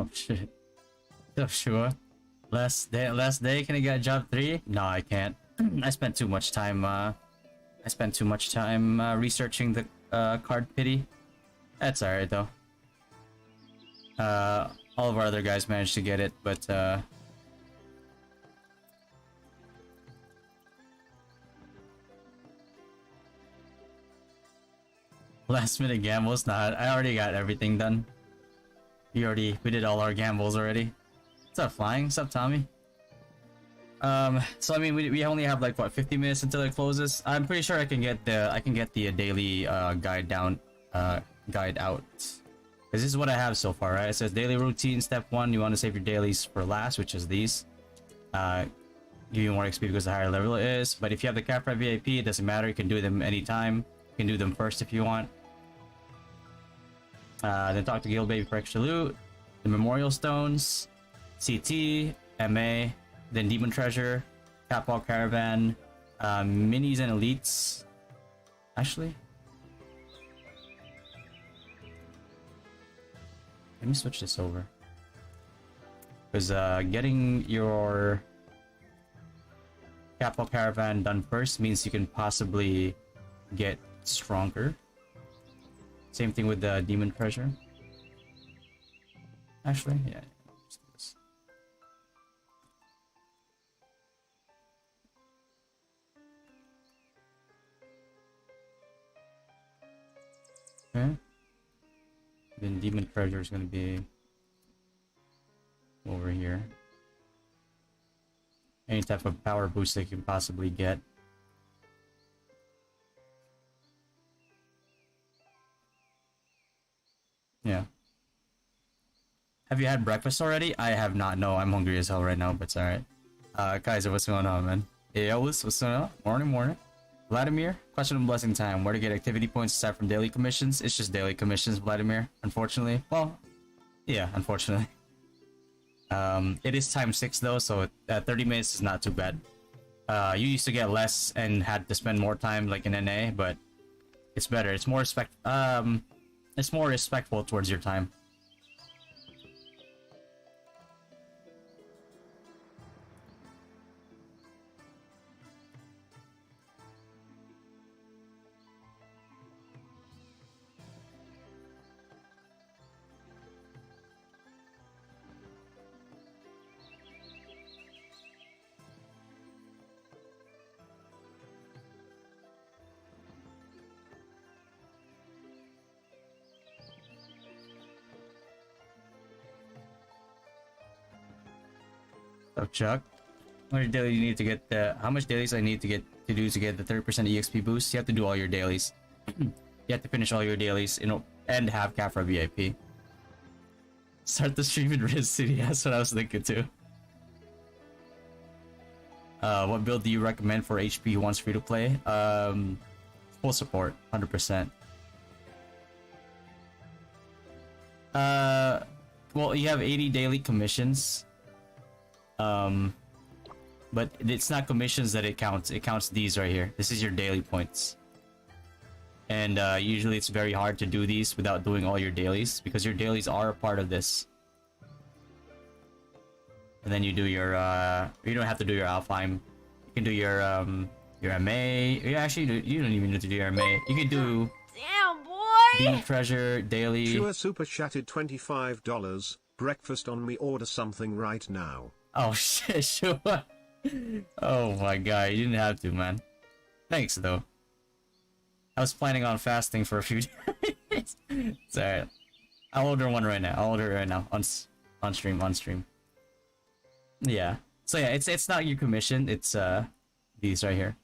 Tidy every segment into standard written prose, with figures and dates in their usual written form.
Oh shit. Oh sure. Last day, can I get job 3? No, I can't. I spent too much time researching the card pity. That's alright though. All of our other guys managed to get it, but last minute gambles? Nah, I already got everything done. We did all our gambles already. What's up, Flying? What's up, Tommy? So I mean, we only have like what 50 minutes until it closes. I'm pretty sure I can get the daily guide out. Because this is what I have so far, right? It says daily routine. Step 1, you want to save your dailies for last, which is these. Give you more XP because the higher level it is. But if you have the Capra VIP, it doesn't matter. You can do them anytime. You can do them first if you want. Then talk to Guild Baby for extra loot. The Memorial Stones, CT, MA, then Demon Treasure, Catwalk Caravan, Minis and Elites. Actually, let me switch this over. Because getting your Catwalk Caravan done first means you can possibly get stronger. Same thing with the Demon Treasure. Actually, yeah. Let's do this. Okay. Then Demon Treasure is gonna be over here. Any type of power boost that you can possibly get. Yeah. Have you had breakfast already? I have not. No, I'm hungry as hell right now, but it's alright. Kaiser, what's going on, man? Hey, Elvis, what's going on? Morning. Vladimir, question of blessing time. Where to get activity points aside from daily commissions? It's just daily commissions, Vladimir, unfortunately. Well, yeah, unfortunately. It is times 6 though, so 30 minutes is not too bad. You used to get less and had to spend more time like in NA, but it's better. It's more respectful towards your time. Up, Chuck. How much daily you need to get the? How much dailies I need to do to get the 30% EXP boost? You have to do all your dailies. You have to finish all your dailies, and have Capra VIP. Start the stream in Riz City. That's what I was thinking too. What build do you recommend for HP who wants free to play? Full support, 100%. Well, you have 80 daily commissions. But it's not commissions that it counts. It counts these right here. This is your daily points. And usually it's very hard to do these without doing all your dailies, because your dailies are a part of this. And then you do your you don't have to do your Alfheim. You can do your MA. Yeah, actually you don't even need to do your MA. You can do damn boy! Demon Treasure daily. Sure super chatted $25. Breakfast on me, order something right now. Oh shit, sure. Oh my god, you didn't have to, man. Thanks though. I was planning on fasting for a few days. It's alright. I'll order one right now. I'll order it right now. On stream. Yeah. So yeah, it's not your commission, it's these right here.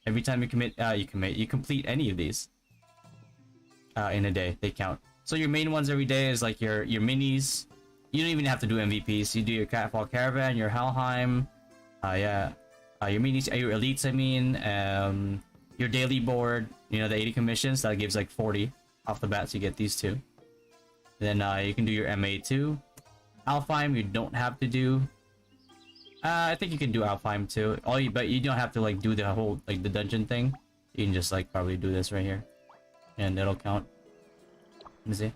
Every time you complete any of these in a day, they count. So your main ones every day is like your minis. You don't even have to do MVPs. You do your Catwalk Caravan, your Helheim, your minis, your elites. I mean, your daily board. You know, the 80 commissions that gives like 40 off the bat. So you get these two. Then you can do your MA too. Alfheim you don't have to do. I think you can do Alfheim too. But you don't have to like do the whole like the dungeon thing. You can just like probably do this right here, and it'll count. Let me see.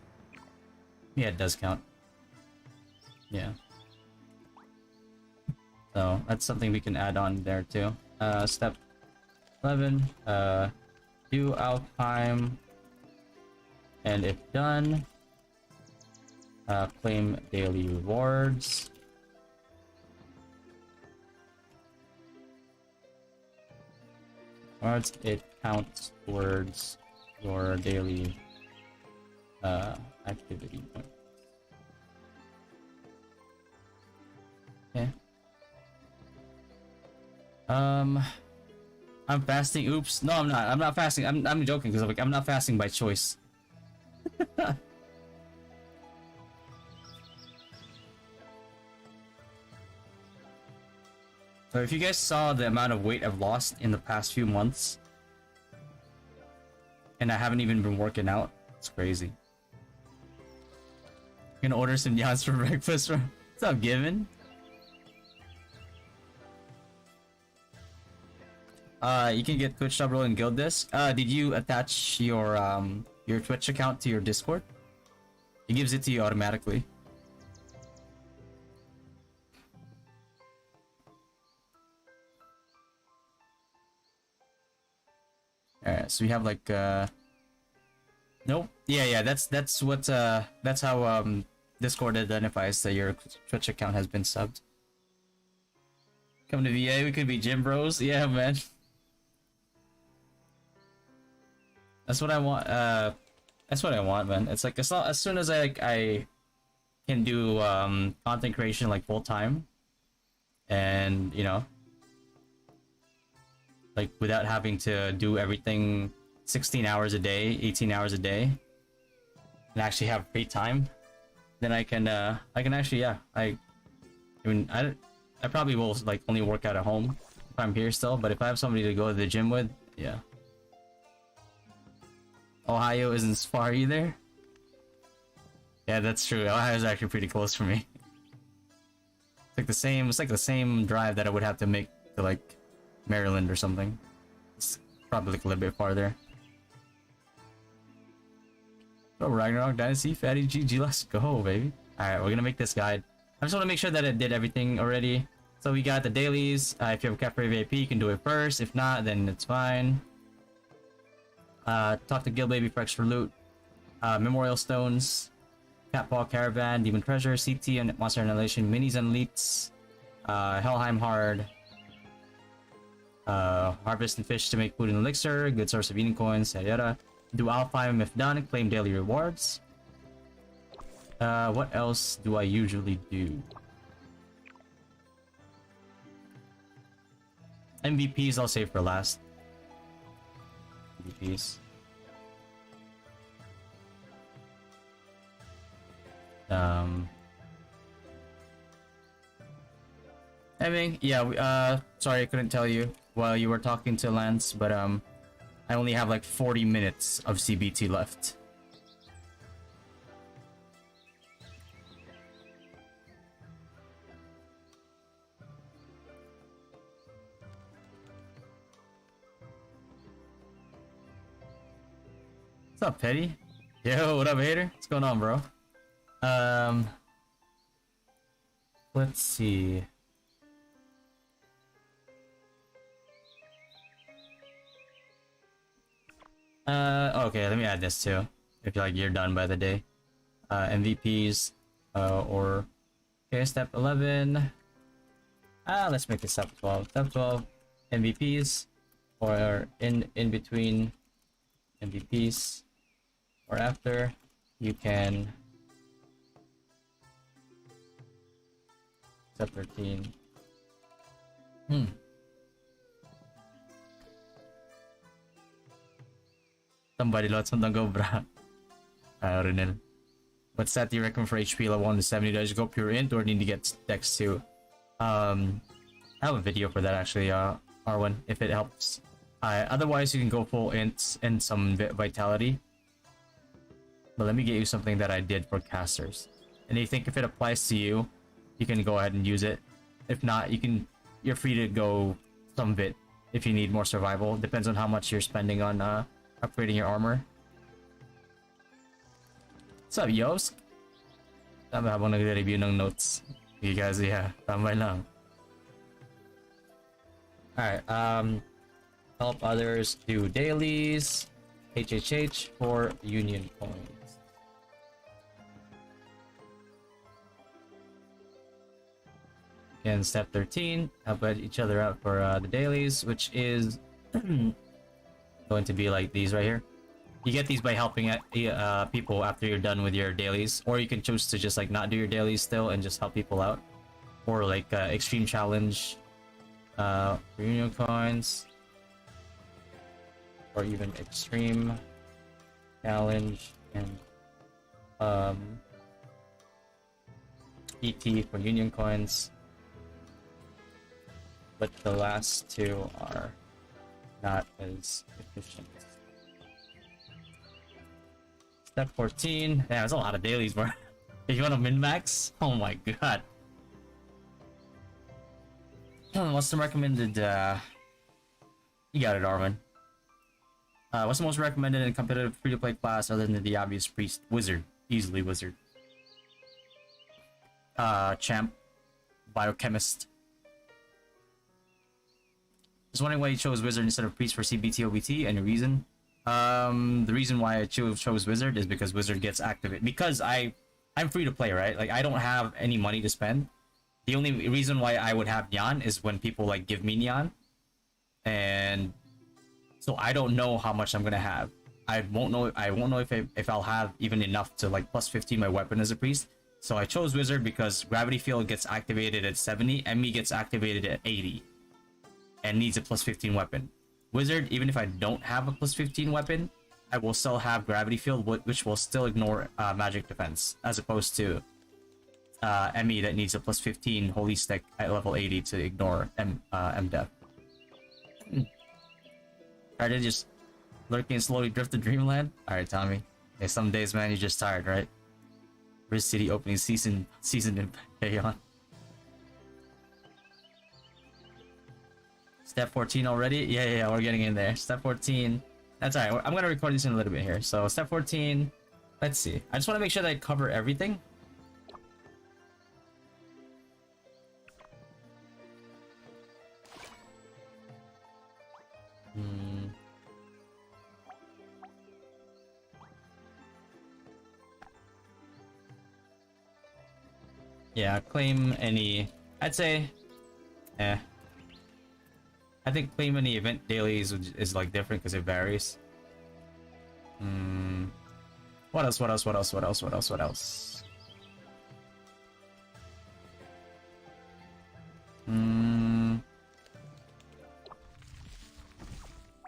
Yeah, it does count. Yeah. So that's something we can add on there too. Step 11. Do Alpine, and if done, claim daily rewards. Rewards, it counts towards your daily activity point. Okay. I'm fasting. Oops. No, I'm not. I'm not fasting. I'm joking because I'm not fasting by choice. So if you guys saw the amount of weight I've lost in the past few months, and I haven't even been working out, it's crazy. Gonna order some yams for breakfast. What's up, Given? You can get Twitch sub role and guild this. Did you attach your Twitch account to your Discord? It gives it to you automatically. Alright, so we have like nope. Yeah, that's what that's how Discord identifies that your Twitch account has been subbed. Come to VA, we could be gym bros. Yeah, man. That's what I want. That's what I want, man. It's like as soon as I can do content creation like full time, and you know, like without having to do everything 16 hours a day, 18 hours a day, and actually have free time, then I can actually, yeah, I mean I probably will like only work out at home if I'm here still, but if I have somebody to go to the gym with, yeah. Ohio isn't far either. Yeah, that's true. Ohio's actually pretty close for me. It's like the same drive that I would have to make to like Maryland or something. It's probably like a little bit farther. Oh, Ragnarok Dynasty, Fatty GG, let's go, baby. Alright, we're gonna make this guide. I just want to make sure that it did everything already. So we got the dailies. If you have a Cafe VIP, you can do it first. If not, then it's fine. Talk to Guild Baby for extra loot. Memorial Stones. Catpaw Caravan, Demon Treasure, CT and Monster Annihilation, Minis and Elites. Helheim Hard. Harvest and fish to make food and elixir. Good source of eating coins, yada yada. Do Alpine if done, claim daily rewards. What else do I usually do? MVPs I'll save for last. MVPs. I mean, yeah, sorry I couldn't tell you while you were talking to Lance, but I only have like 40 minutes of CBT left. What's up, Petty? Yo, what up, hater? What's going on, bro? Let's see. Okay, let me add this too. If you're done by the day. MVPs, or okay, step 11. Let's make this step 12. Step 12, MVPs, or in between MVPs, or after, you can. Step 13. Somebody lots of go, brah. Renel. What stat do you recommend for HP level 1 to 70? Do I just go pure int or need to get dex too? I have a video for that actually, Arwen, if it helps. Otherwise, you can go full int and some vitality. But let me get you something that I did for casters. And you think if it applies to you, you can go ahead and use it. If not, you're free to go some vit if you need more survival. Depends on how much you're spending on upgrading your armor. What's up, Yosk? Tama habang nagre-review ng notes. You guys, yeah, tambay lang. Alright, help others do dailies. HHH for union coins. And step 13, help each other out for the dailies, which is going to be like these right here. You get these by helping people after you're done with your dailies, or you can choose to just like not do your dailies still and just help people out, or like extreme challenge, reunion coins, or even extreme challenge and ET for union coins. But the last two are not as efficient. Step 14. Yeah, there's a lot of dailies, bro. If you want to min-max, oh my god. What's the recommended? You got it, Armin. What's the most recommended in competitive free-to-play class other than the obvious priest? Wizard. Easily wizard. Champ. Biochemist. Just wondering why you chose wizard instead of priest for CBT OBT. Any reason? The reason why I chose wizard is because wizard gets activated. Because I'm free to play, right? Like I don't have any money to spend. The only reason why I would have Nyan is when people like give me Nyan, and so I don't know how much I'm gonna have. I won't know if I'll have even enough to like plus 15 my weapon as a priest. So I chose wizard because gravity field gets activated at 70, ME gets activated at 80, and needs a plus 15 weapon. Wizard, even if I don't have a plus 15 weapon, I will still have gravity field, which will still ignore magic defense, as opposed to ME that needs a plus 15 holy stick at level 80 to ignore MDef. Alright, then just lurking and slowly drift to dreamland. Alright, Tommy. Hey, some days, man, you're just tired, right? Risk City opening season in Payon. Step 14 already? Yeah, we're getting in there. Step 14. That's alright. I'm gonna record this in a little bit here. So, step 14. Let's see. I just want to make sure that I cover everything. Yeah, claim any... I'd say... I think claim any event dailies is like different because it varies. What else? I'm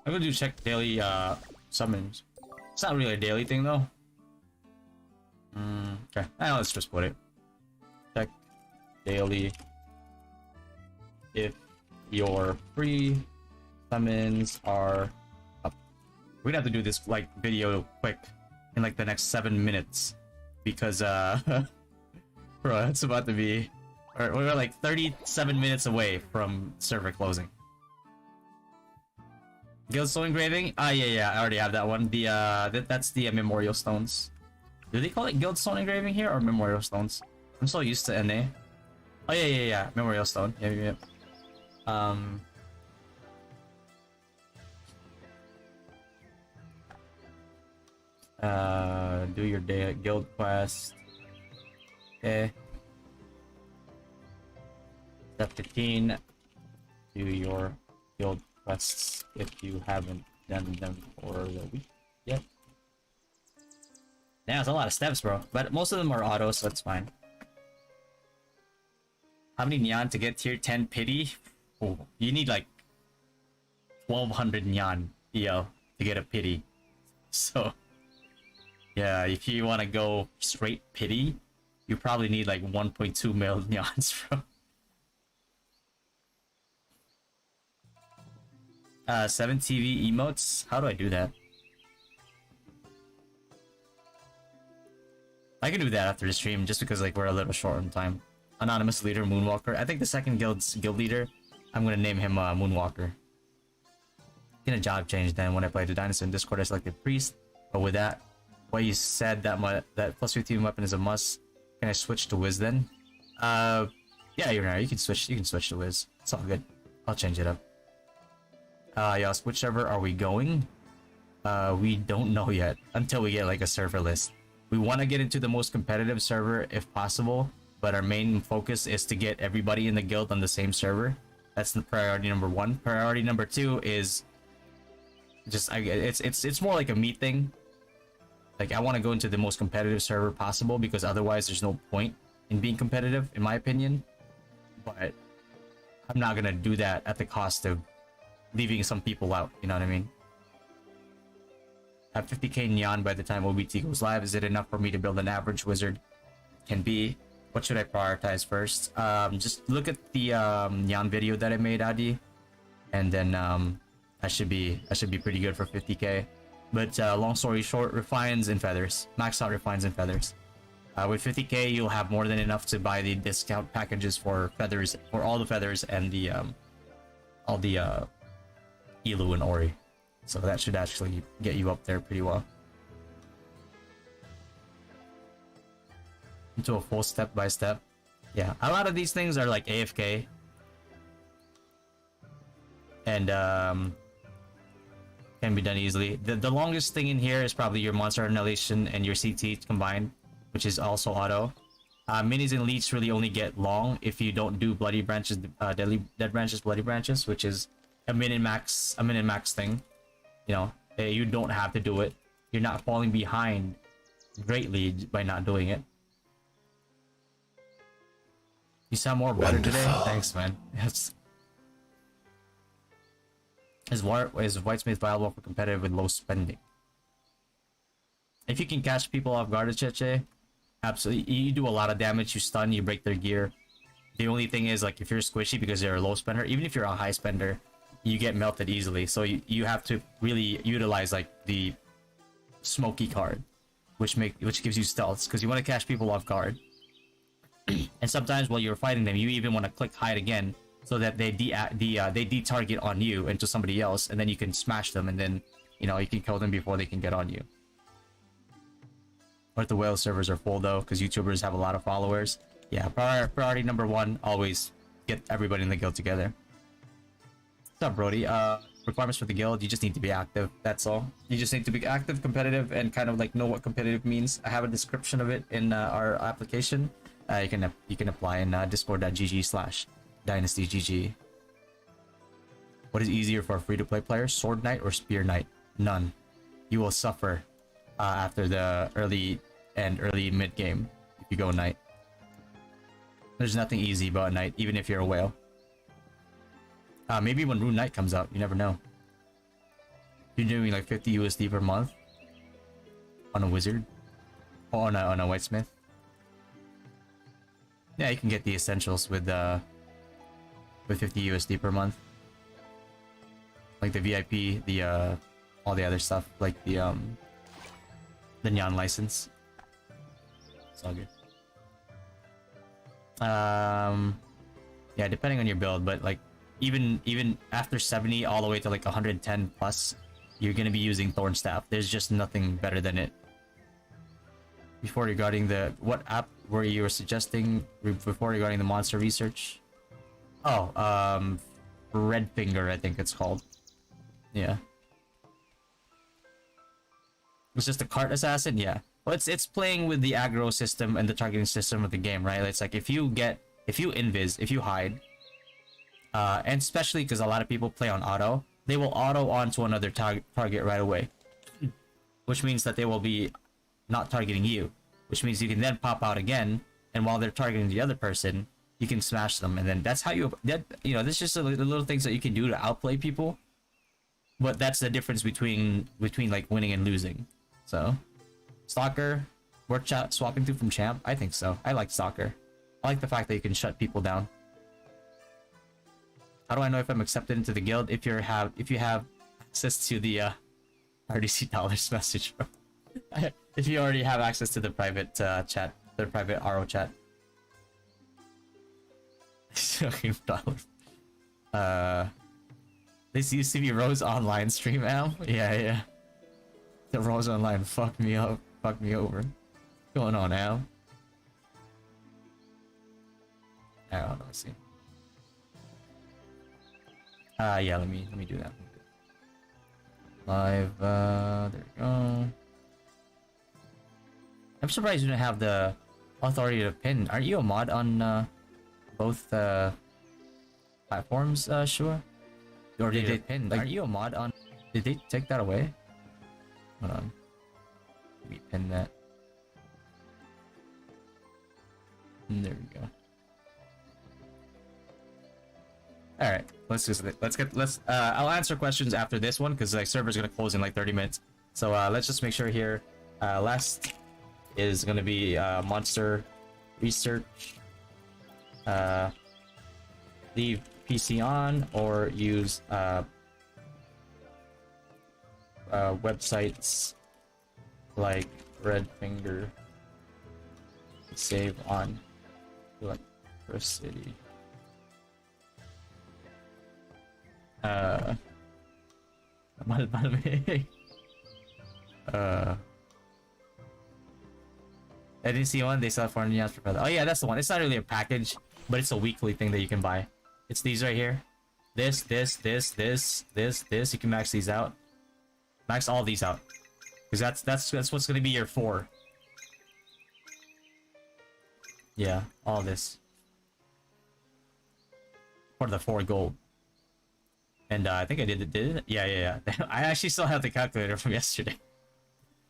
gonna do check daily summons. It's not really a daily thing though. Okay, let's just put it. Check daily if your free summons are up. We're gonna have to do this like video quick in like the next 7 minutes because bro, it's about to be we're like 37 minutes away from server closing. Guildstone engraving? Yeah, I already have that one. The that's the memorial stones. Do they call it Guildstone engraving here or memorial stones? I'm so used to NA. Oh yeah, memorial stone. Yeah. Do your day guild quest. Okay. Step 15. Do your guild quests if you haven't done them for the week yet. Yeah, it's a lot of steps, bro. But most of them are auto, so it's fine. How many Nyan to get tier 10 pity? Oh, you need like 1200 Nyan EL to get a pity. So yeah, if you want to go straight pity, you probably need like 1.2 mil Nyans, bro. 7 TV emotes? How do I do that? I can do that after the stream just because like we're a little short on time. Anonymous leader, Moonwalker. I think the second guild's guild leader, I'm gonna name him Moonwalker. Get a job change then. When I played the dinosaur in Discord, I selected priest. But with that, what you said that that plus 15 weapon is a must. Can I switch to Wiz then? Yeah, you're right. You can switch to Wiz. It's all good. I'll change it up. Yes, which server are we going? We don't know yet until we get like a server list. We want to get into the most competitive server if possible, but our main focus is to get everybody in the guild on the same server. That's the priority number one. Priority number two is just it's more like a me thing. Like I want to go into the most competitive server possible because otherwise there's no point in being competitive, in my opinion. But I'm not gonna do that at the cost of leaving some people out. You know what I mean? Have 50k neon by the time OBT goes live. Is it enough for me to build an average wizard? Can be. What should I prioritize first? Just look at the neon video that I made, Adi, and then I should be pretty good for 50k. But long story short, refines and feathers. Max out refines and feathers. With 50k, you'll have more than enough to buy the discount packages for feathers, for all the feathers and the all the Elu and Ori. So that should actually get you up there pretty well. Into a full step by step. Yeah, a lot of these things are like AFK. And can be done easily. The longest thing in here is probably your monster annihilation and your CT combined, which is also auto. Minis and leech really only get long if you don't do bloody branches, dead branches, bloody branches, which is a min and max thing. You know, you don't have to do it. You're not falling behind greatly by not doing it. You sound more better today. Thanks, man. Yes. Is Whitesmith viable for competitive with low spending? If you can catch people off guard, Cheche, absolutely. You do a lot of damage. You stun. You break their gear. The only thing is, like, if you're squishy because you're a low spender, even if you're a high spender, you get melted easily. So you have to really utilize like the smoky card, which gives you stealths because you want to catch people off guard. And sometimes while you're fighting them, you even want to click hide again so that they de-target on you into somebody else, and then you can smash them, and then you know you can kill them before they can get on you. But the whale servers are full though because YouTubers have a lot of followers. Yeah, priority number one, always get everybody in the guild together. What's up, Brody? Requirements for the guild, you just need to be active. That's all. You just need to be active, competitive, and kind of like know what competitive means. I have a description of it in our application. You can apply in discord.gg/dynastygg. What is easier for a free-to-play player, Sword Knight or Spear Knight? None. You will suffer after the early mid game if you go Knight. There's nothing easy about Knight, even if you're a whale. Maybe when ROO Knight comes out, you never know. You're doing like 50 USD per month on a wizard, or on a whitesmith. Yeah, you can get the essentials with 50 USD per month, like the VIP, the all the other stuff, like the neon license. It's all good. Yeah, depending on your build, but like even after 70 all the way to like 110 plus, you're gonna be using Thorn Staff. There's just nothing better than it. Before regarding the what app were you suggesting before regarding the monster research? Oh, Red Finger, I think it's called. Yeah. It's just a cart assassin, yeah. Well, it's playing with the aggro system and the targeting system of the game, right? It's like if you invis, if you hide, and especially because a lot of people play on auto, they will auto onto another target right away, which means that they will be not targeting you, which means you can then pop out again, and while they're targeting the other person, you can smash them, and then that's how you know, this is just the little things that you can do to outplay people, but that's the difference between like winning and losing. So Stalker, worth swapping to from champ? I think so. I like Stalker. I like the fact that you can shut people down. How do I know if I'm accepted into the guild? If you have access to the RDC dollars message. If you already have access to the private chat, the private RO chat. This used to be Rose Online stream, Al. Yeah. The Rose Online fucked me up, fucked me over. What's going on, Al? Alright, let's see. Yeah, let me do that. Live, there we go. I'm surprised you don't have the authority to pin. Aren't you a mod on both platforms, sure? Or did they pin? Like, aren't you a mod on? Did they take that away? Hold on. Let me pin that. And there we go. All right, I'll answer questions after this one because like server's gonna close in like 30 minutes. So let's just make sure here. Last is gonna be monster research. Leave PC on or use websites like Red Finger. Save on electricity. I didn't see one. They sell 400 yen for feather. Oh yeah, that's the one. It's not really a package, but it's a weekly thing that you can buy. It's these right here. This. You can max these out. Max all these out, because that's what's gonna be your 4. Yeah, all this for the 4 gold. And I think I did it? Yeah. I actually still have the calculator from yesterday.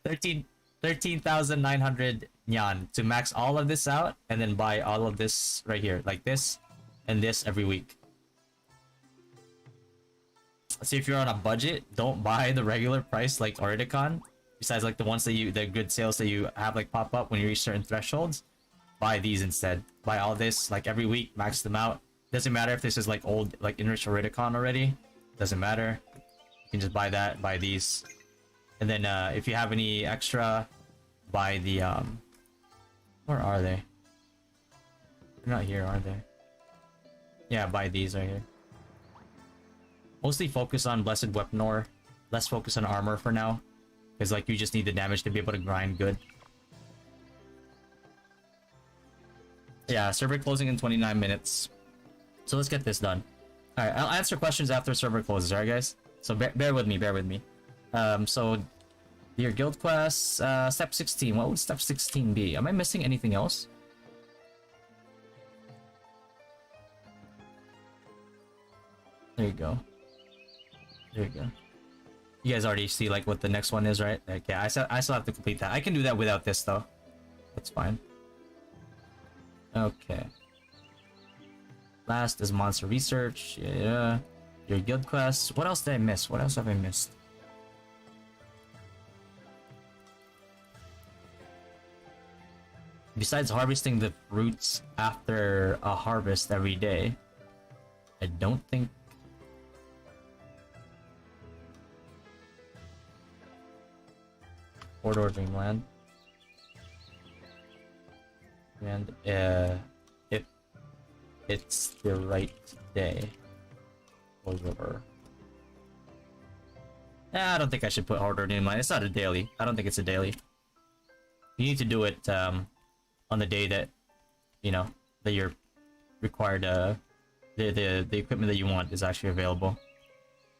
13,900 nyan to max all of this out and then buy all of this right here, like this and this every week. So if you're on a budget, don't buy the regular price like Oricon. Besides like the ones that the good sales that you have like pop up when you reach certain thresholds, buy these instead. Buy all this like every week, max them out. Doesn't matter if this is like old, like enriched Oricon already. Doesn't matter. You can just buy that, buy these. And then if you have any extra, buy the where are they? They're not here, are they? Yeah, buy these right here. Mostly focus on Blessed Weaponor, less focus on armor for now. Because like you just need the damage to be able to grind good. Yeah, server closing in 29 minutes. So let's get this done. Alright, I'll answer questions after server closes, alright guys? So bear with me. So your guild quest, step 16. What would step 16 be? Am I missing anything else? There you go. You guys already see like what the next one is, right? Like, yeah, I still have to complete that. I can do that without this though. That's fine. Okay. Last is monster research. Yeah. Your guild quests. What else did I miss? What else have I missed? Besides harvesting the fruits after a harvest every day, I don't think... Corridor Dreamland. And if it's the right day. Over. I don't think I should put Corridor Dreamland. It's not a daily. I don't think it's a daily. You need to do it on the day that, you know, that you're required. The equipment that you want is actually available.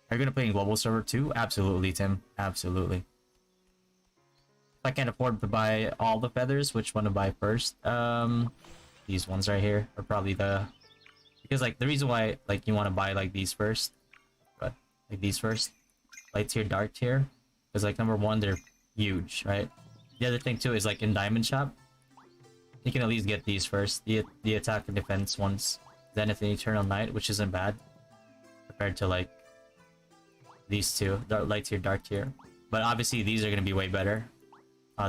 Are you gonna play in global server too? Absolutely, Tim. Absolutely. If I can't afford to buy all the feathers, which one to buy first? These ones right here are probably the, because like the reason why like you want to buy like these first, but like these first, light tier, dark tier, because like number one, they're huge, right? The other thing too is like in Diamond Shop, you can at least get these first, the attack and defense ones. Zenith and Eternal Night, which isn't bad compared to like these two, light tier, dark tier. But obviously these are gonna be way better.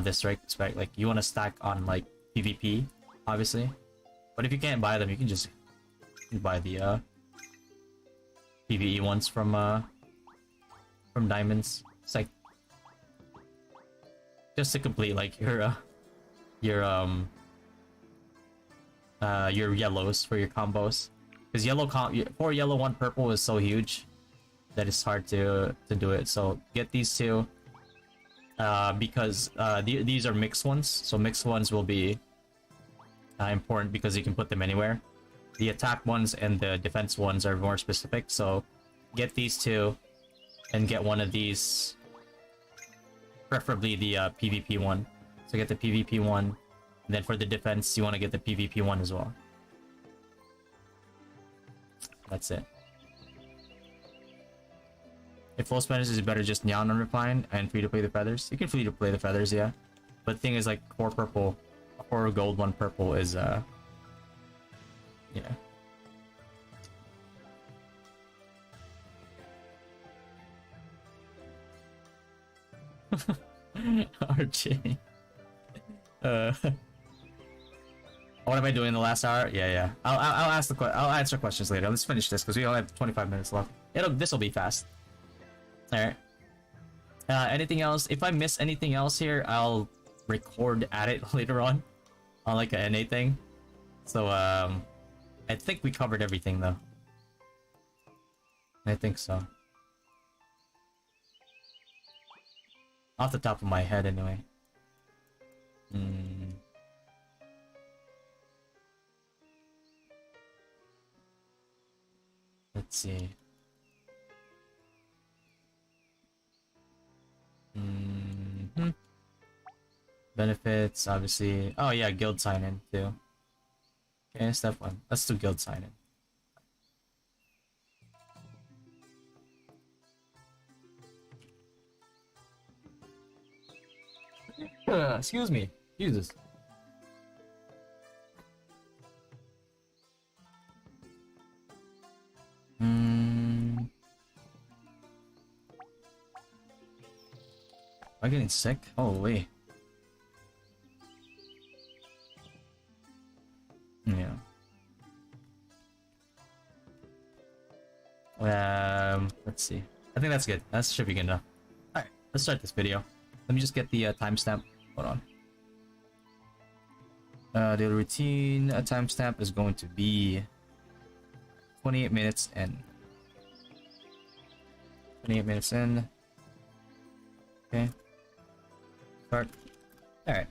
This respect, like you want to stack on like PvP, obviously. But if you can't buy them, you can just buy the PvE ones from Diamonds. It's like just to complete like your yellows for your combos, because four yellow, one purple is so huge that it's hard to do it. So get these two, because these are mixed ones, so mixed ones will be important because you can put them anywhere. The attack ones and the defense ones are more specific, so get these two and get one of these, preferably the PvP one. So get the PvP one, and then for the defense you want to get the PvP one as well. That's it. If full spenders is better just Neon on Refine and free to play the feathers. You can free to play the feathers, yeah. But the thing is, like, 4 purple, 4 gold, 1 purple is yeah. RJ. What am I doing in the last hour? Yeah. I'll answer questions later. Let's finish this because we only have 25 minutes left. This'll be fast. All right. Anything else? If I miss anything else here, I'll record at it later on like a NA thing. So I think we covered everything though. I think so. Off the top of my head, anyway. Let's see. Benefits, obviously. Oh yeah, guild sign-in too. Okay, step 1. Let's do guild sign-in. Excuse me. Jesus. Am I getting sick? Holy. Yeah. Let's see. I think that's good. That should be good enough. Alright, let's start this video. Let me just get the timestamp. Hold on. The routine timestamp is going to be 28 minutes in. 28 minutes in. Okay. Start. Alright.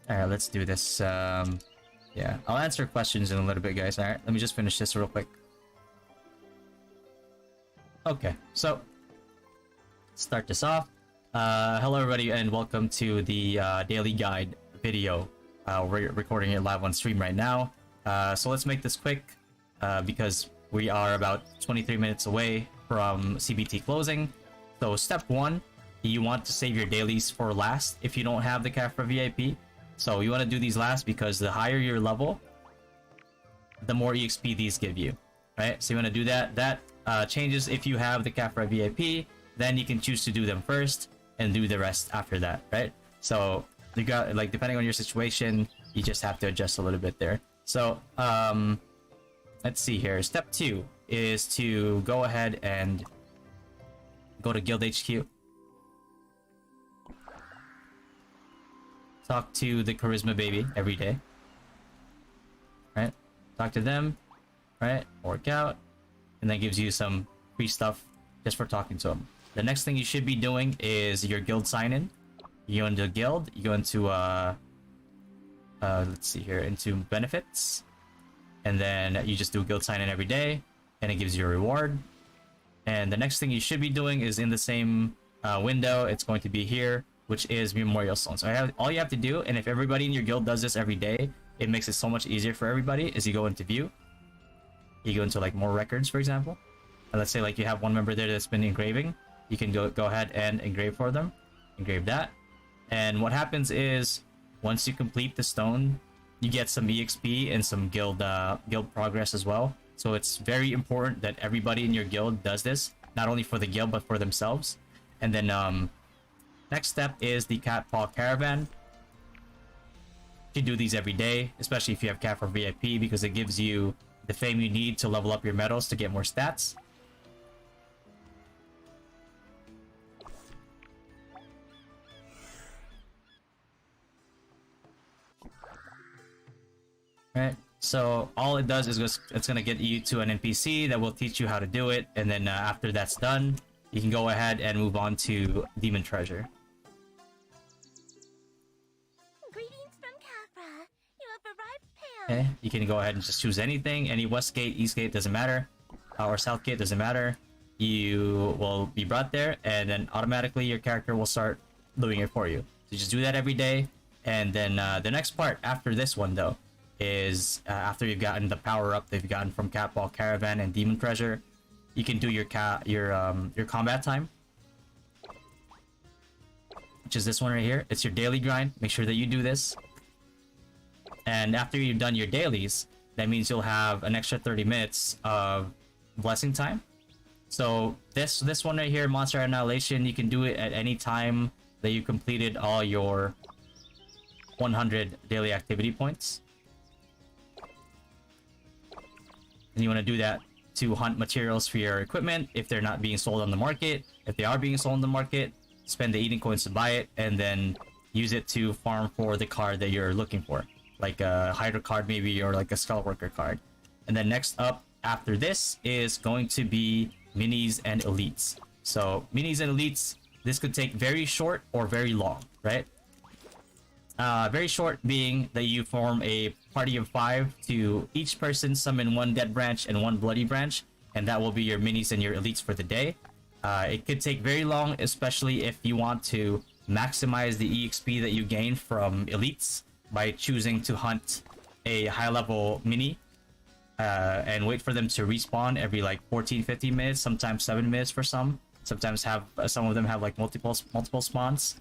Alright, let's do this. Yeah, I'll answer questions in a little bit, guys. Alright, let me just finish this real quick. Okay, so start this off. Hello everybody and welcome to the daily guide video. We're recording it live on stream right now. So let's make this quick because we are about 23 minutes away from CBT closing. So step 1, you want to save your dailies for last if you don't have the Kafra VIP. So you want to do these last because the higher your level, the more EXP these give you, right? So you want to do that. That changes if you have the Kafra VIP. Then you can choose to do them first and do the rest after that, right? So you got, like, depending on your situation, you just have to adjust a little bit there. So let's see here. Step 2 is to go ahead and go to Guild HQ. Talk to the Charisma Baby every day, right? Talk to them, right? Work out, and that gives you some free stuff just for talking to them. The next thing you should be doing is your guild sign-in. You go into guild, you go into let's see here, into benefits, and then you just do guild sign-in every day, and it gives you a reward. And the next thing you should be doing is in the same window. It's going to be here, which is Memorial Stone. So all you have to do, and if everybody in your guild does this every day, it makes it so much easier for everybody, is you go into view. You go into like more records, for example. And let's say like you have one member there that's been engraving. You can go ahead and engrave for them. Engrave that. And what happens is, once you complete the stone, you get some EXP and some guild progress as well. So it's very important that everybody in your guild does this, not only for the guild, but for themselves. And then next step is the Cat Paw Caravan. You do these every day, especially if you have Cat for VIP, because it gives you the fame you need to level up your medals to get more stats. Right, so all it does is it's gonna get you to an NPC that will teach you how to do it, and then after that's done, you can go ahead and move on to Demon Treasure. Greetings from Kafra. Okay, you can go ahead and just choose anything, any west gate, east gate, doesn't matter, or south gate, doesn't matter. You will be brought there, and then automatically your character will start doing it for you. So just do that every day, and then the next part after this one though is after you've gotten the power up that you've gotten from Catball Caravan and Demon Treasure, you can do your combat time, which is this one right here. It's your daily grind. Make sure that you do this. And after you've done your dailies, that means you'll have an extra 30 minutes of blessing time. So this one right here, Monster Annihilation, you can do it at any time that you completed all your 100 daily activity points. And you want to do that to hunt materials for your equipment if they're not being sold on the market. If they are being sold on the market, spend the Eden coins to buy it, and then use it to farm for the card that you're looking for, like a Hydra card maybe, or like a Skullworker card. And then next up after this is going to be minis and elites. So minis and elites, this could take very short or very long, right? Very short being that you form a party of 5 to each person summon 1 dead branch and 1 bloody branch, and that will be your minis and your elites for the day. It could take very long, especially if you want to maximize the EXP that you gain from elites by choosing to hunt a high level mini and wait for them to respawn every like 14-15 minutes, sometimes 7 minutes for some. Sometimes some of them have like multiple spawns.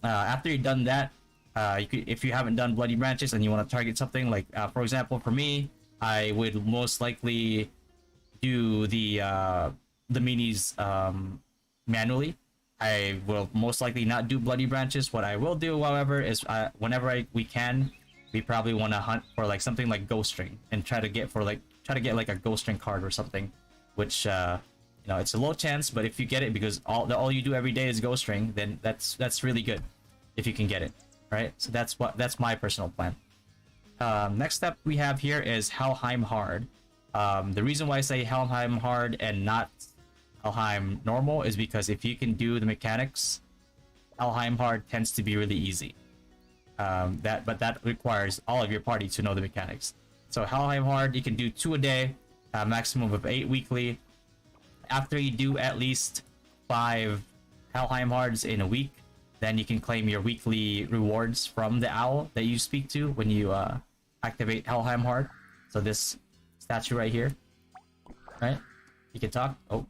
After you've done that, if you haven't done bloody branches and you want to target something like, for example, for me, I would most likely do the minis manually. I will most likely not do bloody branches. What I will do, however, is whenever we can, we probably want to hunt for like something like Ghost String and try to get like a Ghost String card or something, which you know, it's a low chance, but if you get it, because all you do every day is Ghost String, then that's really good if you can get it, right? So that's my personal plan. Next step we have here is Helheim Hard. The reason why I say Helheim Hard and not Helheim Normal is because if you can do the mechanics, Helheim Hard tends to be really easy. But that requires all of your party to know the mechanics. So Helheim Hard, you can do 2 a day, maximum of 8 weekly. After you do at least 5 Helheim Hards in a week, then you can claim your weekly rewards from the owl that you speak to when you activate Helheim Hard. So this statue right here, right? You can talk. Oh,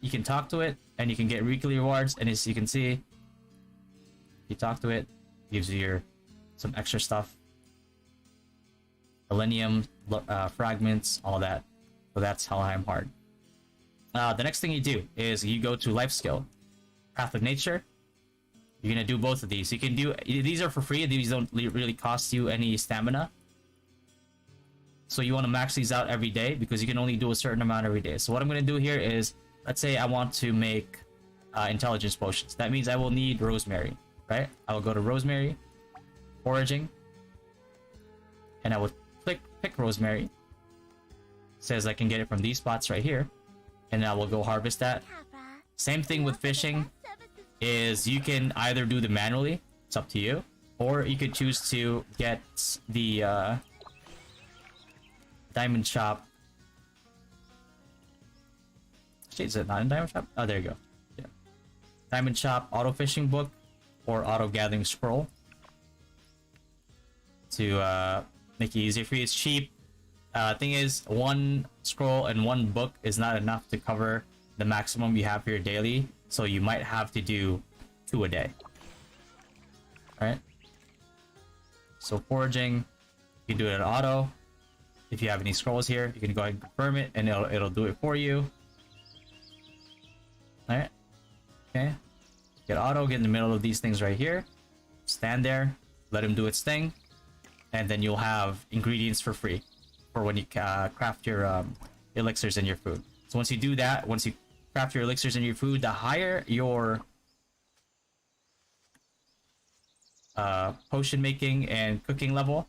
you can talk to it, and you can get weekly rewards. And as you can see, you talk to it, gives you some extra stuff, Millennium fragments, all that. So that's Helheim Hard. The next thing you do is you go to Life Skill, Path of Nature. You're gonna do both of these. You can do these are for free. These don't really cost you any stamina. So you want to max these out every day because you can only do a certain amount every day. So what I'm gonna do here is, let's say I want to make intelligence potions. That means I will need rosemary, right? I will go to rosemary, foraging, and I will pick rosemary. Says I can get it from these spots right here, and I will go harvest that. Same thing with fishing, is you can either do them manually, it's up to you, or you could choose to get the diamond shop. Actually, is it not in diamond shop? Oh, there you go. Yeah, diamond shop auto fishing book or auto gathering scroll to make it easier for you. It's cheap. Thing is, 1 scroll and 1 book is not enough to cover the maximum you have for your daily, so you might have to do 2 a day. Alright? So foraging, you can do it in auto. If you have any scrolls here, you can go ahead and confirm it, and it'll do it for you. Alright? Okay. Get auto, get in the middle of these things right here. Stand there, let him do its thing, and then you'll have ingredients for free for when you craft your elixirs and your food. So once you do that, once you craft your elixirs and your food, the higher your potion making and cooking level,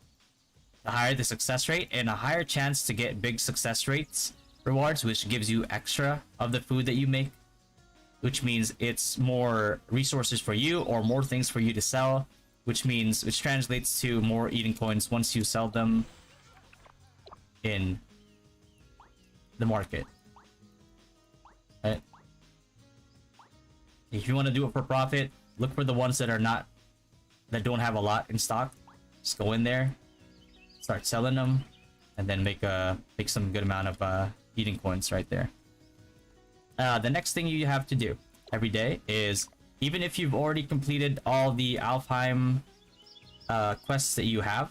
the higher the success rate, and a higher chance to get big success rates rewards, which gives you extra of the food that you make, which means it's more resources for you or more things for you to sell. which translates to more Eden coins once you sell them in the market. Right? If you want to do it for profit, look for the ones that don't have a lot in stock. Just go in there, start selling them, and then make some good amount of Eden coins right there. The next thing you have to do every day is, even if you've already completed all the Alfheim quests that you have,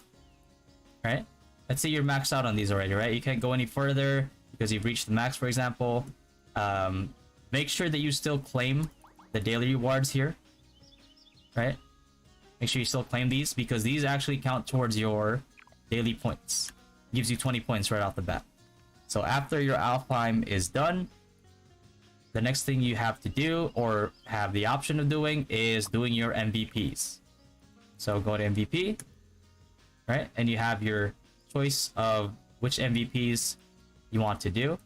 right? Let's say you're maxed out on these already, right? You can't go any further because you've reached the max, for example. Make sure that you still claim the daily rewards here, right? Make sure you still claim these, because these actually count towards your daily points. Gives you 20 points right off the bat. So after your Alfheim is done, the next thing you have to do, or have the option of doing, is doing your MVPs. So go to MVP, right? And you have your choice of which MVPs you want to do.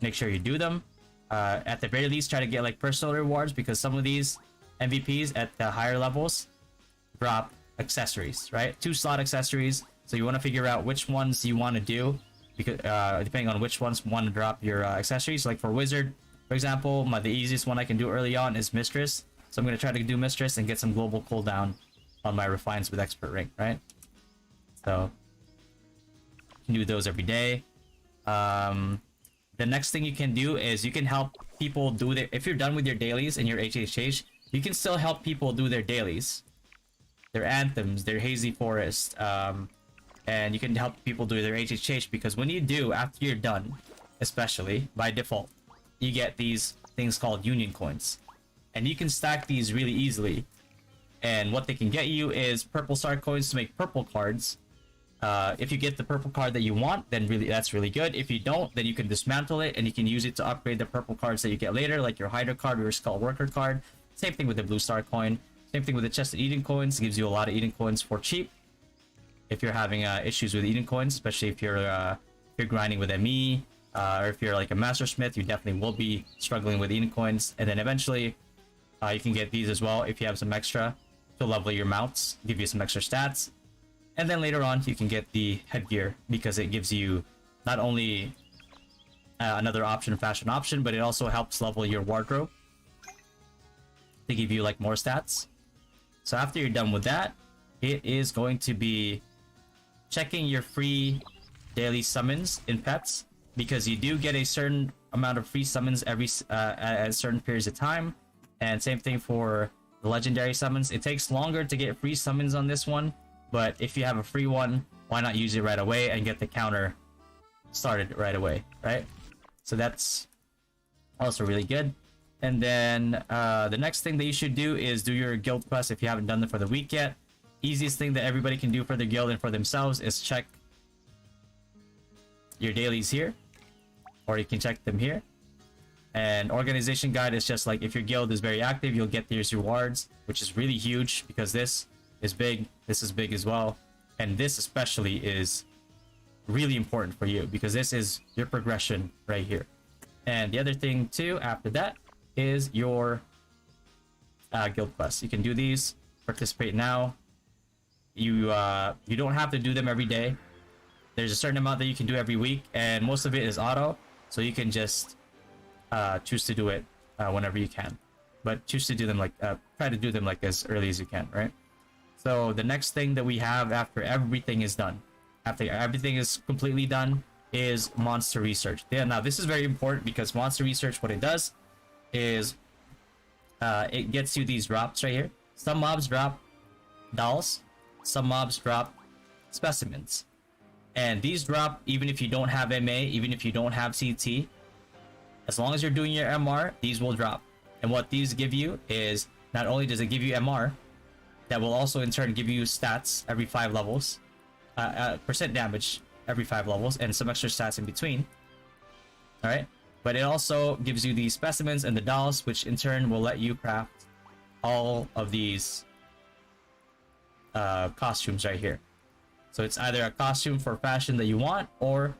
Make sure you do them. At the very least, try to get like personal rewards, because some of these MVPs at the higher levels drop accessories, right? 2 slot accessories. So you want to figure out which ones you want to do, because depending on which ones want to drop your accessories. Like for Wizard, for example, the easiest one I can do early on is Mistress. So I'm going to try to do Mistress and get some global cooldown on my Refines with Expert Ring, right? So you can do those every day. The next thing you can do is you can help people do their, if you're done with your dailies and your HHH, you can still help people do their dailies, their anthems, their Hazy Forest, and you can help people do their HHH, because when you do, after you're done, especially by default, you get these things called Union coins, and you can stack these really easily. And what they can get you is purple star coins to make purple cards. If you get the purple card that you want, then that's really good. If you don't, then you can dismantle it and you can use it to upgrade the purple cards that you get later, like your Hydra card or your Skull Worker card. Same thing with the blue star coin. Same thing with the chest of Eden coins. It gives you a lot of Eden coins for cheap. If you're having issues with Eden coins, especially if you're grinding with ME, or if you're like a Master Smith, you definitely will be struggling with Eden coins. And then eventually, you can get these as well if you have some extra to level your mounts, give you some extra stats. And then later on, you can get the headgear, because it gives you not only another fashion option, but it also helps level your wardrobe to give you like more stats. So after you're done with that, it is going to be checking your free daily summons in pets, because you do get a certain amount of free summons at certain periods of time. And same thing for the legendary summons. It takes longer to get free summons on this one, but if you have a free one, why not use it right away and get the counter started right away, right? So that's also really good. And then the next thing that you should do is do your guild quest if you haven't done them for the week yet. Easiest thing that everybody can do for their guild and for themselves is check your dailies here, or you can check them here. And organization guide is just like, if your guild is very active, you'll get these rewards, which is really huge, because this is big, this is big as well, and this especially is really important for you, because this is your progression right here. And the other thing too after that is your guild quests. You can do these, participate now. You don't have to do them every day. There's a certain amount that you can do every week, and most of it is auto, so you can just choose to do it whenever you can, but choose to do them like try to do them like as early as you can, right? So the next thing that we have after everything is done, after everything is completely done, is monster research. Yeah, now this is very important, because monster research, what it does is it gets you these drops right here. Some mobs drop dolls, some mobs drop specimens, and these drop even if you don't have MA, even if you don't have CT. As long as you're doing your MR, these will drop. And what these give you is, not only does it give you MR, that will also in turn give you stats every 5 levels, percent damage every 5 levels, and some extra stats in between. Alright? But it also gives you the specimens and the dolls, which in turn will let you craft all of these costumes right here. So it's either a costume for fashion that you want, or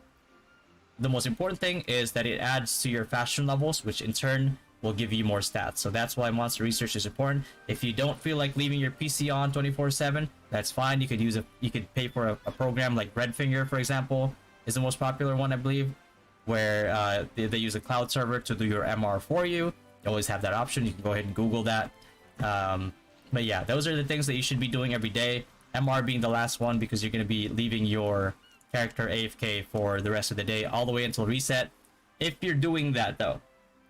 the most important thing is that it adds to your fashion levels, which in turn will give you more stats. So that's why monster research is important. If you don't feel like leaving your PC on 24/7, that's fine. You could pay for a program like Redfinger, for example, is the most popular one, I believe, where they use a cloud server to do your MR for you. You always have that option. You can go ahead and Google that. But yeah, those are the things that you should be doing every day. MR being the last one, because you're going to be leaving your character AFK for the rest of the day, all the way until reset. If you're doing that though,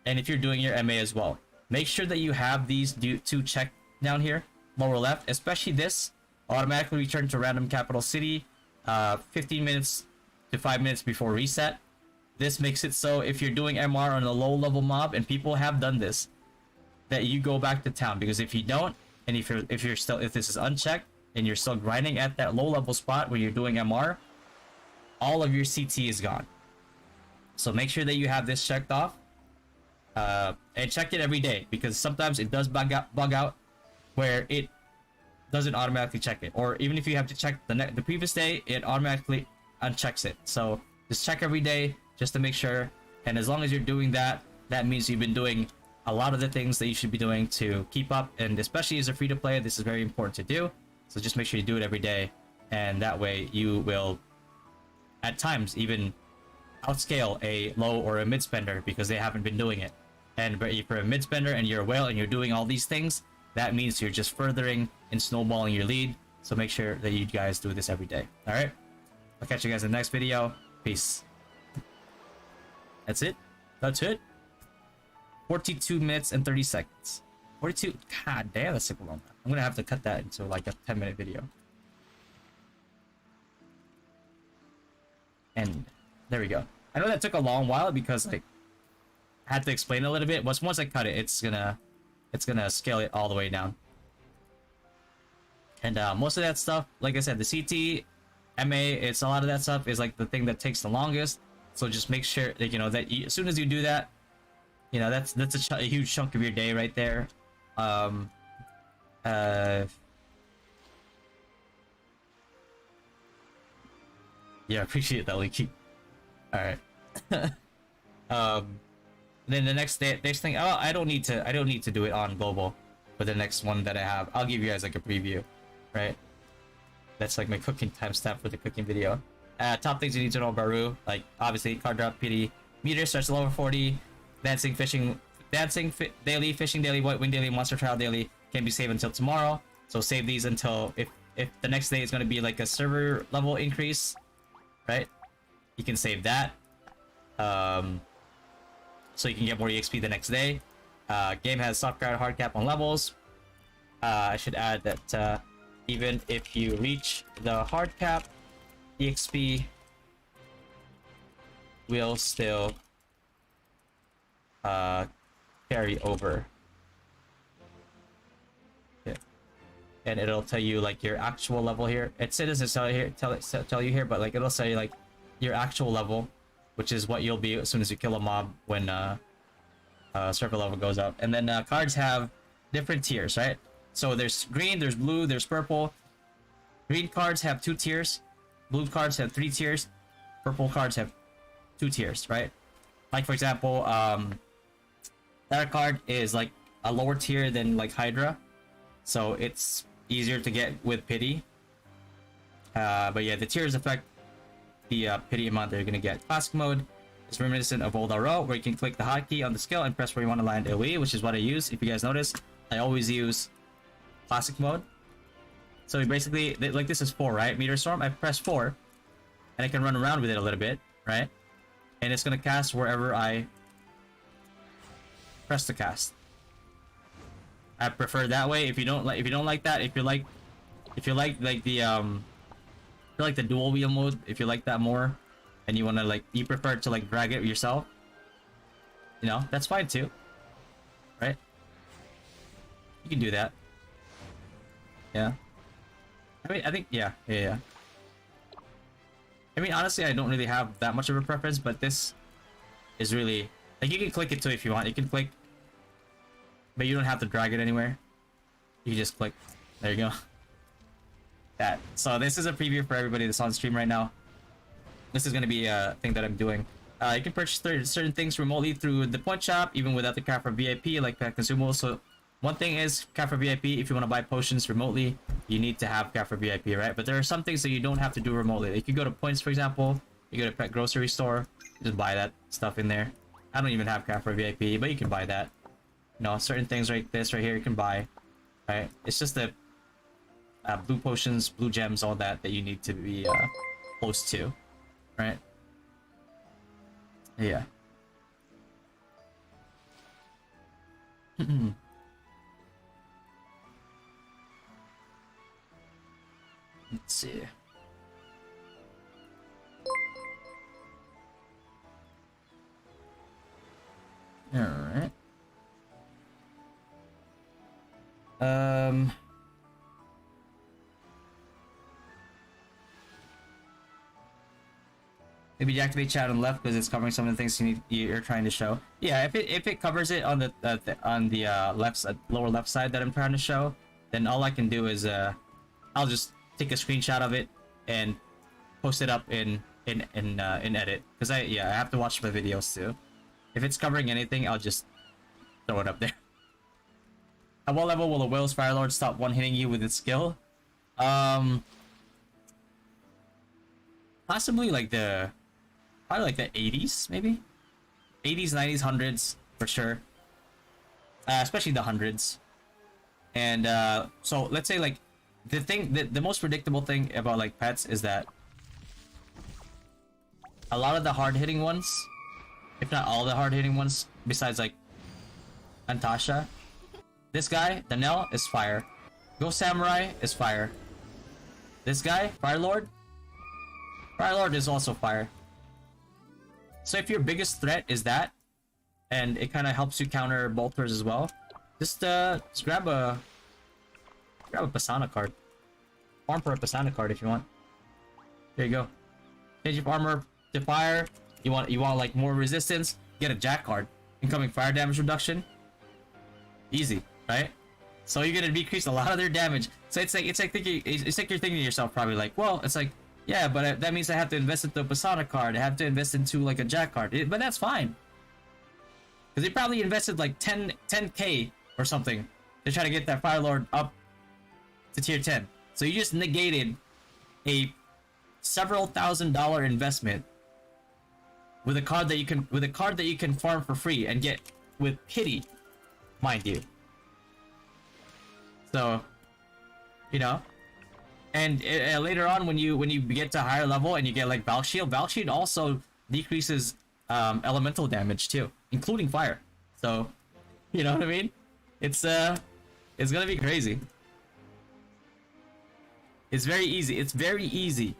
and if you're doing your MA as well, make sure that you have these two checked down here, lower left, especially this, automatically return to random capital city 15 minutes to 5 minutes before reset. This makes it so if you're doing MR on a low level mob, and people have done this, that you go back to town. Because if you don't, and if this is unchecked and you're still grinding at that low level spot where you're doing MR, all of your CT is gone. So make sure that you have this checked off, and check it every day, because sometimes it does bug out where it doesn't automatically check it, or even if you have to check the previous day, it automatically unchecks it. So just check every day just to make sure, and as long as you're doing that, that means you've been doing a lot of the things that you should be doing to keep up. And especially as a free-to-play, this is very important to do. So just make sure you do it every day, and that way you will at times even outscale a low or a mid spender, because they haven't been doing it. And if you're a mid spender and you're a whale and you're doing all these things, that means you're just furthering and snowballing your lead. So make sure that you guys do this every day. All right, I'll catch you guys in the next video. Peace. That's it. 42 minutes and 30 seconds. 42. God damn, that's super long. I'm gonna have to cut that into like a 10-minute video. And there we go. I know that took a long while because like I had to explain it a little bit. Once I cut it, it's gonna scale it all the way down. And most of that stuff, like I said, the CT, MA, it's a lot of that stuff is like the thing that takes the longest. So just make sure that you know that as soon as you do that, you know that's a huge chunk of your day right there. Yeah, appreciate that, Leaky. All right. Then the next thing. Oh, I don't need to do it on global. For the next one that I have, I'll give you guys like a preview, right? That's like my cooking timestamp for the cooking video. Top things you need to know about ROO, like obviously card drop PD, meter starts at level 40, dancing daily, fishing daily, white wing daily, monster trial daily can be saved until tomorrow. So save these until if the next day is going to be like a server level increase, right? You can save that, so you can get more EXP the next day. Game has soft card hard cap on levels. I should add that even if you reach the hard cap, EXP will still carry over. Yeah. And it'll tell you like your actual level here. It doesn't tell you here, but like it'll say like your actual level, which is what you'll be as soon as you kill a mob when server level goes up. And then cards have different tiers, right? So there's green, there's blue, there's purple. Green cards have 2 tiers. Blue cards have 3 tiers. Purple cards have 2 tiers, right? Like for example, that card is like a lower tier than like Hydra, so it's easier to get with pity. But yeah, the tiers affect the pity amount that you're gonna get. Classic mode is reminiscent of old RO, where you can click the hotkey on the skill and press where you want to land AoE, which is what I use. If you guys notice, I always use classic mode. So basically, like this is 4, right? Meteor Storm, I press 4, and I can run around with it a little bit, right? And it's gonna cast wherever I press to cast. I prefer that way. If you don't like that, if you like the dual wheel mode, if you like that more, and you wanna like you prefer to like drag it yourself, you know, that's fine too, right? You can do that. Yeah. I mean, I think yeah. I mean, honestly, I don't really have that much of a preference, but this is really like you can click it too if you want. You can click, but you don't have to drag it anywhere. You just click. There you go. So this is a preview for everybody that's on stream right now. This is gonna be a thing that I'm doing You can purchase certain things remotely through the point shop, even without the card for VIP, like pet consumables. So one thing is card for VIP. If you want to buy potions remotely, you need to have card for VIP, right? But there are some things that you don't have to do remotely. Like you go to points, for example. You go to pet grocery store, just buy that stuff in there. I don't even have card for VIP, but you can buy that. You know, certain things like this right here you can buy, right? It's just the blue potions, blue gems, all that you need to be close to, right? Yeah. Let's see. All right. Maybe deactivate chat on left because it's covering some of the things you're trying to show. Yeah, if it covers it on the left lower left side that I'm trying to show, then all I can do is I'll just take a screenshot of it and post it up in edit because I have to watch my videos too. If it's covering anything, I'll just throw it up there. At what level will a Whale's Fire Lord stop one hitting you with its skill? Possibly like probably like the 80s, maybe 80s, 90s, 100s for sure. Especially the 100s. And so let's say like the most predictable thing about like pets is that a lot of the hard-hitting ones, if not all the hard-hitting ones, besides like Antasha, this guy, Danelle, is fire. Ghost Samurai is fire. This guy, Fire Lord is also fire. So if your biggest threat is that, and it kind of helps you counter bolters as well, just grab a Pasana card. Farm for a Pasana card if you want. There you go. Change your armor to fire. You want like more resistance? Get a Jack card. Incoming fire damage reduction. Easy, right? So you're gonna decrease a lot of their damage. So it's like you're thinking to yourself probably like, well, it's like, yeah, but that means I have to invest into a Pasana card. I have to invest into like a Jack card. But that's fine. Because they probably invested like 10k or something to try to get that Fire Lord up to tier 10. So you just negated a several $1,000 investment with a card that you can farm for free and get with pity, mind you. So, you know. And later on, when you get to higher level and you get like Valk Shield also decreases elemental damage too, including fire. So, you know what I mean? It's gonna be crazy. It's very easy. It's very easy.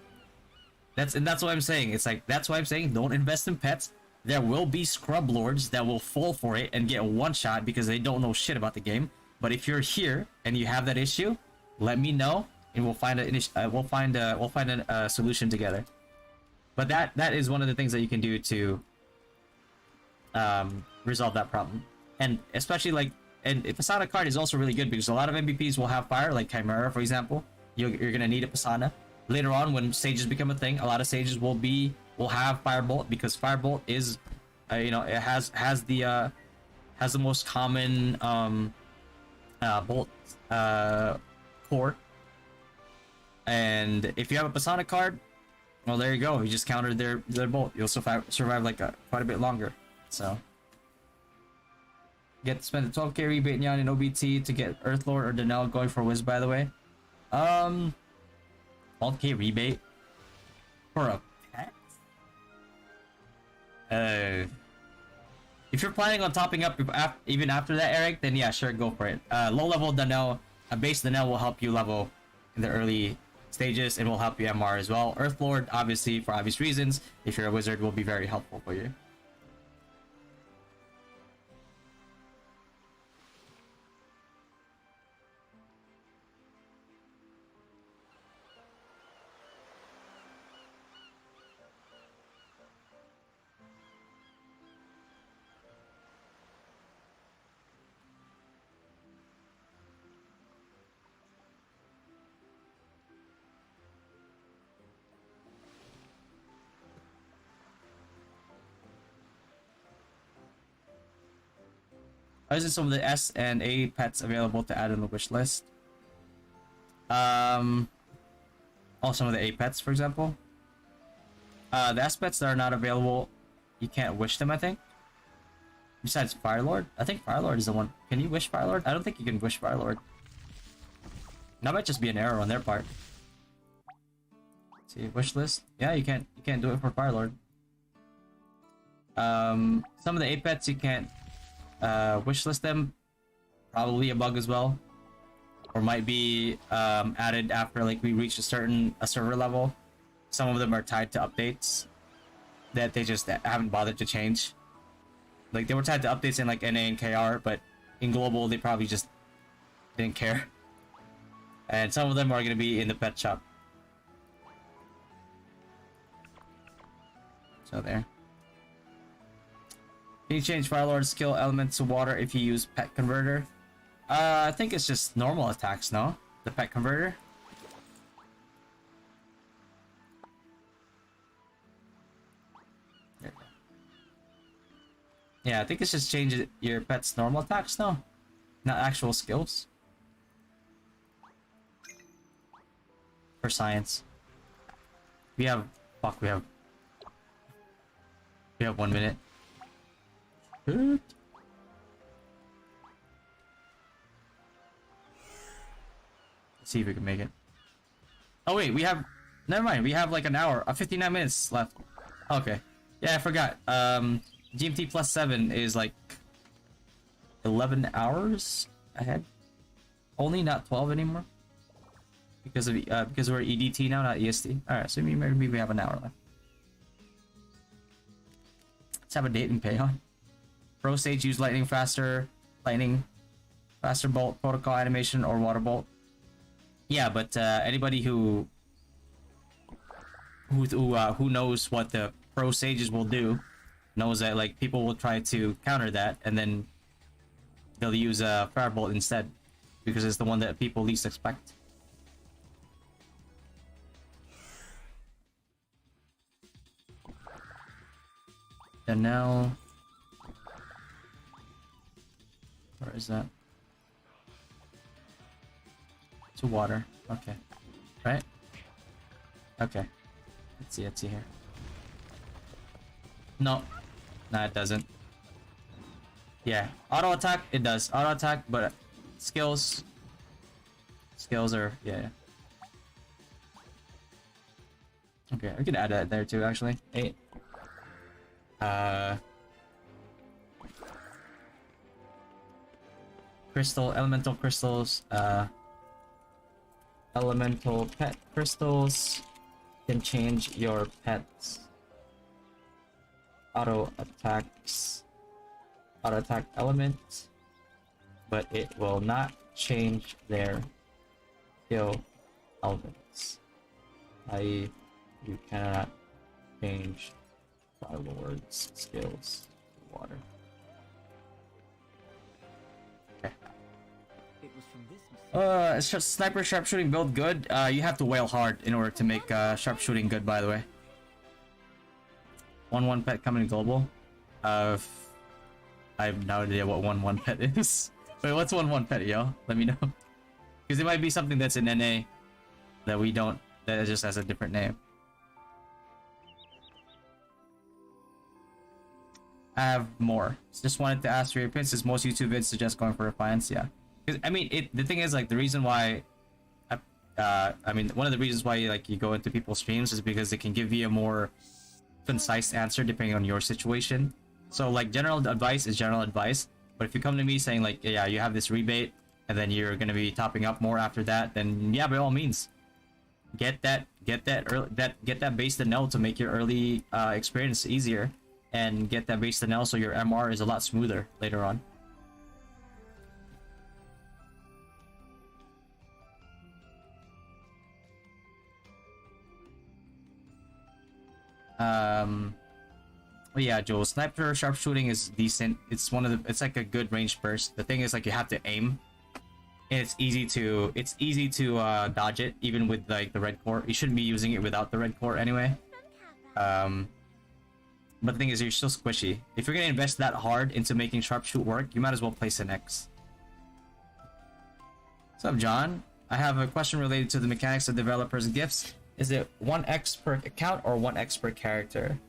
That's what I'm saying. It's like that's why I'm saying don't invest in pets. There will be scrub lords that will fall for it and get one shot because they don't know shit about the game. But if you're here and you have that issue, let me know. And we'll find a solution together. But that is one of the things that you can do to resolve that problem. And especially like, and Pasana card is also really good because a lot of MVPs will have fire, like Chimera, for example. You're gonna need a Pasana later on when sages become a thing. A lot of sages will have Firebolt because Firebolt is, it has the most common bolt core. And if you have a Pasana card, well, there you go. You just countered their bolt. You'll survive like quite a bit longer. So, get to spend the 12k rebate Nyan in OBT to get Earthlord or Danelle going for Wiz. By the way, 12k rebate for a pet. If you're planning on topping up even after that, Eric, then yeah, sure, go for it. Low level Danelle, a base Danelle will help you level in the early stages and will help you MR as well. Earthlord, obviously, for obvious reasons, if you're a wizard, will be very helpful for you. Those are some of the S and A pets available to add in the wish list. Oh, some of the A pets, for example. The S pets that are not available, you can't wish them, I think. Besides Firelord? I think Firelord is the one. Can you wish Firelord? I don't think you can wish Firelord. That might just be an error on their part. Let's see, wish list? Yeah, you can't do it for Firelord. Some of the A pets you can't wish list them. Probably a bug as well. Or might be added after like we reach a certain server level. Some of them are tied to updates that they just haven't bothered to change. Like they were tied to updates in like NA and KR, but in global they probably just didn't care. And some of them are gonna be in the pet shop. So there. Can you change Firelord's skill elements to water if you use Pet Converter? I think it's just normal attacks, no? The Pet Converter? Yeah, I think it's just changing your pet's normal attacks, no? Not actual skills. For science. We have 1 minute. Let's see if we can make it. Oh wait, we have... Never mind, we have like an hour, 59 minutes left. Okay. Yeah, I forgot. GMT plus 7 is like 11 hours ahead. Only, not 12 anymore. Because we're EDT now, not EST. Alright, so maybe we have an hour left. Let's have a date and pay on. Pro stage use lightning faster bolt, protocol animation, or water bolt. Yeah, but anybody who knows what the pro sages will do knows that like people will try to counter that, and then they'll use a firebolt instead because it's the one that people least expect. And now, where is that? To water. Okay. Right? Okay. Let's see here. No. Nah, it doesn't. Yeah. Auto attack, it does. Auto attack, but skills are, yeah. Okay, we can add that there too, actually. 8. Elemental crystals, elemental pet crystals can change your pet's auto attack element, but it will not change their skill elements. I.e., you cannot change Firelord's skills to water. Okay. It's just sniper sharpshooting build good. You have to wail hard in order to make sharpshooting good, by the way. 1-1 pet coming global. I have no idea what 1-1 pet is. Wait, what's 1-1 pet, yo? Let me know. Because it might be something that's in NA that we don't, that just has a different name. I have more. Just wanted to ask for your opinion, since most YouTube vids suggest going for Defiance. Yeah, because I mean, the thing is, like, the reason why, I mean, one of the reasons why like you go into people's streams is because it can give you a more concise answer depending on your situation. So like, general advice is general advice, but if you come to me saying like, yeah, you have this rebate, and then you're gonna be topping up more after that, then yeah, by all means, get that base to know to make your early experience easier. And get that base to L so your MR is a lot smoother later on. But yeah, Joel, sniper sharpshooting is decent. It's like a good range burst. The thing is, like, you have to aim, and it's easy to dodge it even with like the red core. You shouldn't be using it without the red core anyway. But the thing is, you're still squishy. If you're gonna invest that hard into making sharpshoot work, you might as well place an X. What's up, John? I have a question related to the mechanics of developers' gifts. Is it 1x per account or 1x per character?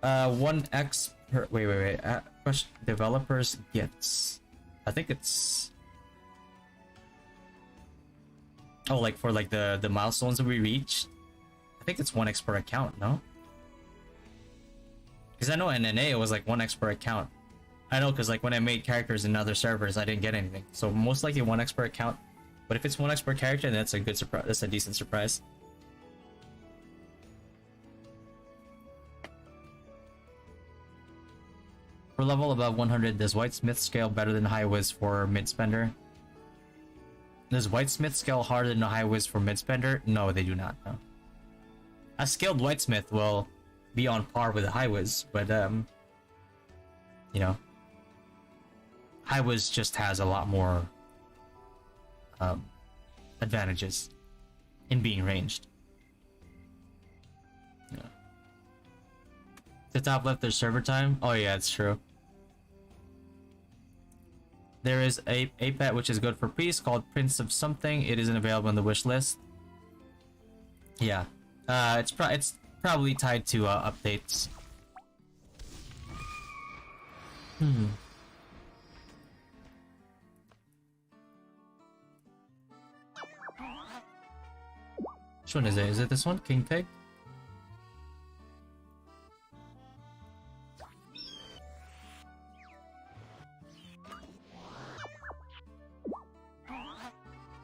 1x per... Wait. Question. Developers' gifts. I think it's... Oh, like for like the milestones that we reached? I think it's 1x per account, no? Because I know in NA it was like 1x per account. I know, because like when I made characters in other servers, I didn't get anything. So most likely 1x per account. But if it's 1x per character, then that's a good surprise. That's a decent surprise. For level above 100, does Whitesmith scale better than High Wiz for mid-spender? Does Whitesmith scale harder than High Wiz for mid-spender? No, they do not. No. A skilled Whitesmith will be on par with a High Wiz, but you know, High Wiz just has a lot more advantages in being ranged. Yeah. The top left, there's server time. Oh yeah, it's true. There is a pet which is good for priest called Prince of Something. It isn't available on the wish list. Yeah, it's probably tied to updates. Which one is it? Is it this one? King Pig?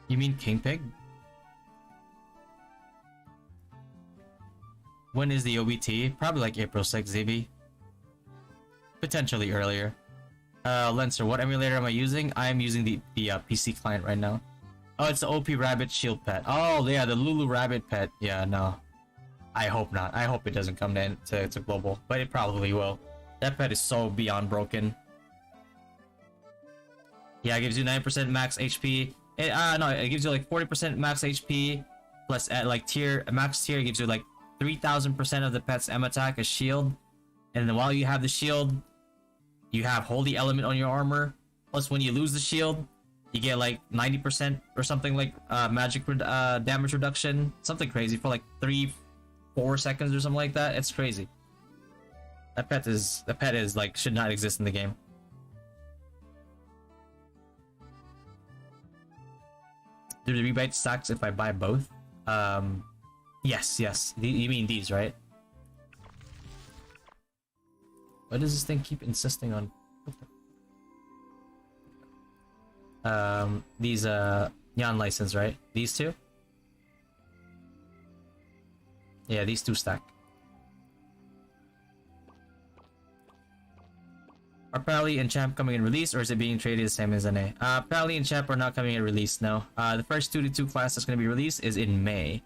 You mean King Pig? When is the OBT? Probably like April 6th, ZB. Potentially earlier. Lenser, what emulator am I using? I am using the PC client right now. Oh, it's the OP Rabbit Shield pet. Oh, yeah, the Lulu Rabbit pet. Yeah, no. I hope not. I hope it doesn't come to global, but it probably will. That pet is so beyond broken. Yeah, it gives you 9% max HP. No, it gives you like 40% max HP. Plus, at like max tier, it gives you like 3000% of the pet's M attack as shield. And then while you have the shield, you have Holy Element on your armor. Plus, when you lose the shield, you get like 90% or something like magic damage reduction. Something crazy for like 3-4 seconds or something like that. It's crazy. The pet is like should not exist in the game. Do the rebate stacks if I buy both? Yes. You mean these, right? Why does this thing keep insisting on? These Neon license, right? These two? Yeah, these two stack. Are Pally and Champ coming in release, or is it being traded the same as NA? Pally and Champ are not coming in release, no. The first 2-2 class that's going to be released is in May.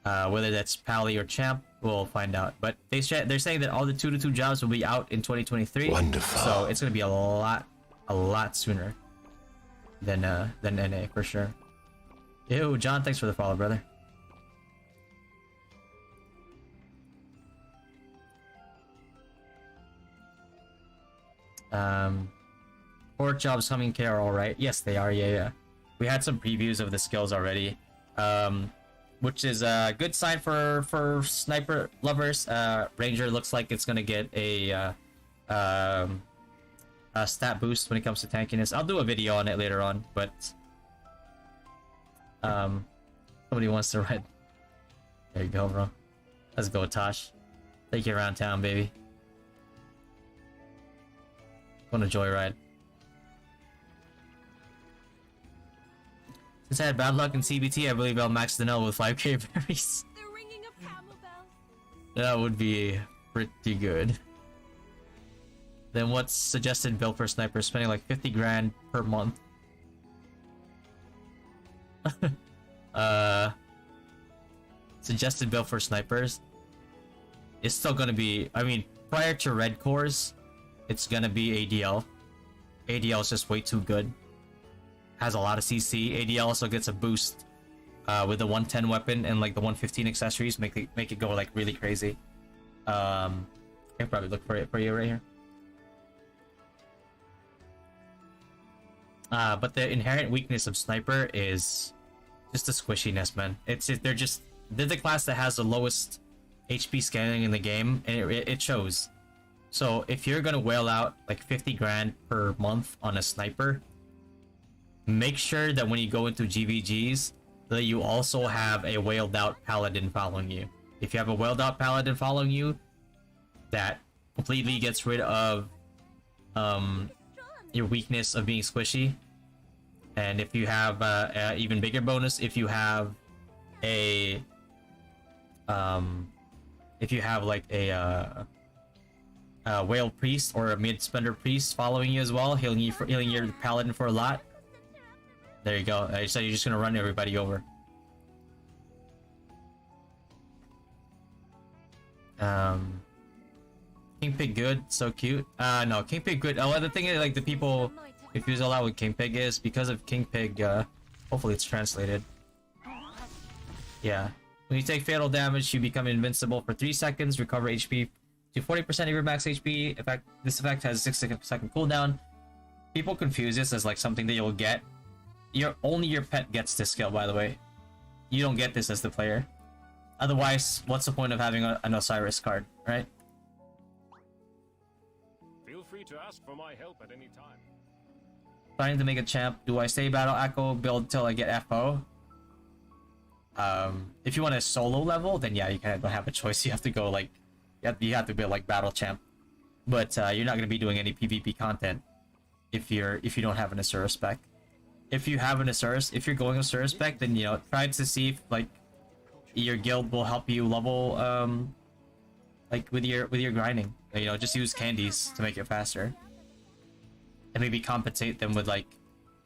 Whether that's Pally or Champ, we'll find out. But they're saying that all the 2-2 jobs will be out in 2023. Wonderful. So it's going to be a lot sooner than NA for sure. Ew, John, thanks for the follow, brother. Port jobs coming K are alright. Yes, they are. Yeah. We had some previews of the skills already, which is a good sign for sniper lovers. Ranger looks like it's gonna get a stat boost when it comes to tankiness. I'll do a video on it later on, but somebody wants to ride. There you go, bro. Let's go, Tosh. Take you around town, baby. Want a joyride? Since I had bad luck in CBT, I believe I'll max the Null with 5k berries. The ringing of camel bells. That would be pretty good. Then what's suggested build for sniper? Spending like 50 grand per month. Suggested build for snipers is still gonna be, I mean, prior to red cores, it's gonna be ADL. ADL is just way too good. Has a lot of CC. ADL also gets a boost with the 110 weapon and like the 115 accessories, make it go like really crazy. I can probably look for it for you right here. But the inherent weakness of Sniper is just the squishiness, man. They're the class that has the lowest HP scaling in the game, and it shows. So if you're gonna whale out like 50 grand per month on a Sniper, make sure that when you go into GVGs that you also have a whaled out Paladin following you. If you have a whaled out Paladin following you, that completely gets rid of your weakness of being squishy. And if you have even bigger bonus, if you have a like a whale priest or a mid spender priest following you as well, healing your paladin for a lot. There you go. I said you're just gonna run everybody over. King Pig good, so cute. No, King Pig good. Oh, the thing is, like, the people confuse a lot with King Pig is because of King Pig. Hopefully it's translated. Yeah. When you take fatal damage, you become invincible for 3 seconds, recover HP to 40% of your max HP. In fact, this effect has a 6-second cooldown. People confuse this as like something that you'll get. Only your pet gets this skill, by the way. You don't get this as the player. Otherwise, what's the point of having an Osiris card, right? Feel free to ask for my help at any time. Trying to make a champ. Do I stay battle echo build till I get FO? If you want a solo level, then yeah, you kind of don't have a choice. You have to go like, you have to build like battle champ. But you're not gonna be doing any PvP content if you don't have an Osiris spec. If you have an Osiris, if you're going Osiris spec, then try to see if like your guild will help you level like with your grinding. Just use candies to make it faster, and maybe compensate them with like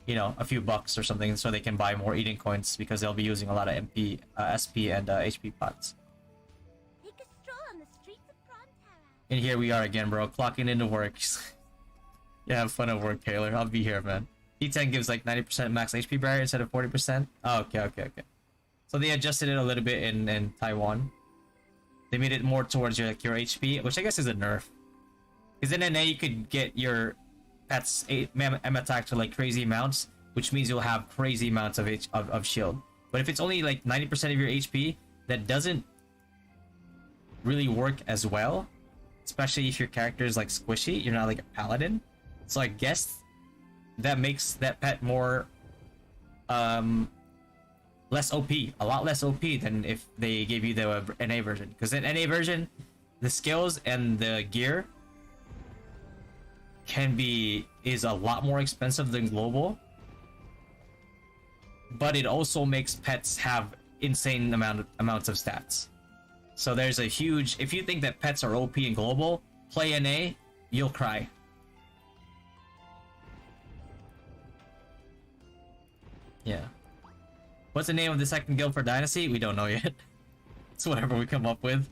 a few bucks or something so they can buy more eating coins because they'll be using a lot of MP, SP, and HP pots. Take a stroll on the streets of Frontera. And here we are again, bro, clocking into work. Yeah, have fun at work, Taylor. I'll be here, man. E10 gives like 90% max HP barrier instead of 40%. Oh, okay. So they adjusted it a little bit in Taiwan. They made it more towards your HP, which I guess is a nerf. Because in NA you could get your pets M attack to like crazy amounts, which means you'll have crazy amounts of shield. But if it's only like 90% of your HP, that doesn't really work as well. Especially if your character is like squishy, you're not like a paladin. So I guess that makes that pet more less OP, a lot less OP than if they gave you the NA version. Because in NA version, the skills and the gear is a lot more expensive than global, but it also makes pets have insane amounts of stats. So there's a huge, if you think that pets are OP in global, play NA, you'll cry. Yeah. What's the name of the second guild for Dynasty? We don't know yet. It's whatever we come up with.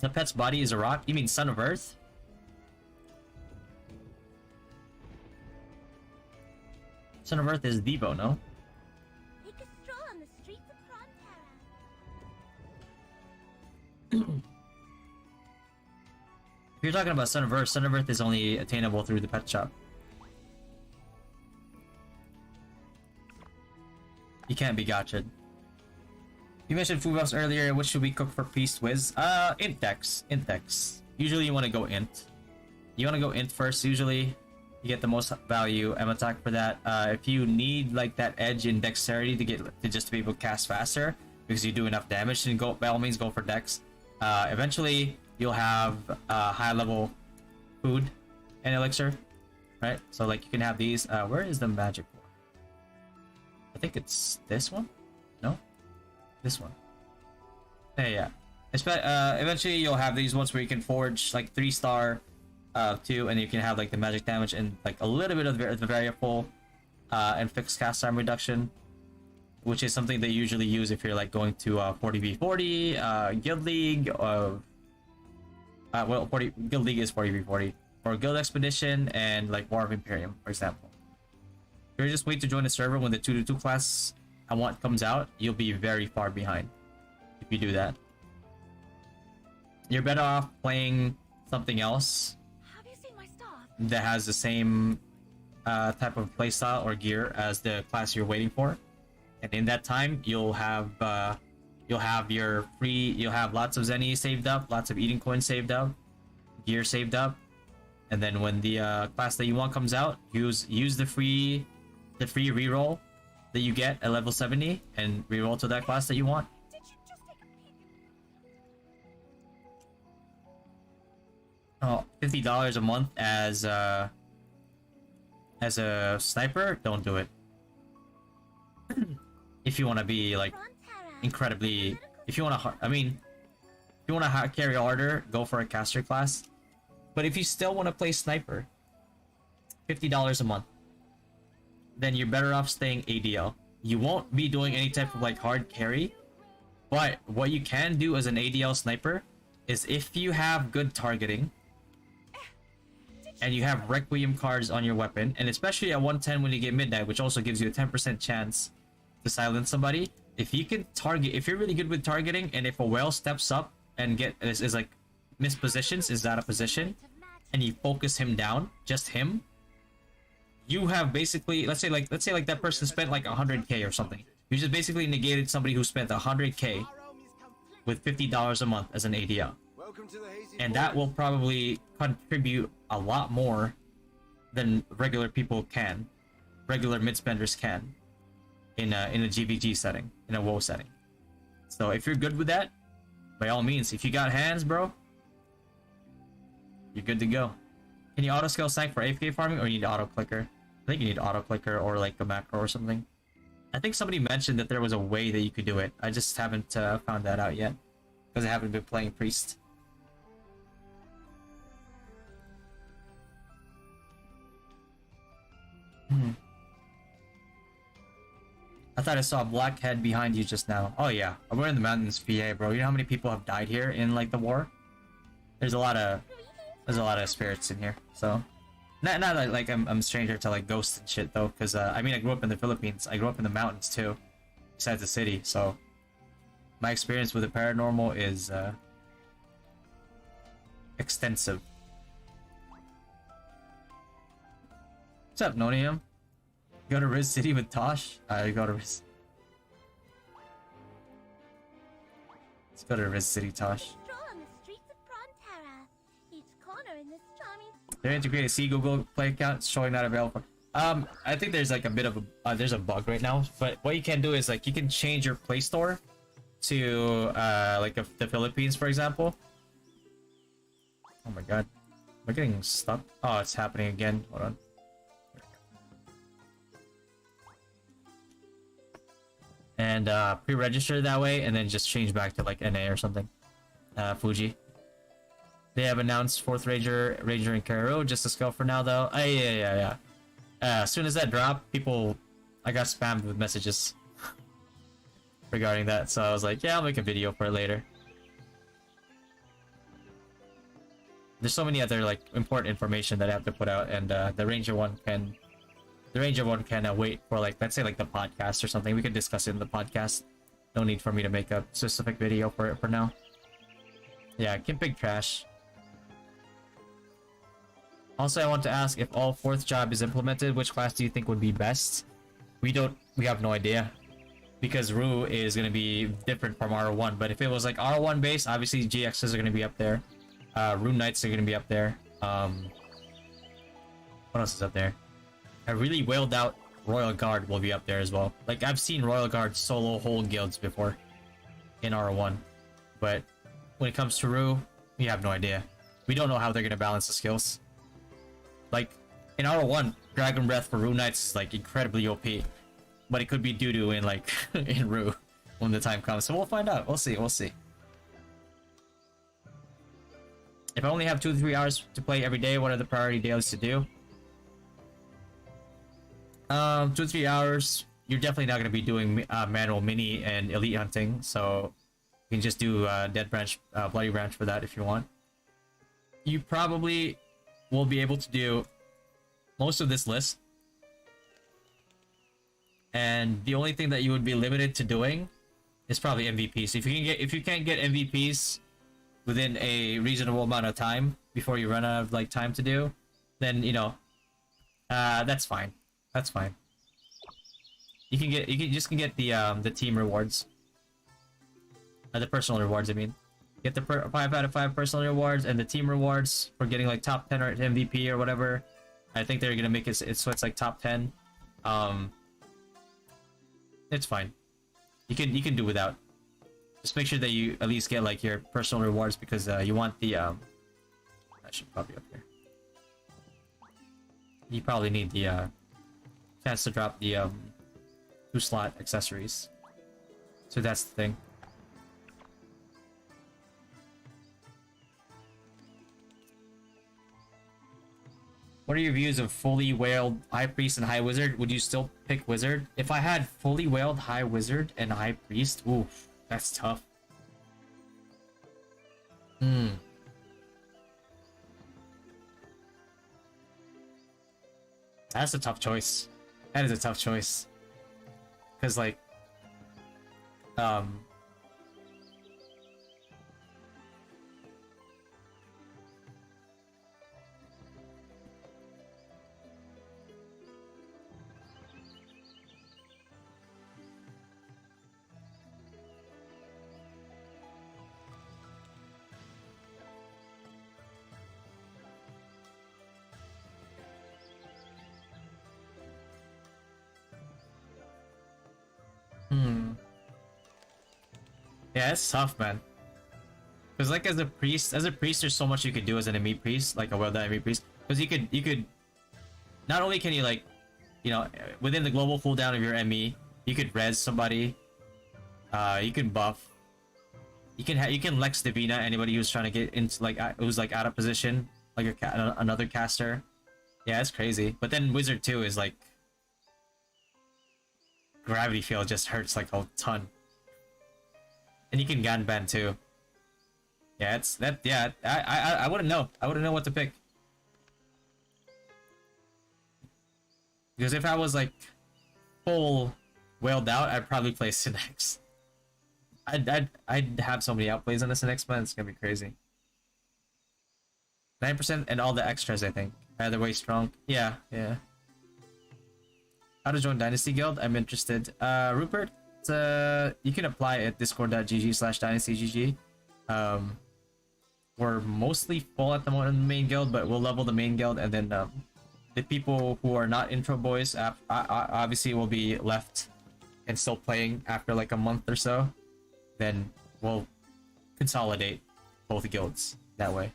The pet's body is a rock? You mean Son of Earth? Son of Earth is Devo, no? Take a stroll on the streets of Frontera. If you're talking about Son of Earth is only attainable through the pet shop. You can't be gotcha'd. You mentioned food buffs earlier. What should we cook for Feast Wiz? Int dex. Usually you want to go int. You want to go int first, usually. You get the most value M attack for that. If you need like that edge in dexterity to just to be able to cast faster because you do enough damage, then go, by all means, go for dex. Eventually you'll have high level food and elixir, right? So like you can have these. Where is the magic one? I think it's this one. No, this one. Yeah. Eventually you'll have these ones where you can forge like 3-star 2, and you can have like the magic damage and like a little bit of the variable and fixed cast time reduction, which is something they usually use if you're like going to 40v40 guild league. Guild league is 40v40 or guild expedition and like War of Imperium, for example. If you just wait to join the server when the 2-2 class I want comes out, you'll be very far behind if you do that. You're better off playing something else Have you seen my staff? that has the same type of playstyle or gear as the class you're waiting for, and in that time you'll have lots of zenny saved up, lots of eating coins saved up, gear saved up, and then when the class that you want comes out, use the free reroll that you get at level 70 and reroll to that class that you want. Did you just take a peek? Oh, $50 a month as a sniper? Don't do it. If you want to be like Frontera. incredibly, if you want to, I mean, if you want to carry harder, go for a caster class. But if you still want to play sniper, $50 a month, then you're better off staying ADL. You won't be doing any type of like hard carry, but what you can do as an ADL sniper is if you have good targeting and you have Requiem cards on your weapon, and especially at 110 when you get midnight, which also gives you a 10% chance to silence somebody. If you can target, if you're really good with targeting, and if a whale steps up and is like mispositions, is out of position, and you focus him down, just him, you have basically, let's say like that person spent like 100k or something. You just basically negated somebody who spent 100k with $50 a month as an ADL. And that will probably contribute a lot more than regular people can, regular mid-spenders can, in a GVG setting, in a WoW setting. So if you're good with that, by all means, if you got hands, bro, you're good to go. Can you auto scale sank for AFK farming, or you need auto clicker? I think you need auto clicker or like a macro or something. I think somebody mentioned that there was a way that you could do it. I just haven't found that out yet because I haven't been playing priest. I thought I saw a black head behind you just now. Oh yeah, we're in the mountains, PA, bro. You know how many people have died here in like the war? There's a lot of spirits in here. So not like I'm a stranger to like ghosts and shit though, because I mean I grew up in the Philippines. I grew up in the mountains too, besides the city. So my experience with the paranormal is extensive. What's up, Nonium? Go to Riz City with Tosh? Go to Riz. Let's go to Riz City, Tosh. Stroll on the streets of Frontera. Each corner in this charming... They're integrated. See Google Play account showing not available. I think there's like a bit of a there's a bug right now. But what you can do is like you can change your Play Store to like the Philippines, for example. Oh my god, we're getting stuck. Oh, it's happening again. Hold on. And pre-register that way, and then just change back to like NA or something. Fuji. They have announced 4th Ranger in Cairo, just a skill for now though. Yeah. As soon as that dropped, I got spammed with messages regarding that, so I was like, yeah, I'll make a video for it later. There's so many other like important information that I have to put out, and the Ranger one can wait for like, let's say like the podcast or something. We can discuss it in the podcast. No need for me to make a specific video for it for now. Yeah, Kimpig trash. Also, I want to ask, if all 4th job is implemented, which class do you think would be best? We have no idea, because ROO is going to be different from RO1. But if it was like RO1 base, obviously GXs are going to be up there. Rune Knights are going to be up there. What else is up there? A really wailed out Royal Guard will be up there as well. Like, I've seen Royal Guard solo whole guilds before in R1. But when it comes to ROO, we have no idea. We don't know how they're going to balance the skills. Like, in R1, Dragon Breath for Rune Knights is like incredibly OP. But it could be doo-doo in like, in ROO when the time comes. So we'll find out. We'll see. If I only have 2 to 3 hours to play every day, what are the priority dailies to do? 2 to 3 hours, you're definitely not going to be doing manual mini and elite hunting, so you can just do Dead Branch, Bloody Branch for that if you want. You probably will be able to do most of this list and the only thing that you would be limited to doing is probably MVPs. If you can't get MVPs within a reasonable amount of time before you run out of like time to do, then you know, that's fine. That's fine. You can get the team rewards, the personal rewards. I mean, get the 5 out of 5 personal rewards and the team rewards for getting like top 10 or MVP or whatever. I think they're gonna make it so it's like top 10. It's fine. You can do without. Just make sure that you at least get like your personal rewards because you want the I should probably up here. You probably need the chance to drop the 2-slot accessories. So that's the thing. What are your views of fully whaled High Priest and High Wizard? Would you still pick Wizard? If I had fully whaled High Wizard and High Priest, oof, that's tough. That's a tough choice. That is a tough choice. Cause like, yeah, it's tough, man. Because like as a priest, there's so much you could do as an enemy priest, like a well-done enemy priest. Because you could, not only can you like, you know, within the global cooldown of your ME, you could res somebody. You can buff. You can Lex Divina anybody who's trying to get into like who's like out of position, like another caster. Yeah, it's crazy. But then Wizard 2 is like gravity field just hurts like a ton. And you can Ganban too. Yeah, it's that. Yeah, I wouldn't know. I wouldn't know what to pick. Because if I was like full whaled out, I'd probably play Synex. I'd have so many outplays on the Synex, man. It's gonna be crazy. 9% and all the extras, I think. Either way, strong. Yeah. How to join Dynasty Guild? I'm interested. Rupert, you can apply at discord.gg/dynastygg. We're mostly full at the moment in the main guild, but we'll level the main guild, and then the people who are not intro boys obviously will be left and still playing after like a month or so. Then we'll consolidate both guilds that way.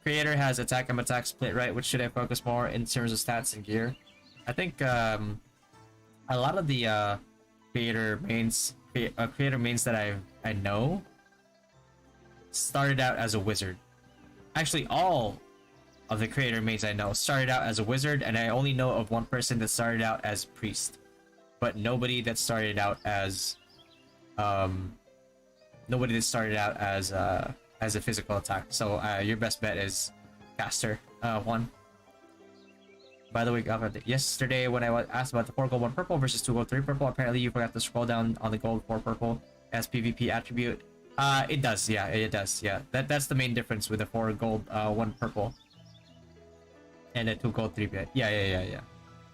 Creator has attack and attack split, right? Which should I focus more in terms of stats and gear? I think a lot of the creator mains that I know started out as a wizard. Actually, all of the creator mains I know started out as a wizard, and I only know of one person that started out as priest, but nobody that started out as a physical attack. So your best bet is caster 1. By the way, yesterday when I was asked about the 4 gold 1 purple versus 2 gold 3 purple, apparently you forgot to scroll down on the gold 4 purple as PvP attribute. It does, yeah, it does, yeah. That's the main difference with the 4 gold 1 purple and the 2 gold 3 bit. Yeah.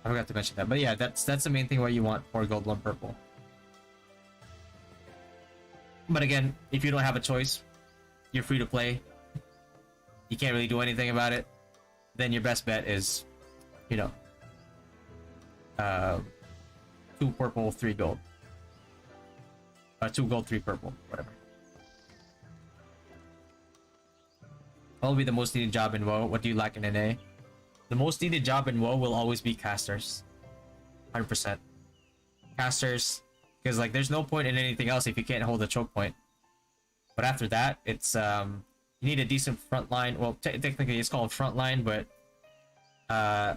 I forgot to mention that, but yeah, that's the main thing why you want 4 gold 1 purple. But again, if you don't have a choice, you're free to play. You can't really do anything about it. Then your best bet is, you know, 2 purple, 3 gold. 2 gold, 3 purple, whatever. What will be the most needed job in WoW? What do you lack in NA? The most needed job in WoW will always be casters. 100%. Casters, because like there's no point in anything else if you can't hold a choke point. But after that, it's you need a decent front line. Well, technically it's called front line, but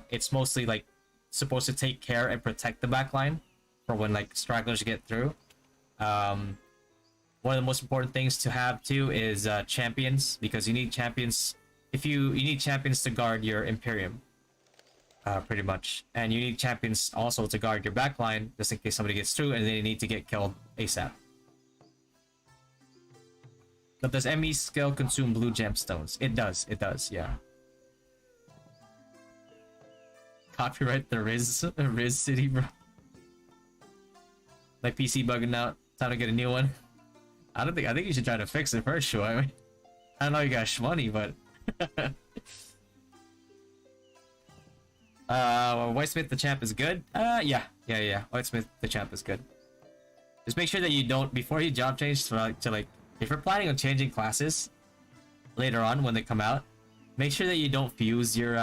it's mostly like supposed to take care and protect the back line for when like stragglers get through. One of the most important things to have too is champions, because you need champions. You need champions to guard your Imperium. pretty much. And you need champions also to guard your backline, just in case somebody gets through and they need to get killed ASAP. But does ME skill consume blue gemstones? It does, yeah. Copyright the Riz City, bro. My PC bugging out. Time to get a new one. I think you should try to fix it first, sure. I mean, I know you got shmoney, but Whitesmith the champ is good. Yeah. Whitesmith the champ is good. Just make sure that you don't, before you job change to like if you're planning on changing classes later on when they come out, make sure that you don't fuse your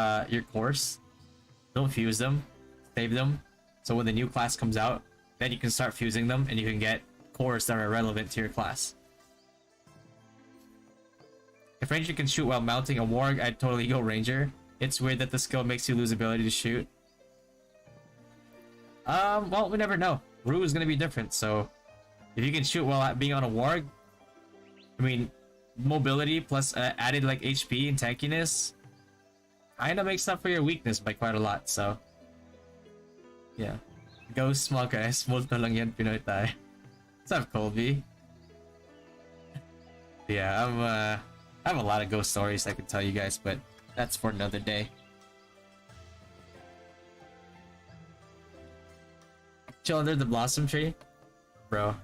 course. Don't fuse them, save them. So when the new class comes out, then you can start fusing them and you can get cores that are relevant to your class. If Ranger can shoot while mounting a Warg, I'd totally go Ranger. It's weird that the skill makes you lose ability to shoot. Well, we never know. ROO is gonna be different, so if you can shoot while being on a Warg, I mean, mobility plus added like HP and tankiness kinda makes up for your weakness by quite a lot, so yeah. Ghost small guys, multo lang yan, Pinoy tayo. What's up, Colby? Yeah, I have a lot of ghost stories I could tell you guys, but that's for another day. Chill under the blossom tree? Bro.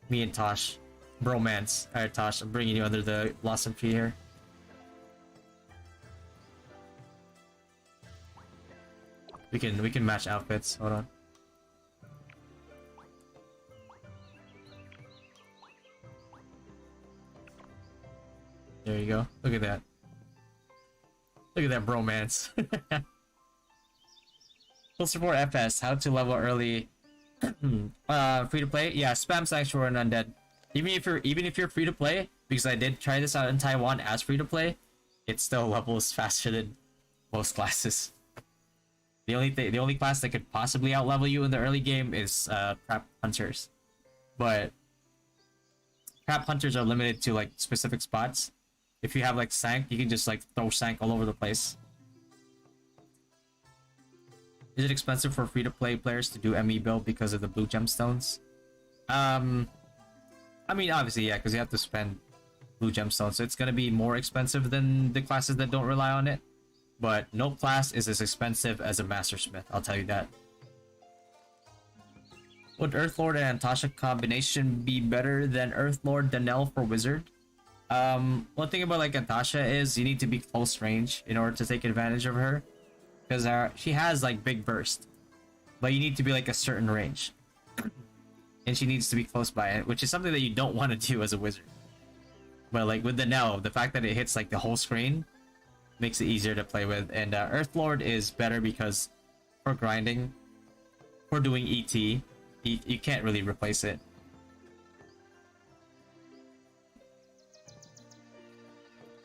Me and Tosh. Bromance. Alright, Tosh, I'm bringing you under the blossom tree here. We can match outfits. Hold on. There you go. Look at that. Look at that bromance. Full support FS. How to level early. Free to play. Yeah, spam sanctuary and undead. Even if you're free to play, because I did try this out in Taiwan as free to play, it still levels faster than most classes. The only class that could possibly outlevel you in the early game is trap hunters, but trap hunters are limited to like specific spots. If you have like sank, you can just like throw sank all over the place. Is it expensive for free-to-play players to do ME build because of the blue gemstones? I mean, obviously, yeah, because you have to spend blue gemstones, so it's gonna be more expensive than the classes that don't rely on it. But no class is as expensive as a Mastersmith, I'll tell you that. Would Earthlord and Antasha combination be better than Earthlord Danelle for Wizard? One thing about like Antasha is you need to be close range in order to take advantage of her. Because she has like big burst. But you need to be like a certain range. And she needs to be close by it, which is something that you don't want to do as a wizard. But like with Danelle, the fact that it hits like the whole screen makes it easier to play with. And Earthlord is better because for grinding, for doing ET, you can't really replace it.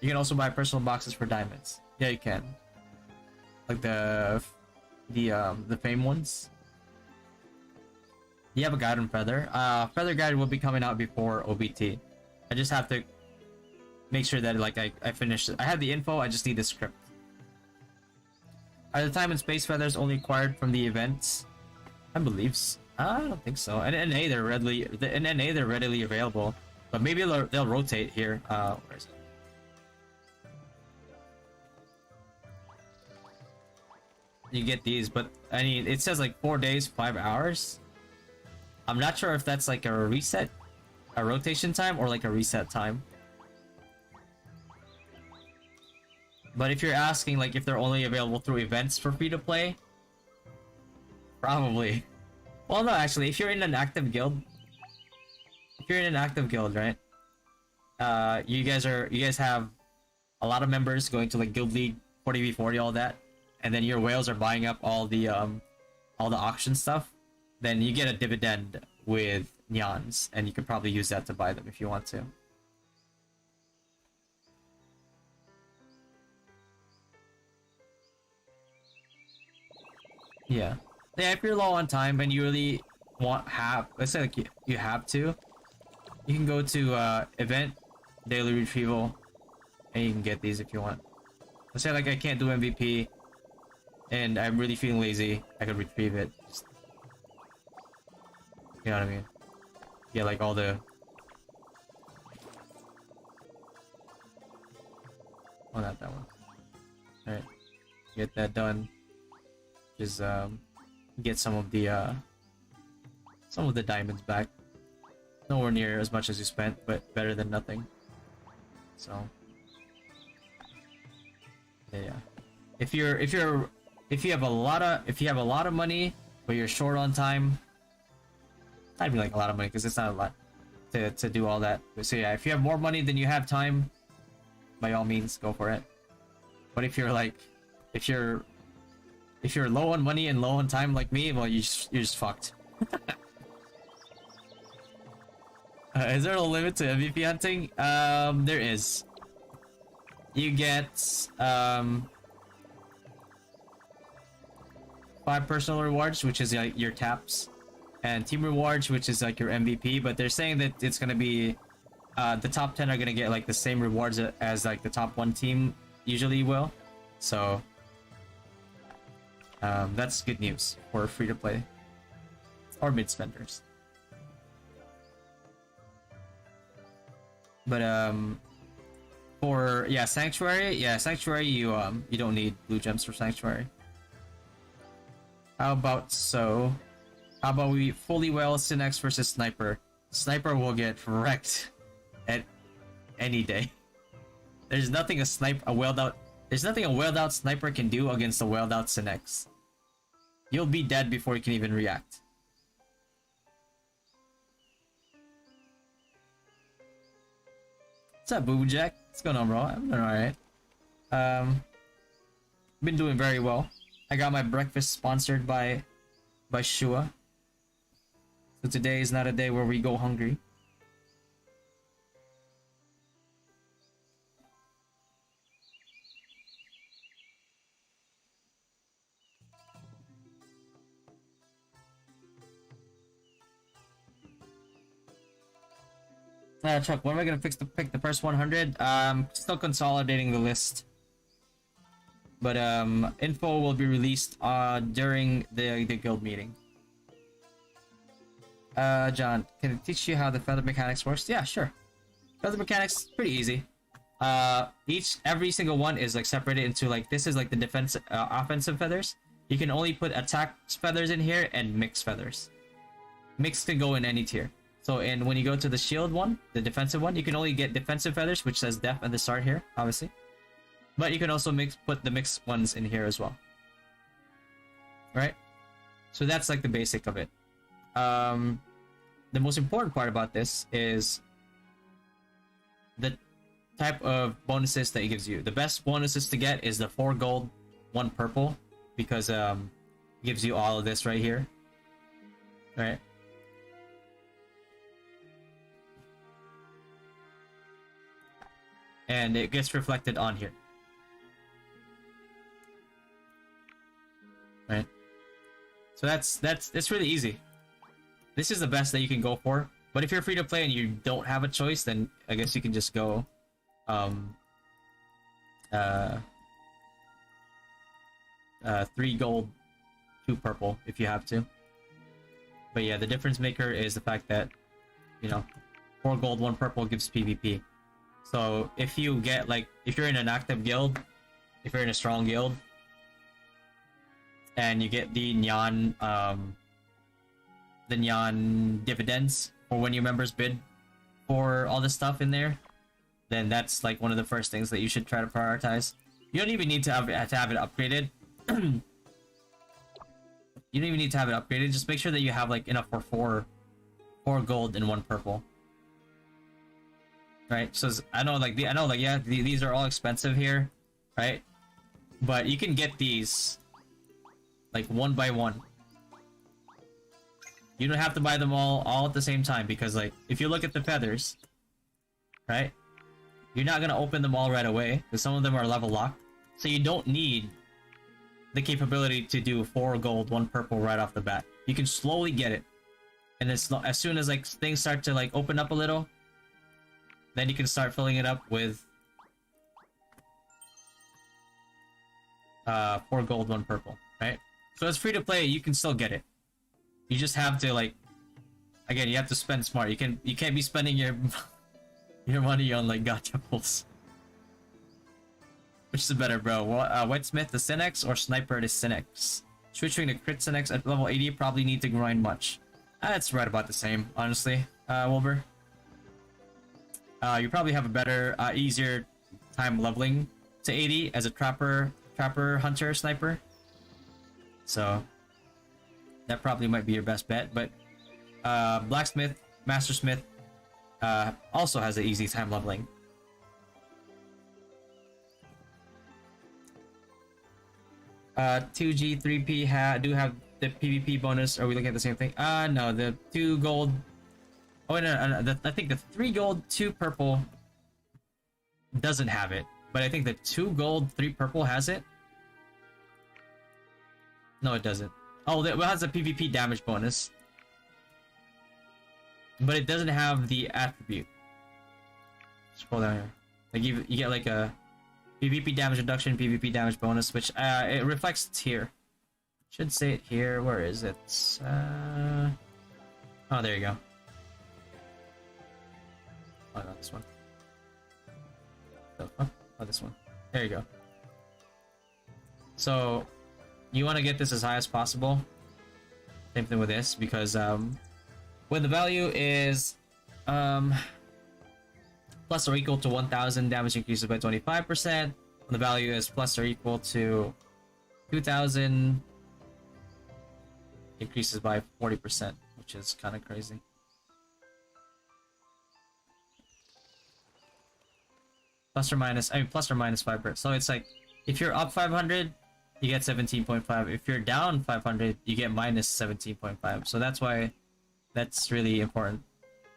You can also buy personal boxes for diamonds. Yeah, you can. Like the fame ones. You have a guide on Feather. Feather guide will be coming out before OBT. I just have to make sure that like I finish it. I have the info, I just need the script. Are the time and space feathers only acquired from the events? I believe I don't think so. In NA they're readily available. But maybe they'll rotate here. Where is it? You get these, but I mean it says like 4 days, 5 hours. I'm not sure if that's like a reset, a rotation time, or like a reset time. But if you're asking like if they're only available through events for free to play, probably. Well, no, actually, if you're in an active guild, right? You guys have a lot of members going to like Guild League, 40v40, all that, and then your whales are buying up all the auction stuff. Then you get a dividend with Nyans, and you could probably use that to buy them if you want to. Yeah. Yeah, if you're low on time and you really let's say like you have to, you can go to event, daily retrieval, and you can get these if you want. Let's say like I can't do MVP, and I'm really feeling lazy, I could retrieve it. Just, you know what I mean? Yeah, like all the... Oh, not that one. Alright. Get that done. Just get some of the diamonds back. Nowhere near as much as you spent, but better than nothing. So yeah. If you have a lot of money, but you're short on time, I'd be like a lot of money because it's not a lot to do all that. So yeah, if you have more money than you have time, by all means go for it. But if you're low on money and low on time like me, well, you're just fucked. Is there a limit to MVP hunting? There is. You get 5 personal rewards, which is like your taps, and team rewards, which is like your MVP. But they're saying that it's gonna be the top 10 are gonna get like the same rewards as like the top 1 team usually will. So that's good news for free to play or mid spenders. But for Sanctuary, you don't need blue gems for Sanctuary. How about we fully well Synex versus Sniper? Sniper will get wrecked at any day. There's nothing a welled out Sniper can do against a welled out Synex. You'll be dead before you can even react. What's up, Boo Jack? What's going on, bro? I'm doing alright. Been doing very well. I got my breakfast sponsored by Shua. So today is not a day where we go hungry. Chuck, when am I gonna pick the first 100? Still consolidating the list, but info will be released during the guild meeting. John, can I teach you how the feather mechanics works? Yeah, sure. Feather mechanics pretty easy. Every single one is like separated into like this is like the defensive offensive feathers. You can only put attack feathers in here and mix feathers. Mix can go in any tier. So, and when you go to the shield one, the defensive one, you can only get defensive feathers, which says def at the start here, obviously. But you can also put the mixed ones in here as well. Right? So that's like the basic of it. The most important part about this is the type of bonuses that it gives you. The best bonuses to get is the 4 gold, 1 purple, because it gives you all of this right here. Right? And it gets reflected on here. Right? So that's really easy. This is the best that you can go for. But if you're free to play and you don't have a choice, then I guess you can just go 3 gold, 2 purple if you have to. But yeah, the difference maker is the fact that, you know, 4 gold, 1 purple gives PvP. So if you get like, if you're in an active guild, if you're in a strong guild, and you get the Nyan dividends for when your members bid for all this stuff in there, then that's like one of the first things that you should try to prioritize. You don't even need to have it upgraded. You don't even need to have it upgraded. Just make sure that you have like enough for 4 gold and 1 purple. Right, so I know yeah, these are all expensive here, right? But you can get these like one by one. You don't have to buy them all at the same time, because like if you look at the feathers, right, you're not gonna open them all right away because some of them are level locked. So you don't need the capability to do 4 gold, 1 purple right off the bat. You can slowly get it, and as soon as like things start to like open up a little, then you can start filling it up with 4 gold, 1 purple, right? So it's free to play. You can still get it. You just have to like, again, you have to spend smart. You can't be spending your your money on like gacha pulls. Which is better, bro? Whitesmith the Synex or Sniper the Synex? Switching to crit Synex at level 80 probably need to grind much. That's right about the same, honestly, Wilbur. You probably have a better, easier time leveling to 80 as a trapper, hunter, sniper. So that probably might be your best bet. But blacksmith, mastersmith, also has an easy time leveling. Uh, 2G, 3P do have the PvP bonus. Are we looking at the same thing? No, the 2 gold. Oh, no, I think the 3 gold, 2 purple doesn't have it. But I think the 2 gold, 3 purple has it. No, it doesn't. Oh, it has a PvP damage bonus. But it doesn't have the attribute. Scroll down here. Like you get like a PvP damage reduction, PvP damage bonus, which it reflects here. Should say it here. Where is it? Oh, there you go. Oh, not this one. Oh, this one. There you go. So, you want to get this as high as possible. Same thing with this, because when the value is plus or equal to 1000, damage increases by 25%. When the value is plus or equal to 2000, increases by 40%, which is kind of crazy. Plus or minus 5%. So it's like, if you're up 500, you get 17.5. If you're down 500, you get minus 17.5. So that's why that's really important.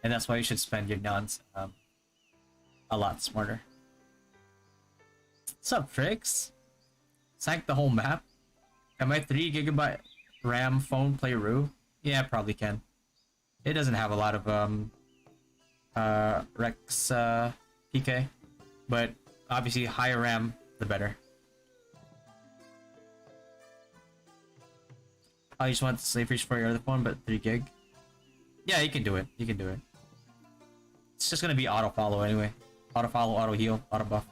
And that's why you should spend your nons a lot smarter. What's up, Fricks? Sank the whole map? Can my 3 GB RAM phone play ROO? Yeah, probably can. It doesn't have a lot of Rex PK, but obviously higher RAM, the better. I just want the slave reach for your other phone, but 3 gig. Yeah, you can do it. You can do it. It's just gonna be auto follow anyway. Auto follow, auto heal, auto buff.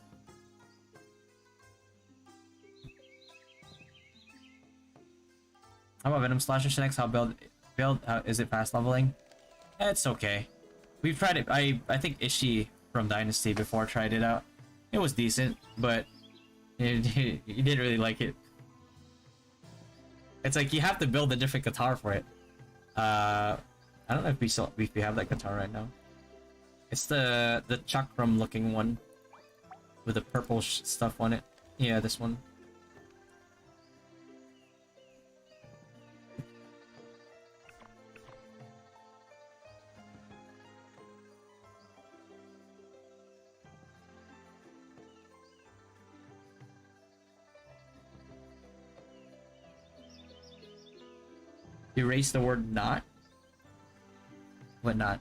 How about Venom Slasher Shinex? How is it fast leveling? It's okay. We've tried it. I think Ishi from Dynasty before tried it out. It was decent, but he didn't really like it. It's like you have to build a different guitar for it. I don't know if we have that guitar right now. It's the chakram looking one with the purple stuff on it. Yeah, this one. Erase the word not? What not?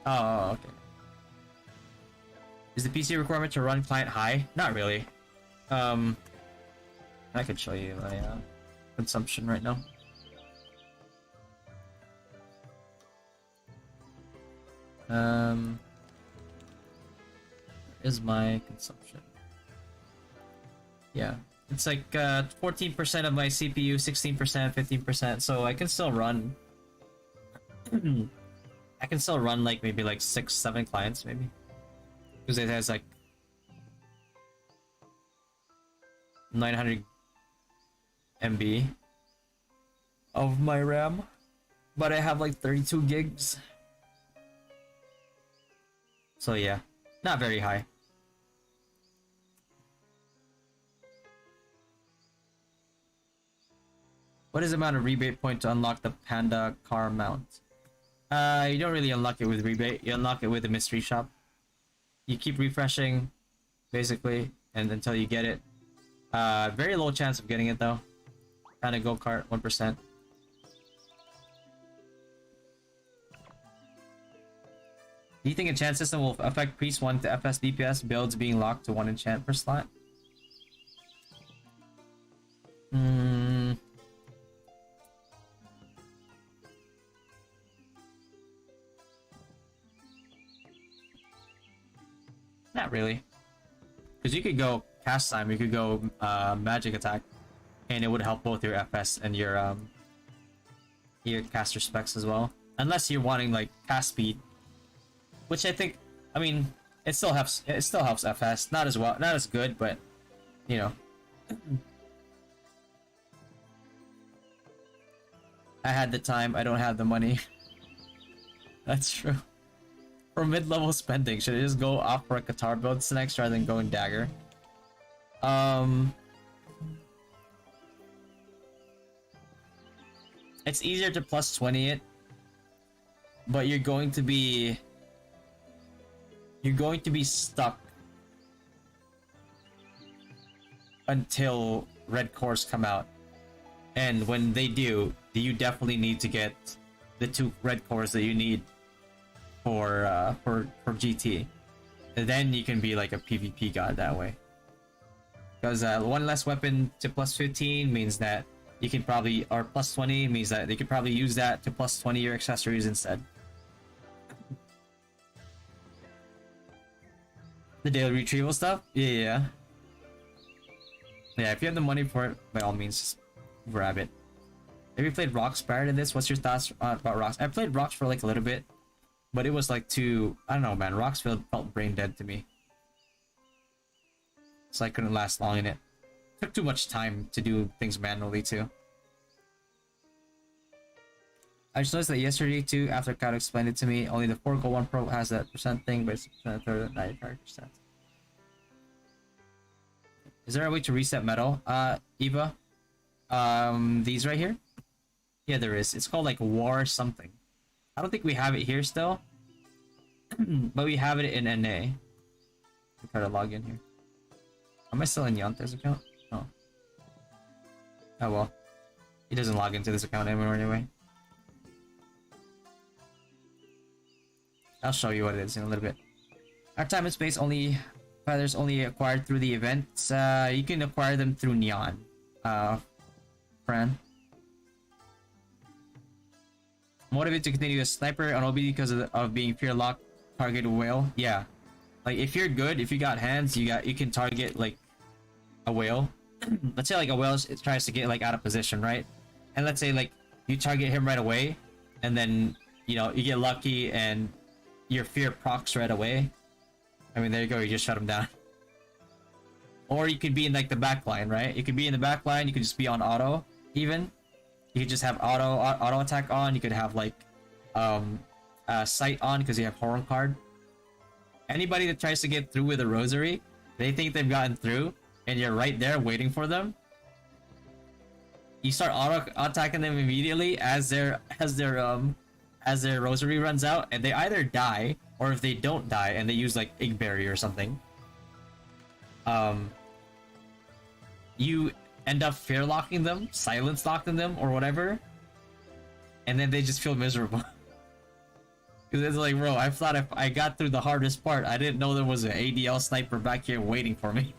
Oh, okay. Is the PC requirement to run client high? Not really. I could show you my consumption right now. Is my consumption? Yeah. It's like 14% of my CPU, 16%, 15%, so I can still run. I can still run like maybe like 6-7 clients maybe. Because it has like 900 MB of my RAM. But I have like 32 gigs. So yeah, not very high. What is the amount of rebate point to unlock the Panda car mount? You don't really unlock it with rebate. You unlock it with the mystery shop. You keep refreshing, basically, and until you get it. Very low chance of getting it though. Panda go-kart, 1%. Do you think enchant system will affect priest 1 to FS DPS builds being locked to 1 enchant per slot? Not really. Because you could go cast time, you could go magic attack, and it would help both your FS and your caster specs as well. Unless you're wanting like cast speed, which I think, I mean, it still helps. It still helps FS, not as well, not as good, but you know. I had the time. I don't have the money. That's true. For mid-level spending, should I just go off for a Qatar build next rather than going dagger? It's easier to plus 20 it, but you're going to be stuck until red cores come out, and when they do, you definitely need to get the 2 red cores that you need for GT, and then you can be like a PvP god that way. Because 1 less weapon to plus 15 means that you can probably, or plus 20 means that they could probably use that to plus 20 your accessories instead. The daily retrieval stuff? Yeah. Yeah, if you have the money for it, by all means, just grab it. Have you played Rocks prior to this? What's your thoughts about Rocks? I played Rocks for like a little bit, but it was like too, I don't know, man. Rocks felt brain dead to me. So I couldn't last long in it. Took too much time to do things manually too. I just noticed that yesterday too, after Kato explained it to me, only the 4 Go 1 Pro has that percent thing, but it's percent 95%. Is there a way to reset metal? Eva? These right here? Yeah, there is. It's called like War something. I don't think we have it here still. But we have it in NA. I'll try to log in here. Am I still in Yante's account? Oh. Oh well. He doesn't log into this account anymore anyway. I'll show you what it is in a little bit. Our time and space only feathers only acquired through the events. You can acquire them through Neon. Fran. Motivated to continue as sniper on OB because of being fear locked target whale. Yeah. Like if you're good, if you got hands, you can target like a whale. Let's say like a whale tries to get like out of position, right? And let's say like you target him right away, and then you know you get lucky and your fear procs right away. I mean, there you go, you just shut him down. Or you could be in like the back line, right? You could be in the back line, you could just be on auto even. You could just have auto attack on. You could have like sight on because you have horror card. Anybody that tries to get through with a rosary, they think they've gotten through, and you're right there waiting for them. You start auto attacking them immediately as their rosary runs out, and they either die, or if they don't die and they use like Igberry or something, you end up fear locking them, silence locking them, or whatever, and then they just feel miserable. Because it's like, bro, I thought if I got through the hardest part, I didn't know there was an ADL sniper back here waiting for me.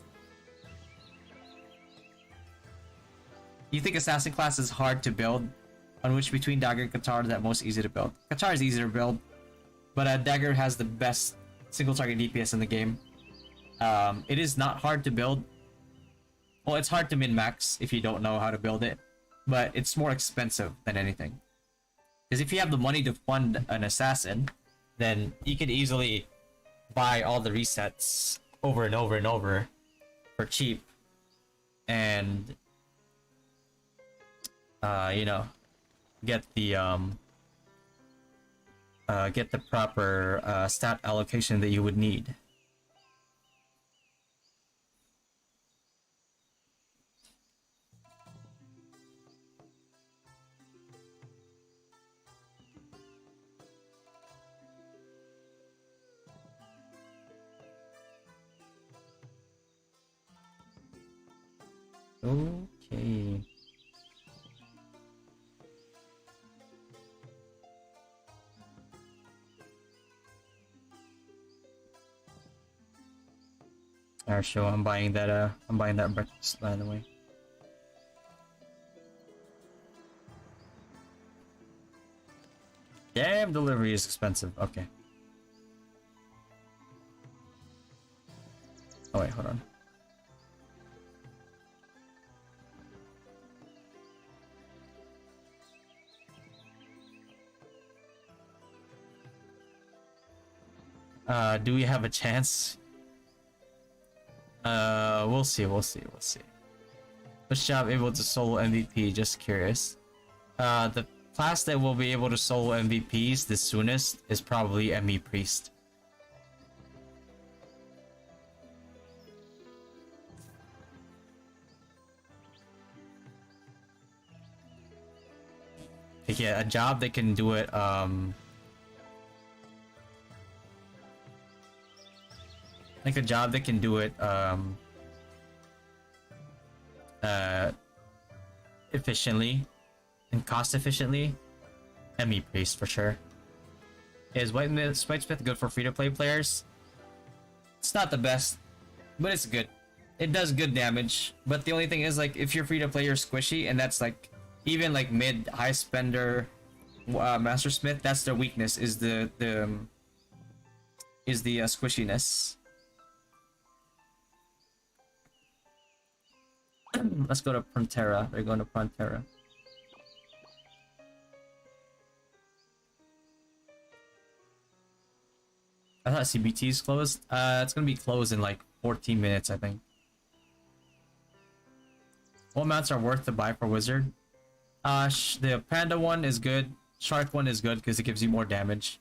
You think assassin class is hard to build? On which between Dagger and Qatar that most easy to build? Qatar is easier to build, but Dagger has the best single target DPS in the game. It is not hard to build. Well, it's hard to min-max if you don't know how to build it, but it's more expensive than anything. Because if you have the money to fund an assassin, then you can easily buy all the resets over and over and over for cheap, and you know, get the proper stat allocation that you would need. Okay. Alright, so I'm buying that breakfast, by the way. Damn, delivery is expensive. Okay. Oh wait, hold on. Do we have a chance? We'll see, we'll see, we'll see. Which job able to solo MVP? Just curious. The class that will be able to solo MVPs the soonest is probably ME Priest. Yeah, a job that can do it, like a job that can do it, efficiently and cost efficiently. ME Priest for sure. Is Whitesmith good for free-to-play players? It's not the best, but it's good. It does good damage, but the only thing is, like, if you're free-to-play, you're squishy, and that's like even like mid high spender Mastersmith, that's their weakness, is the squishiness. Let's go to Frontera. They're going to Frontera. I thought CBT is closed. It's gonna be closed in like 14 minutes, I think. What mounts are worth to buy for Wizard? The Panda one is good. Shark one is good because it gives you more damage.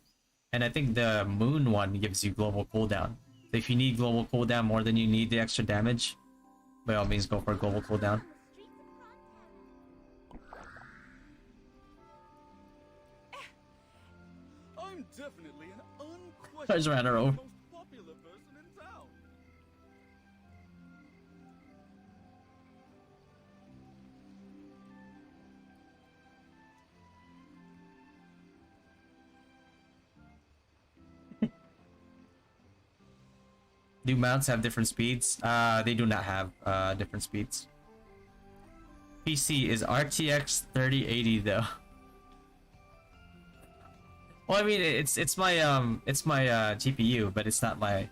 And I think the Moon one gives you global cooldown. So if you need global cooldown more than you need the extra damage, by all means go for a global cooldown. I'm definitely an I just ran her over. most popular person in town. Do mounts have different speeds? They do not have different speeds. PC is RTX 3080 though. Well, I mean, it's my GPU, but it's not my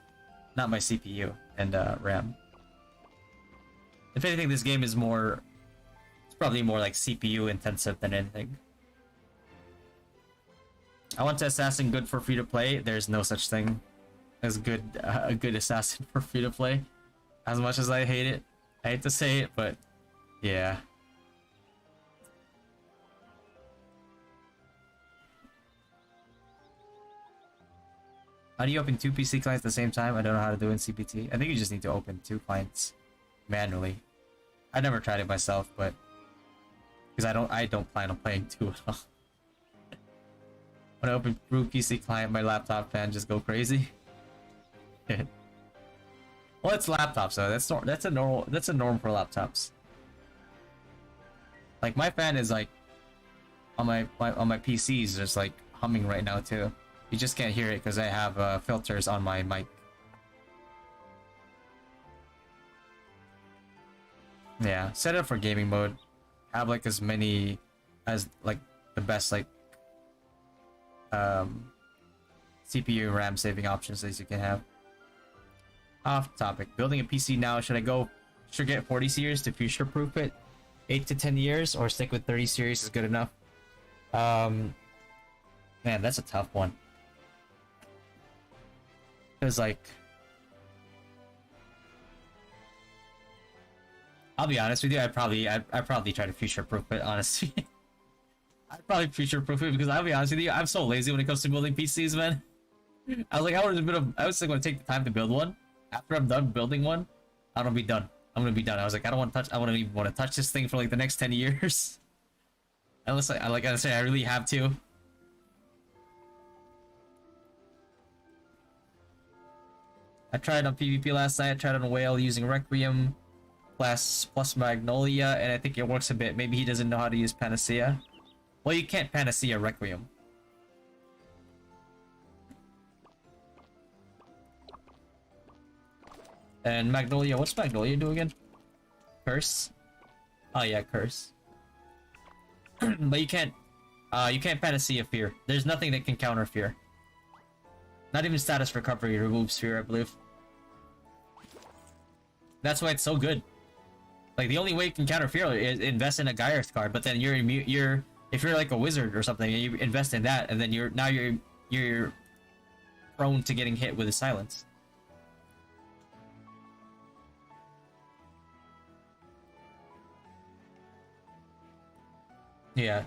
CPU and RAM. If anything, this game is more, it's probably more like CPU intensive than anything. I want to assassin good for free to play. There's no such thing as good a good assassin for free to play. As much as I hate it, I hate to say it, but yeah. How do you open two PC clients at the same time? I don't know how to do it in CPT. I think you just need to open two clients manually. I never tried it myself, but because I don't plan on playing two at all. When I open ROO PC client, my laptop fan just go crazy. Well, it's laptops, so that's a norm for laptops. Like my fan is like on my PCs, just like humming right now too. You just can't hear it because I have filters on my mic. Yeah, set it up for gaming mode. Have like as many as like the best like CPU RAM saving options as you can have. Off topic. Building a PC now. Should get 40 series to future proof it? 8 to 10 years, or stick with 30 series is good enough? Man, that's a tough one. Cause like, I'll be honest with you, I'd probably try to future proof it, honestly. I'd probably future proof it because I'll be honest with you, I'm so lazy when it comes to building PCs, man. I was like, I was like, gonna take the time to build one. After I'm done building one, I'm gonna be done. I was like, I don't want to touch. I don't even want to touch this thing for like the next 10 years. Unless I really have to. I tried on PvP last night. I tried on Whale using Requiem plus Magnolia, and I think it works a bit. Maybe he doesn't know how to use Panacea. Well, you can't Panacea Requiem. And Magnolia, what's Magnolia do again? Curse? Oh yeah, Curse. But you can't Panacea Fear. There's nothing that can counter Fear. Not even Status Recovery removes Fear, I believe. That's why it's so good. Like the only way you can counter fear is invest in a Gyara's card, but then you're if you're like a wizard or something and you invest in that, and then you're prone to getting hit with a silence. Yeah.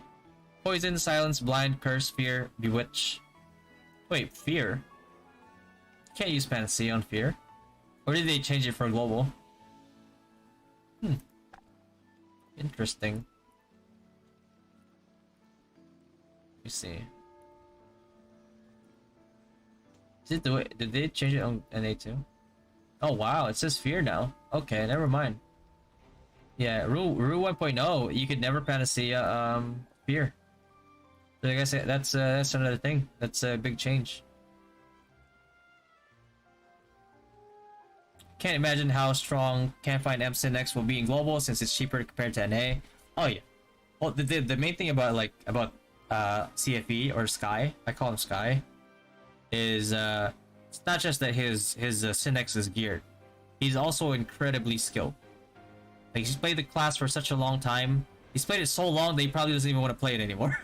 Poison, silence, blind, curse, fear, bewitch. Wait, fear? Can't use Panacea on fear. Or did they change it for global? Interesting. Let me see. Is it the way, did they change it on NA too? Oh wow, it says fear now. Okay, never mind. Yeah, ROO 1.0, you could never Panacea fear. Like I said, that's another thing. That's a big change. Can't imagine how strong Can't Find MC next will be in global since it's cheaper compared to NA. Oh yeah. Well, the main thing about CFE or Sky, I call him Sky, is it's not just that his Synex is geared. He's also incredibly skilled. Like he's played the class for such a long time. He's played it so long that he probably doesn't even want to play it anymore.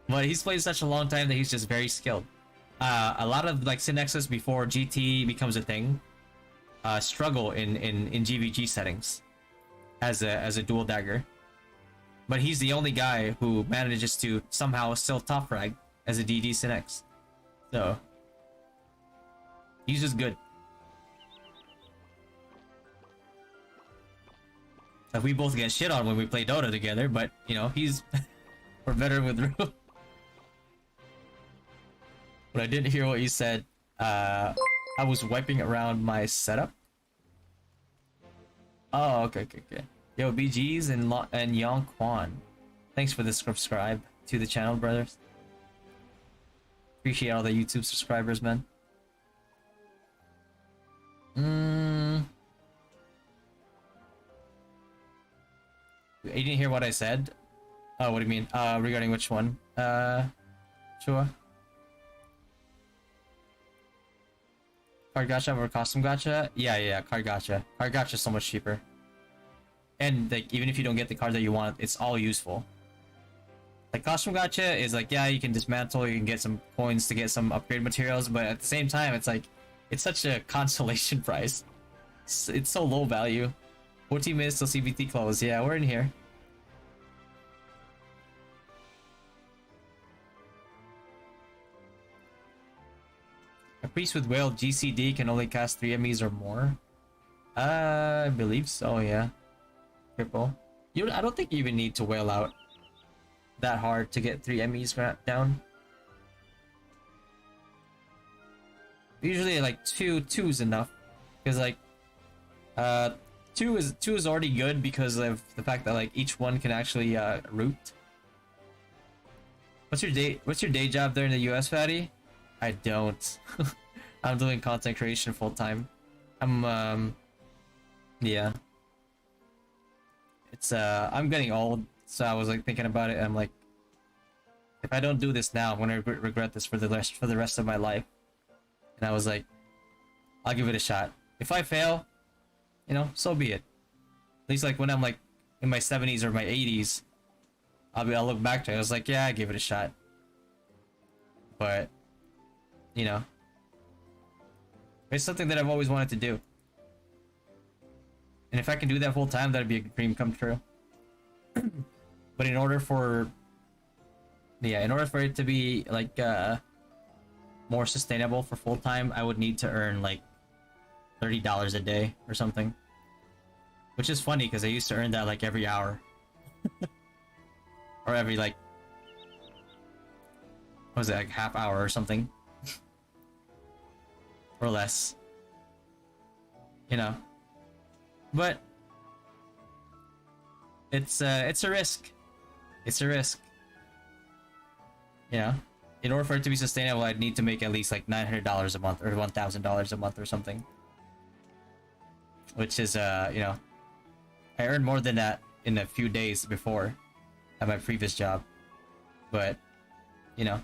But he's played such a long time that he's just very skilled. A lot of like Synexes before GT becomes a thing struggle in GVG settings as a dual dagger. But he's the only guy who manages to somehow still top frag as a DD Synex. So he's just good. Like, we both get shit on when we play Dota together, but you know, we're better with ROO. But I didn't hear what you said. I was wiping around my setup. Oh, okay. Yo, BGs and Yang Kwan. Thanks for the subscribe to the channel, brothers. Appreciate all the YouTube subscribers, man. You didn't hear what I said? Oh, what do you mean? Regarding which one? Sure. Card gacha over costume gacha? Yeah, card gacha. Card gacha is so much cheaper. And like, even if you don't get the card that you want, it's all useful. Like costume gacha is like, yeah, you can dismantle, you can get some coins to get some upgrade materials, but at the same time, it's like, it's such a consolation price. It's so low value. 14 minutes till CBT close. Yeah, we're in here. A priest with whale GCD can only cast 3 MEs or more? I believe so, yeah. Triple. I don't think you even need to whale out that hard to get 3 MEs down. Usually like two is enough. Because like two is already good because of the fact that like each one can actually root. What's your day job there in the US, Fatty? I don't. I'm doing content creation full time. Yeah. It's I'm getting old, so I was like thinking about it. I'm like, if I don't do this now, I'm gonna regret this for the rest of my life. And I was like, I'll give it a shot. If I fail, you know, so be it. At least like when I'm like in my 70s or my 80s, I'll look back to it. I was like, yeah, I gave it a shot. But you know, it's something that I've always wanted to do. And if I can do that full time, that'd be a dream come true. But in order for it to be like more sustainable for full time, I would need to earn like $30 a day or something. Which is funny because I used to earn that like every hour. Or every like, what was it, like half hour or something? Or less. You know. But it's a risk. It's a risk. You know? In order for it to be sustainable, I'd need to make at least like $900 a month or $1,000 a month or something. Which is you know, I earned more than that in a few days before at my previous job. But you know,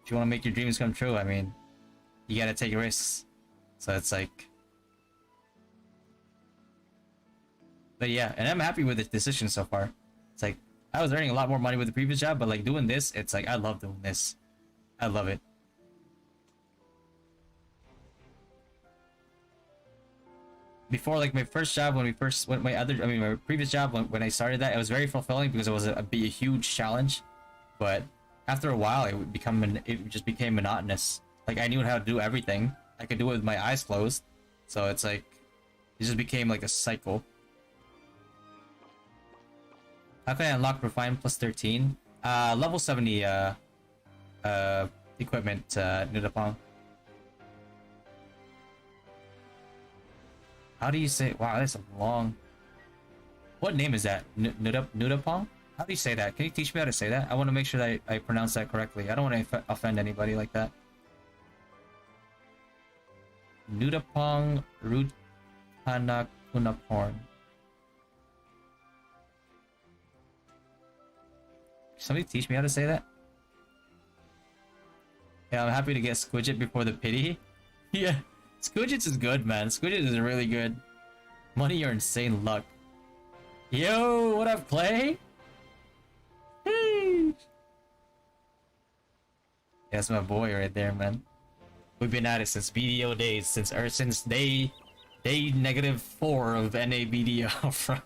if you want to make your dreams come true, I mean, you gotta take risks. So it's like, But yeah, and I'm happy with the decision so far. It's like I was earning a lot more money with the previous job, but like doing this, it's like I love doing this. I love it. Before, like my first job, when we first went, my previous job, when I started that, it was very fulfilling because it was a huge challenge. But after a while, it just became monotonous. Like I knew how to do everything. I could do it with my eyes closed. So it's like it just became like a cycle. How can I unlock refine plus 13? Level 70 equipment, Nudapong. How do you say? Wow, that's a long. What name is that? Nudapong? How do you say that? Can you teach me how to say that? I want to make sure that I pronounce that correctly. I don't want to offend anybody like that. Nudapong Rutanakunaporn. Somebody teach me how to say that? Yeah, I'm happy to get Squidget before the pity. Yeah, Squidget is good, man. Squidget is really good. Money or insane luck. Yo, what up, Clay? Hey. That's my boy right there, man. We've been at it since BDO days, since day -4 of NA BDO.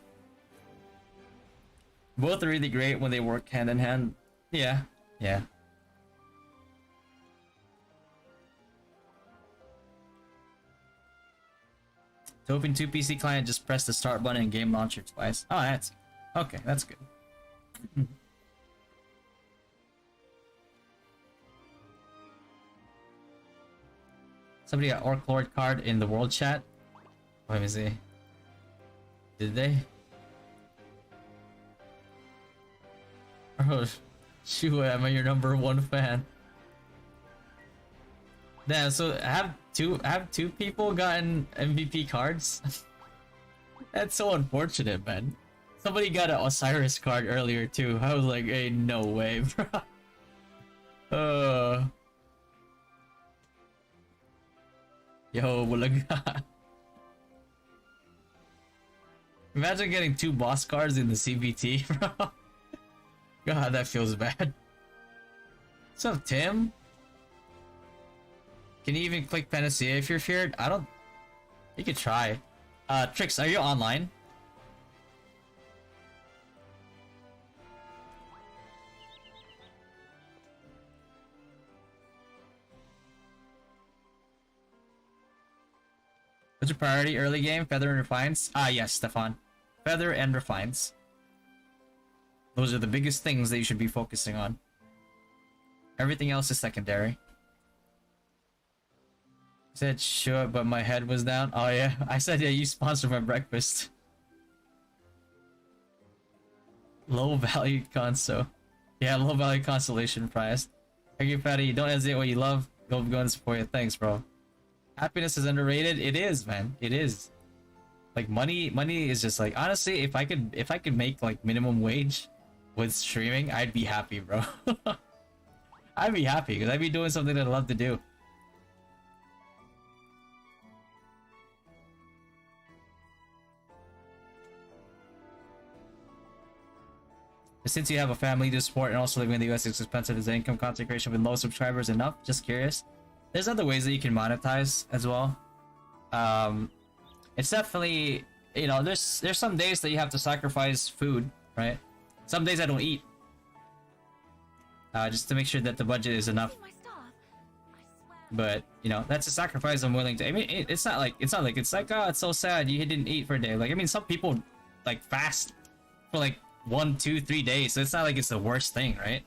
Both are really great when they work hand in hand. Yeah, yeah. To open 2 PC client, just press the start button and game launcher twice. Oh, that's okay. That's good. Somebody got Orc Lord card in the world chat. Let me see. Did they? Oh, shoot, am I your #1 fan? Damn, so have two people gotten MVP cards? That's so unfortunate, man. Somebody got an Osiris card earlier too. I was like, hey, no way, bro. Yo, walaga. Imagine getting 2 boss cards in the CBT, bro. God, that feels bad. What's up, Tim? Can you even click Panacea if you're feared? I don't... You could try. Trix, are you online? What's your priority? Early game? Feather and Refines? Ah, yes, Stefan. Feather and Refines. Those are the biggest things that you should be focusing on. Everything else is secondary. I said sure, but my head was down. Oh yeah, I said yeah, you sponsored my breakfast. Low value conso. Yeah, low value consolation prize. Thank you, Fatty. Don't hesitate what you love. Go and support you. Thanks, bro. Happiness is underrated. It is, man. It is. Like money is just like, honestly, if I could make like minimum wage with streaming, I'd be happy, bro. I'd be happy because I'd be doing something that I love to do. Since you have a family to support and also living in the US, it's expensive. Is the income concentration with low subscribers enough? Just curious. There's other ways that you can monetize as well. It's definitely, you know, there's some days that you have to sacrifice food, right? Some days I don't eat. Just to make sure that the budget is enough. But, you know, that's a sacrifice I'm willing to. I mean, it's not like it's oh, it's so sad you didn't eat for a day. Like, I mean, some people like fast for like 1, 2, 3 days, so it's not like it's the worst thing, right?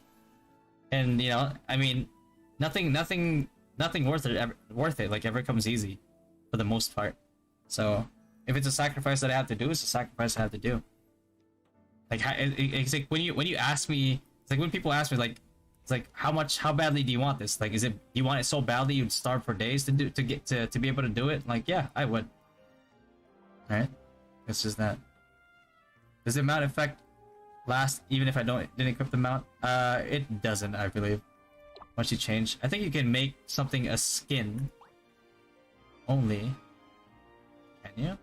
And you know, I mean, nothing worth it like ever comes easy, for the most part. So if it's a sacrifice that I have to do, it's a sacrifice I have to do. Like it's like when you ask me, it's like when people ask me like, it's like how badly do you want this? Like, do you want it so badly you'd starve for days to be able to do it? Like, yeah, I would. All right, it's just that. Does the mount effect last even if I didn't equip the mount? It doesn't, I believe. Once you change, I think you can make something a skin only. Can you?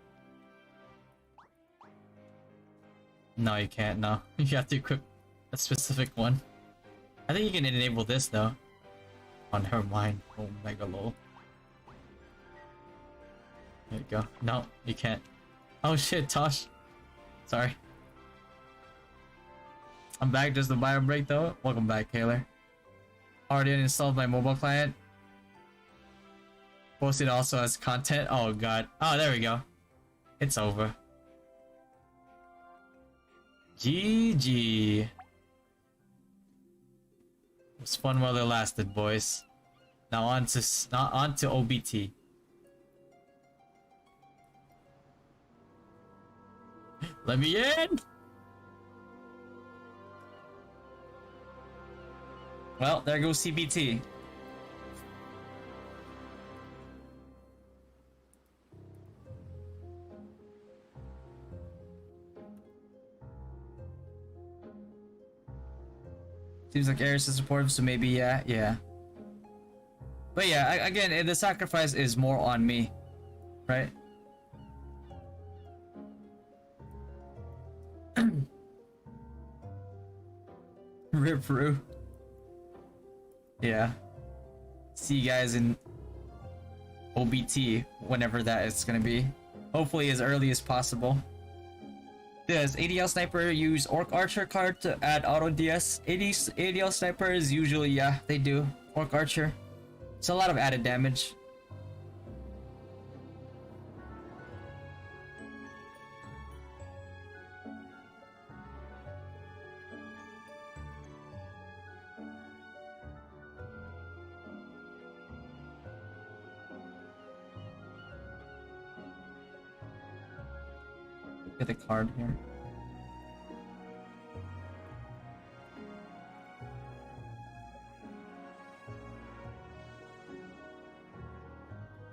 No, you can't. No, you have to equip a specific one. I think you can enable this though. On her mind. Oh, mega lol. There you go. No, you can't. Oh shit, Tosh. Sorry. I'm back. Just the bio break though. Welcome back, Taylor. Already installed my mobile client. Posted also as content. Oh god. Oh, there we go. It's over. GG. It was fun while it lasted, boys. Now on to OBT. Let me in. Well, there goes CBT. Seems like Ares is supportive, so maybe yeah. But yeah, again, the sacrifice is more on me, right? Rip ROO. Yeah. See you guys in OBT, whenever that is gonna be. Hopefully as early as possible. Does ADL Sniper use Orc Archer card to add auto DS? ADL Snipers usually, yeah, they do. Orc Archer. It's a lot of added damage. Get the card here.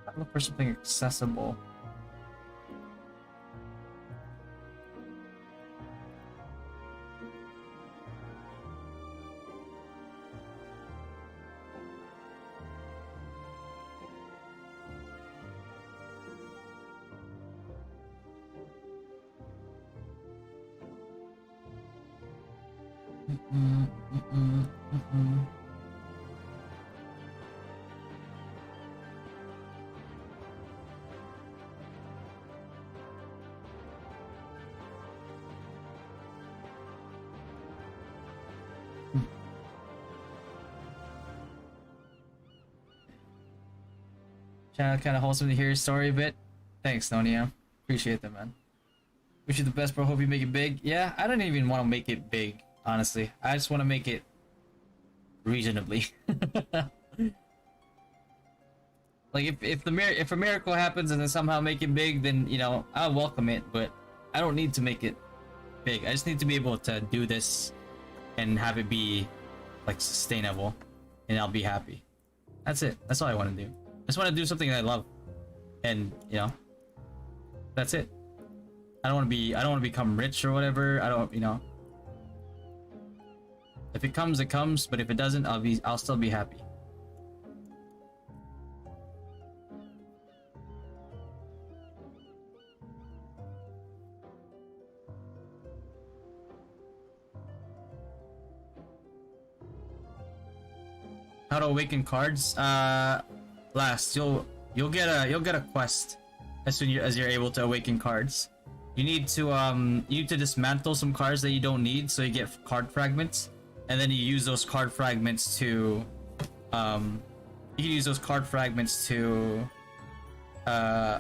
I look for something accessible. Channel kind of wholesome to hear your story a bit. Thanks, Nonia. Appreciate that, man. Wish you the best, bro. Hope you make it big. Yeah, I don't even want to make it big, honestly. I just want to make it reasonably. Like if a miracle happens and then somehow make it big, then you know I'll welcome it. But I don't need to make it big. I just need to be able to do this and have it be like sustainable, and I'll be happy. That's it. That's all I want to do. I just want to do something that I love, and you know, that's it. I don't want to become rich or whatever. I don't, you know. If it comes, it comes. But if it doesn't, I'll still be happy. How to awaken cards? Last, you'll get a quest as soon as you're able to awaken cards. You need to dismantle some cards that you don't need, so you get card fragments, and then you use those card fragments to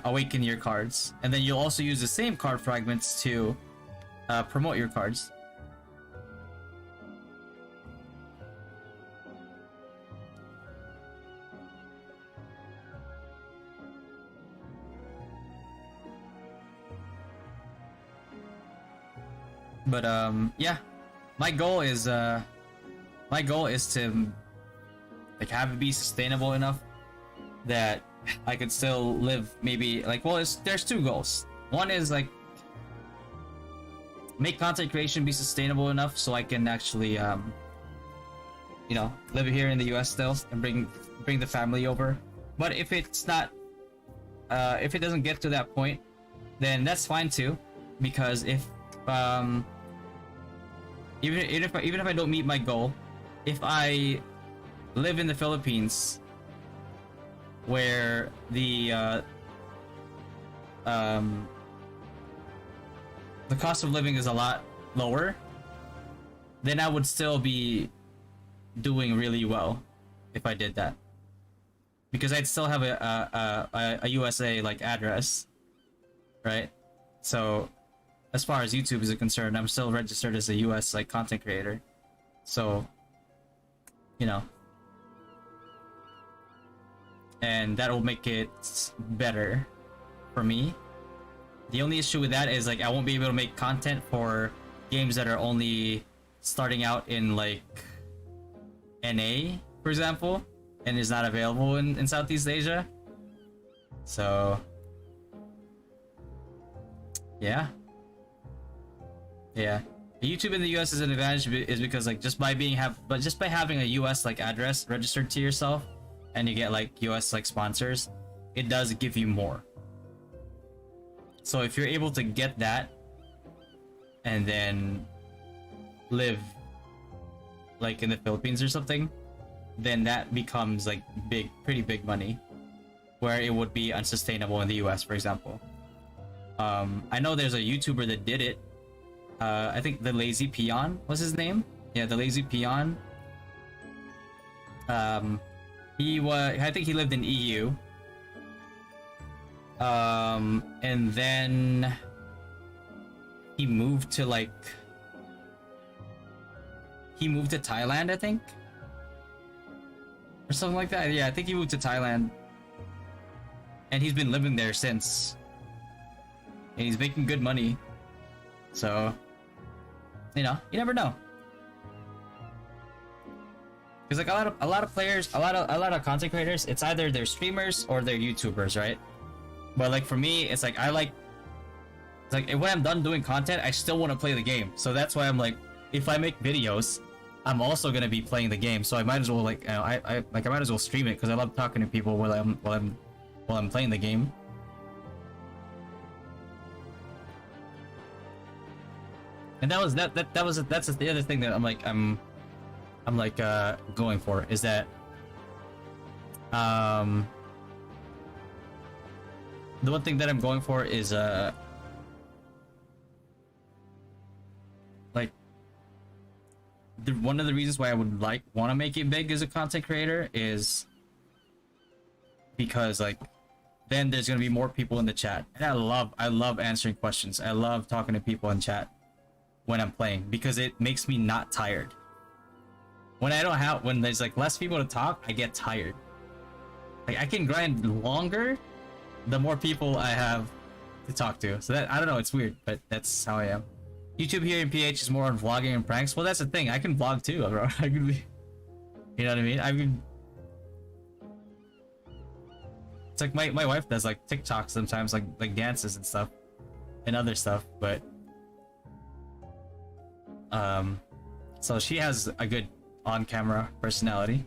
awaken your cards, and then you'll also use the same card fragments to promote your cards. But yeah, my goal is to like have it be sustainable enough that I could still live. Maybe like, well, there's two goals. One is like make content creation be sustainable enough so I can actually you know, live here in the US still and bring the family over. But if it's not if it doesn't get to that point, then that's fine too, because if even if I don't meet my goal, if I live in the Philippines, where the cost of living is a lot lower, then I would still be doing really well if I did that, because I'd still have a USA like address, right? So as far as YouTube is concerned, I'm still registered as a US like content creator, so you know, and that will make it better for me. The only issue with that is like I won't be able to make content for games that are only starting out in like NA, for example, and is not available in Southeast Asia. So yeah. YouTube in the US is an advantage is because like just by having a US like address registered to yourself, and you get like US like sponsors, it does give you more. So if you're able to get that and then live like in the Philippines or something, then that becomes like pretty big money, where it would be unsustainable in the US, for example. I know there's a YouTuber that did it. I think the Lazy Peon was his name. Yeah, the Lazy Peon. I think he lived in EU. And then he moved to Thailand, I think, or something like that. Yeah, I think he moved to Thailand, and he's been living there since, and he's making good money. So, you know, you never know. Because like a lot of players, a lot of content creators, it's either they're streamers or they're YouTubers, right? But like for me, it's like when I'm done doing content, I still want to play the game. So that's why I'm like, if I make videos, I'm also gonna be playing the game. So I might as well like, you know, I might as well stream it because I love talking to people while I'm playing the game. And that's the other thing that I'm going for, is that the one thing that I'm going for is one of the reasons why I would want to make it big as a content creator is because like then there's gonna be more people in the chat, and I love answering questions. I love talking to people in chat when I'm playing because it makes me not tired. When there's like less people to talk, I get tired. Like I can grind longer the more people I have to talk to. So that, I don't know, it's weird, but that's how I am. YouTube here in PH is more on vlogging and pranks. Well, that's the thing. I can vlog too, bro. I can be, you know what I mean? I mean, it's like my wife does like TikToks sometimes, like dances and stuff, and other stuff. But so she has a good on-camera personality.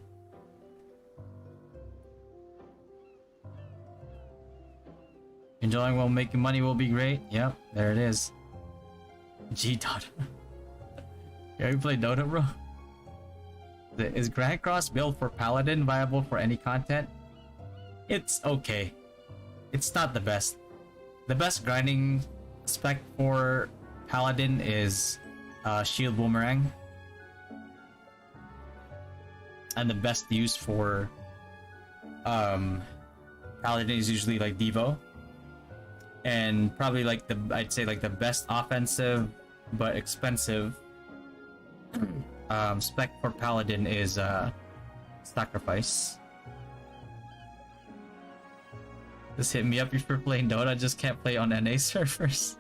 Enjoying while making money will be great. Yep, there it is. G Dota. Yeah, you play Dota, bro? Is Grand Cross build for Paladin viable for any content? It's okay. It's not the best. The best grinding spec for Paladin is Shield Boomerang. And the best use for Paladin is usually like Devo. And probably like I'd say like the best offensive but expensive spec for Paladin is Sacrifice. Just hit me up if you're playing Dota, just can't play on NA servers.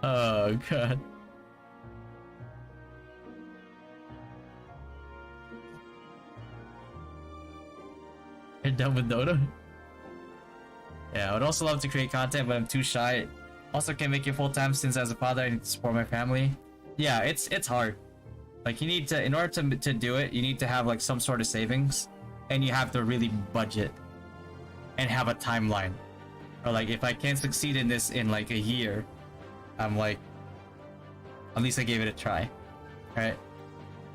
Oh god. You're done with Dota? Yeah, I would also love to create content, but I'm too shy. Also can't make it full time since as a father I need to support my family. Yeah, it's hard. Like you need to, in order to do it, you need to have like some sort of savings, and you have to really budget and have a timeline. Or like if I can't succeed in this in like a year, I'm like, at least I gave it a try. right?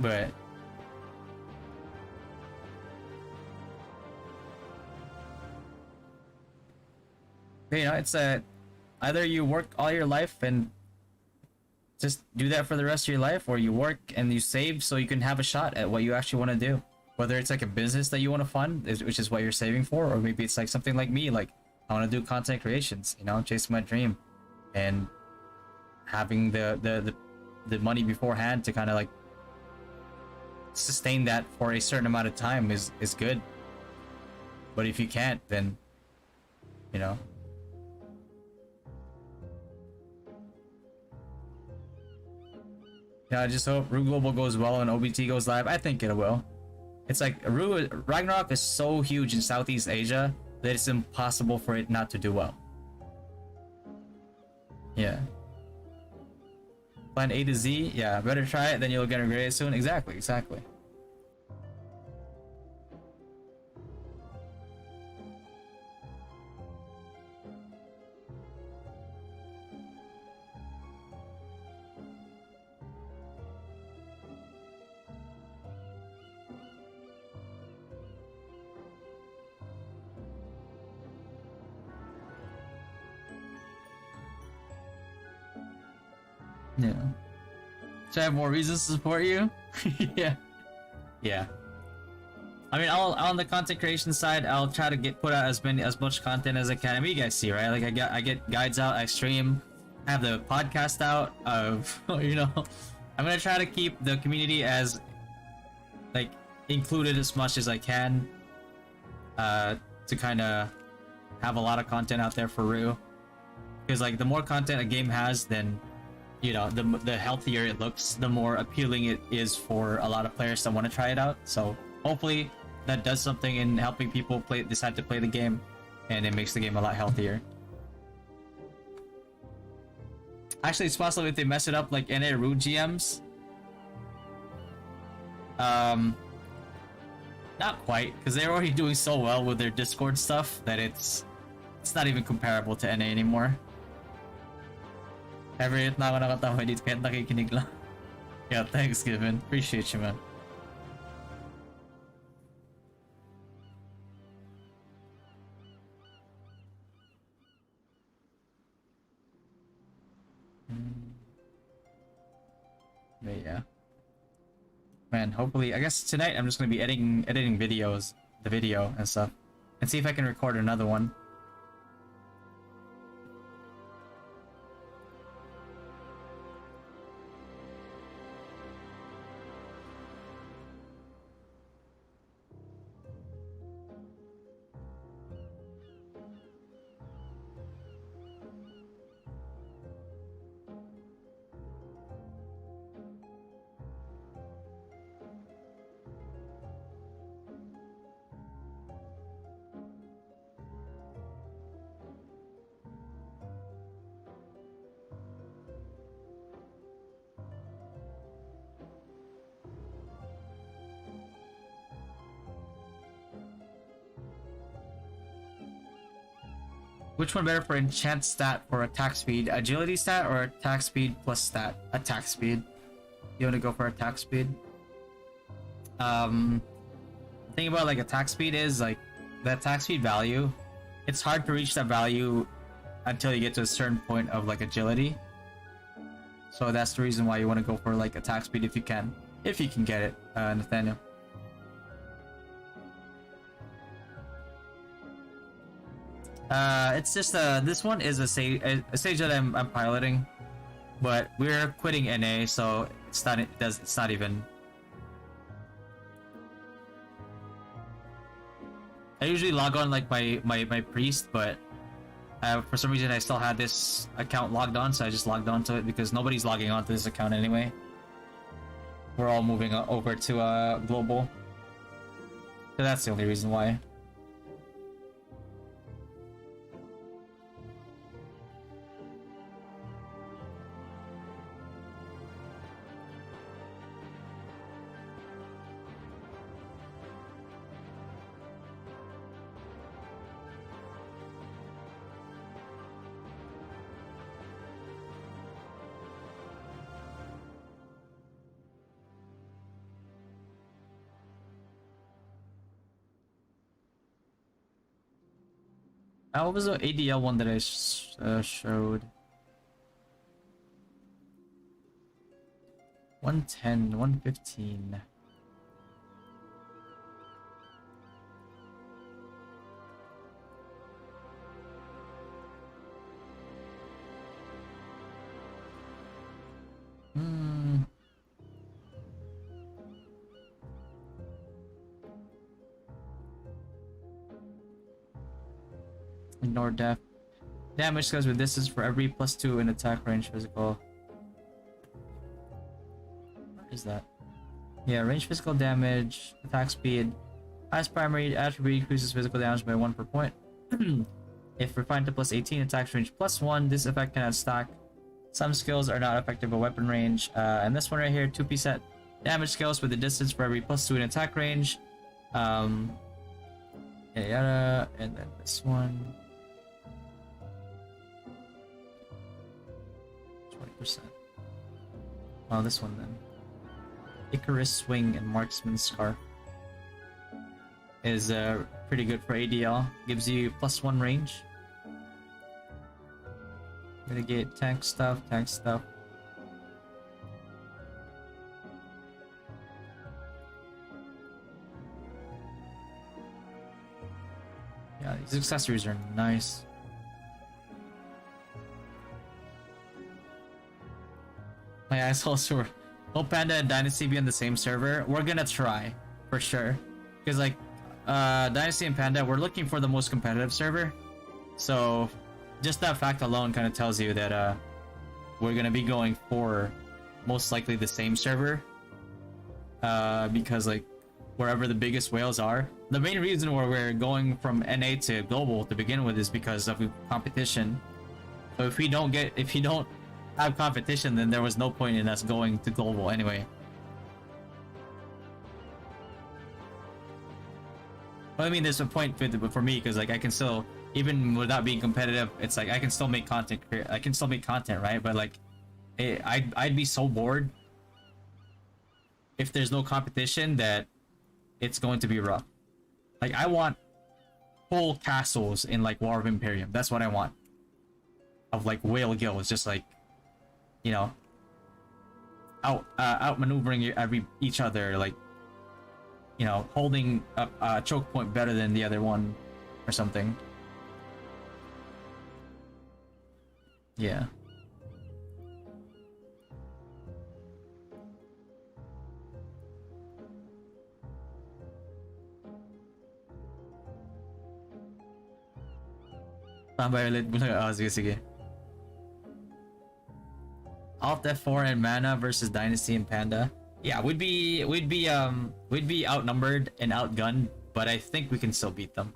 But you know, it's a either you work all your life and just do that for the rest of your life, or you work and you save so you can have a shot at what you actually want to do. Whether it's like a business that you want to fund, which is what you're saving for, or maybe it's like something like me, like I want to do content creations, you know, chase my dream, and having the money beforehand to kind of like sustain that for a certain amount of time is good. But if you can't, then you know. Yeah, I just hope ROO Global goes well and OBT goes live. I think it will. It's like Ragnarok is so huge in Southeast Asia that it's impossible for it not to do well. Yeah. Plan A to Z, yeah, better try it, then you'll get upgraded soon. Exactly. Yeah. Should I have more reasons to support you? Yeah. Yeah. I mean, on the content creation side, I'll try to put out as much content as I can. I mean, you guys see, right? Like I get guides out, I stream, have the podcast out of, you know, I'm gonna try to keep the community as like included as much as I can, to kind of have a lot of content out there for ROO. Because like the more content a game has, then you know, the healthier it looks, the more appealing it is for a lot of players that want to try it out. So hopefully that does something in helping people decide to play the game, and it makes the game a lot healthier. Actually, it's possible if they mess it up like NA ROO GMs. Not quite, because they're already doing so well with their Discord stuff that it's not even comparable to NA anymore. Every na ako nakatawa dito kahit nakikinig lang. Yeah, thanks, Given. Appreciate you, man. But yeah. Man, hopefully, I guess tonight I'm just gonna be editing the video and stuff, and see if I can record another one. Which one better for enchant stat for attack speed? Agility stat or attack speed plus stat? Attack speed. You want to go for attack speed? The thing about like attack speed is like the attack speed value, it's hard to reach that value until you get to a certain point of like agility. So that's the reason why you want to go for like attack speed if you can get it, Nathaniel. It's just this one is a stage that I'm piloting, but we're quitting NA, so it's not even. I usually log on like my priest, but for some reason I still had this account logged on, so I just logged on to it because nobody's logging on to this account anyway. We're all moving over to global, so that's the only reason why. What was the ADL one that I showed? 110, 115. Ignore death. Damage scales with distance for every +2 in attack range physical. What is that? Yeah, range physical damage, attack speed. Highest primary attribute increases physical damage by 1 per point. If refined to +18, attack range +1, this effect cannot stack. Some skills are not effective at weapon range. And this one right here, 2-piece set. Damage scales with the distance for every +2 in attack range. Yada yada. And then this one. 20%. Oh, this one then. Icarus Swing and Marksman Scarf is pretty good for ADL. Gives you +1 range. Mitigate tank stuff, tank stuff. Yeah, these accessories are nice. My eyes also will Panda and Dynasty be on the same server? We're gonna try, for sure. Because like, Dynasty and Panda, we're looking for the most competitive server. So, just that fact alone kind of tells you that we're gonna be going for most likely the same server. Because like, wherever the biggest whales are. The main reason why we're going from NA to global to begin with is because of competition. So if you don't have competition, then there was no point in us going to global anyway. Well, I mean, there's a point for me because like I can still, even without being competitive, it's like I can still make content. I can still make content, right? But like, I'd be so bored if there's no competition that it's going to be rough. Like I want whole castles in like War of Imperium. That's what I want. Of like whale guilds, just like, you know, outmaneuvering each other, like, you know, holding a choke point better than the other one or something. Yeah. Ulit bulag. Oh, sige, sige. Alt F4 and mana versus Dynasty and Panda. Yeah, we'd be outnumbered and outgunned, but I think we can still beat them.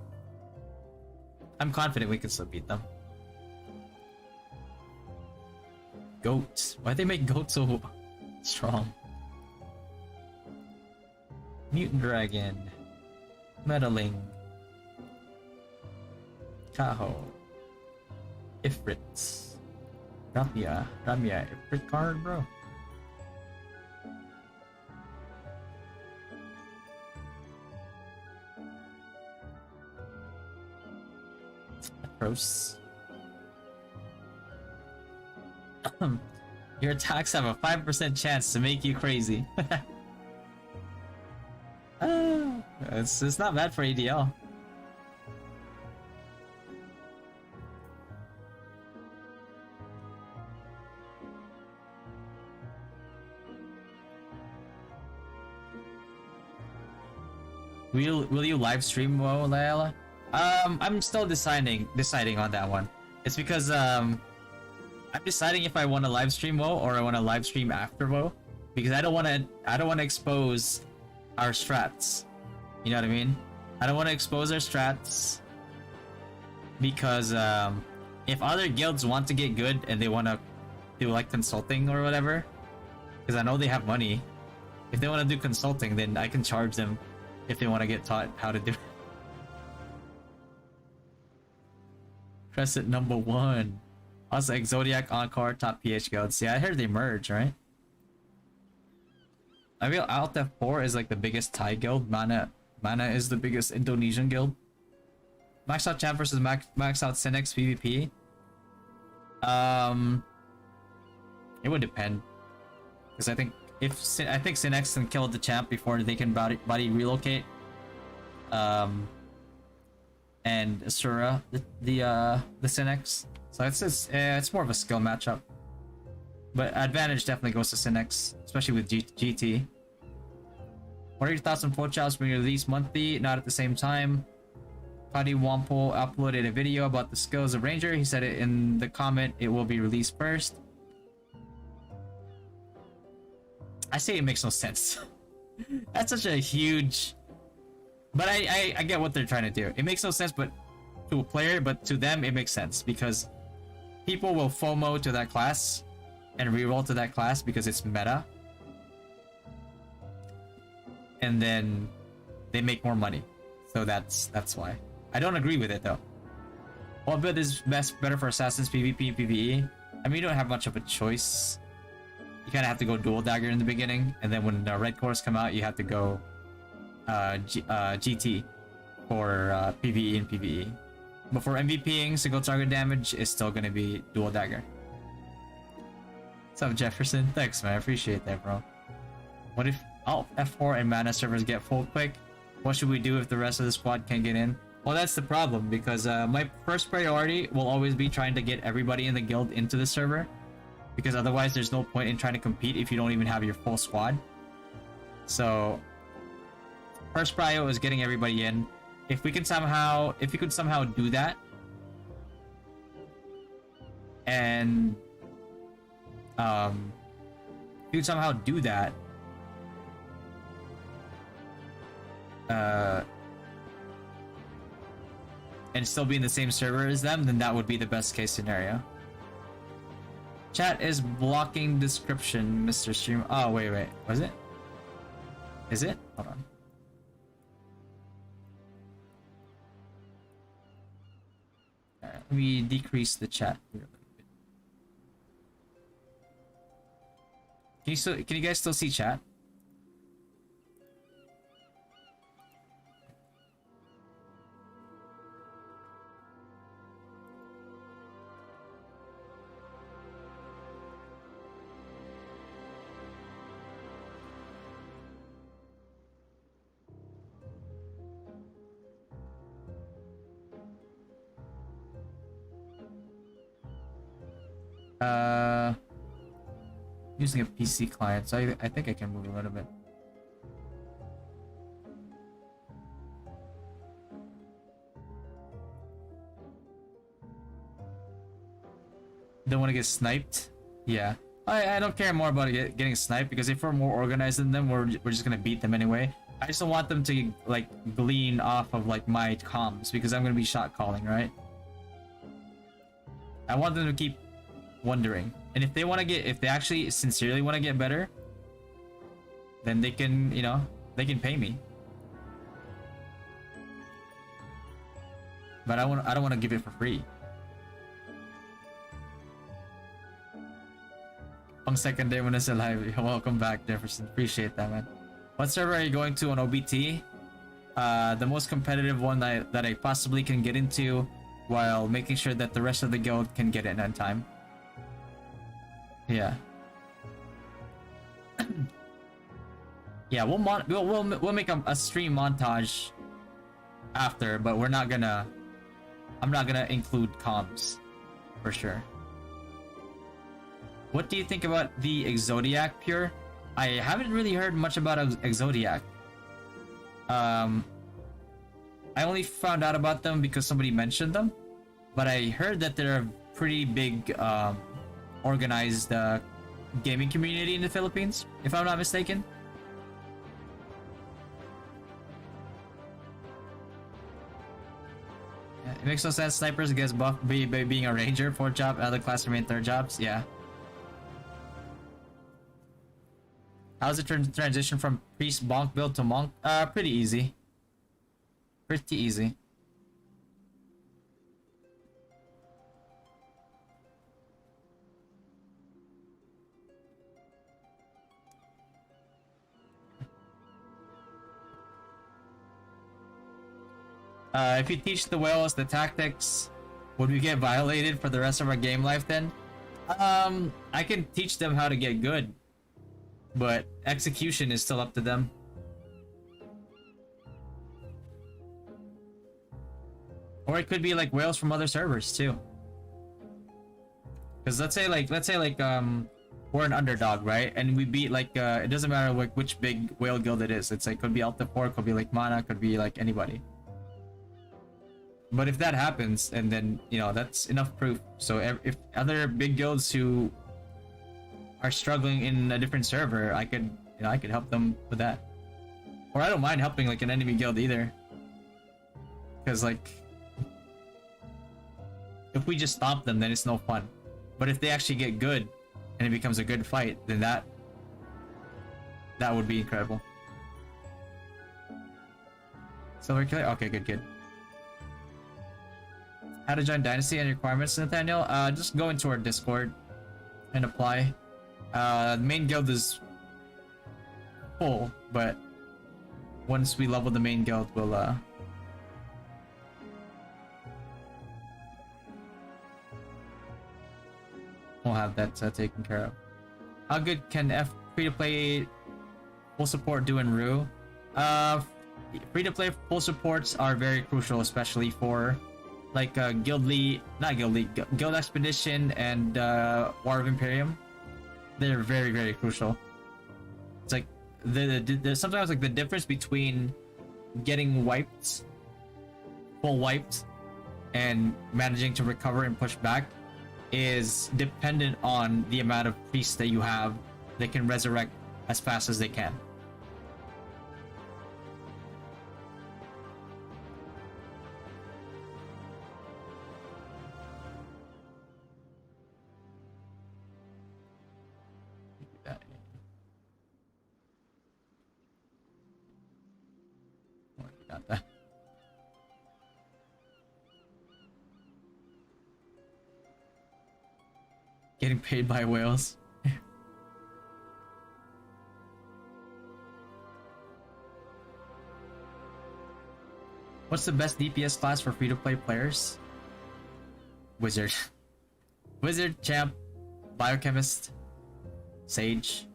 I'm confident we can still beat them. Goats. Why'd they make goats so strong? Mutant Dragon. Meddling. Kaho. Ifrits. Ramya, Ifrit card, bro. Gross. Your attacks have a 5% chance to make you crazy. It's not bad for ADL. Will you live stream WoW, Layla? I'm still deciding on that one. It's because I'm deciding if I want to live stream WoW or I want to live stream after WoW, because I don't want to expose our strats. You know what I mean? I don't want to expose our strats because if other guilds want to get good and they want to do like consulting or whatever, because I know they have money. If they want to do consulting, then I can charge them if they want to get taught how to do it. Crescent number 1. Also, Exodiac, Encore, top PH guilds. Yeah, I heard they merge, right? I feel Alt F4 is like the biggest Thai guild. Mana is the biggest Indonesian guild. Max out champ versus max out Cynics PvP. It would depend, because I think Cynics can kill the champ before they can body relocate. And Asura the Cynics. So it's more of a skill matchup. But advantage definitely goes to Cynics, especially with GT. What are your thoughts on Pochops being released monthly, not at the same time? Cuddy Wampo uploaded a video about the skills of Ranger. He said it in the comment, it will be released first. I say it makes no sense. That's such a huge... But I get what they're trying to do. It makes no sense but to a player, but to them it makes sense. Because people will FOMO to that class and reroll to that class because it's meta. And then they make more money. So that's why. I don't agree with it though. What build is better for Assassins PvP and PvE? I mean, you don't have much of a choice. You kind of have to go dual dagger in the beginning, and then when the red cores come out, you have to go GT for PvE and PvE. But for MVPing, single target damage is still gonna be dual dagger. What's up, Jefferson? Thanks, man. I appreciate that, bro. What if Alt F4 and mana servers get full quick? What should we do if the rest of the squad can't get in? Well, that's the problem, because my first priority will always be trying to get everybody in the guild into the server, because otherwise there's no point in trying to compete if you don't even have your full squad. So first prio is getting everybody in. If we could somehow do that, and if you could somehow do that, and still be in the same server as them, then that would be the best case scenario. Chat is blocking description, Mr. Stream. Oh, wait. Was it? Is it? Hold on. Alright, let me decrease the chat here a little bit. Can you guys still see chat? Using a PC client, so I think I can move a little bit. Don't want to get sniped? Yeah. I don't care more about getting sniped, because if we're more organized than them, we're just gonna beat them anyway. I just don't want them to like glean off of like my comms, because I'm gonna be shot calling, right? I want them to keep wondering, and if they actually sincerely want to get better, then they can, they can pay me. But I don't want to give it for free. Pang second day when it's alive. Welcome back, Jefferson. Appreciate that, man. What server are you going to on OBT? The most competitive one that I possibly can get into, while making sure that the rest of the guild can get in on time. Yeah. Yeah, we'll make a stream montage after, but I'm not gonna include comms for sure. What do you think about the Exodiac Pure? I haven't really heard much about Exodiac. I only found out about them because somebody mentioned them, but I heard that they're a pretty big organized gaming community in the Philippines, if I'm not mistaken. Yeah, it makes no sense. Snipers gets buffed by being a ranger, 4th job, other class remain 3rd jobs. Yeah. How's the transition from priest bonk build to monk? Pretty easy. Pretty easy. If you teach the whales the tactics, would we get violated for the rest of our game life then? I can teach them how to get good, but execution is still up to them. Or it could be like whales from other servers too. Because let's say we're an underdog, right? And we beat like it doesn't matter which big whale guild it is. It's like could be Alta 4, could be like Mana, could be like anybody. But if that happens, and then you know that's enough proof. So if other big guilds who are struggling in a different server, I could help them with that. Or I don't mind helping like an enemy guild either. Because like if we just stop them, then it's no fun. But if they actually get good and it becomes a good fight, then that would be incredible. Silver killer? Okay, good. How to join Dynasty and requirements, Nathaniel? Just go into our Discord and apply. The main guild is full, but once we level the main guild, we'll have that taken care of. How good can free-to-play full support do in ROO? Free-to-play full supports are very crucial, especially for like Guild Expedition and War of Imperium. They're very, very crucial. It's like there's sometimes like the difference between getting wiped, full wiped, and managing to recover and push back is dependent on the amount of priests that you have that can resurrect as fast as they can. Got that. Getting paid by whales. What's the best DPS class for free-to-play players? Wizard. Wizard, champ, biochemist, sage,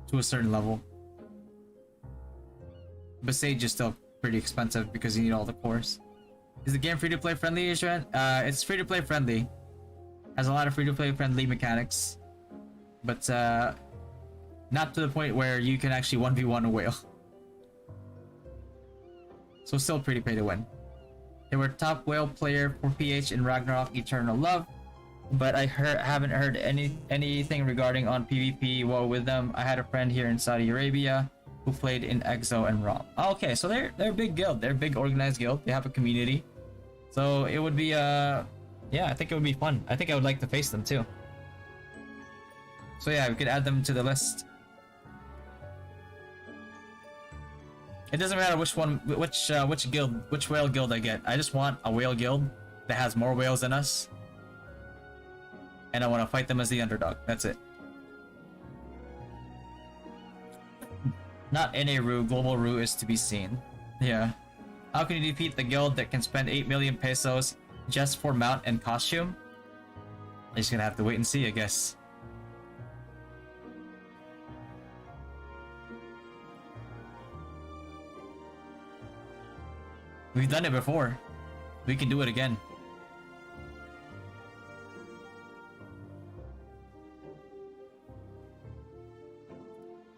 to a certain level. But sage is still pretty expensive because you need all the cores. Is the game free-to-play friendly, Ishran? It's free-to-play friendly. Has a lot of free-to-play friendly mechanics, but not to the point where you can actually 1v1 a whale. So still pretty pay to win. They were top whale player for PH in Ragnarok Eternal Love, but I haven't heard anything regarding on PvP while with them. I had a friend here in Saudi Arabia who played in Exo and ROM. Oh, okay, so they're a big guild. They're a big organized guild. They have a community. So it would be yeah, I think it would be fun. I think I would like to face them too. So yeah, we could add them to the list. It doesn't matter which guild, which whale guild I get. I just want a whale guild that has more whales than us. And I want to fight them as the underdog. That's it. Not in a ROO, global ROO is to be seen. Yeah. How can you defeat the guild that can spend 8 million pesos just for mount and costume? I'm just gonna have to wait and see, I guess. We've done it before. We can do it again.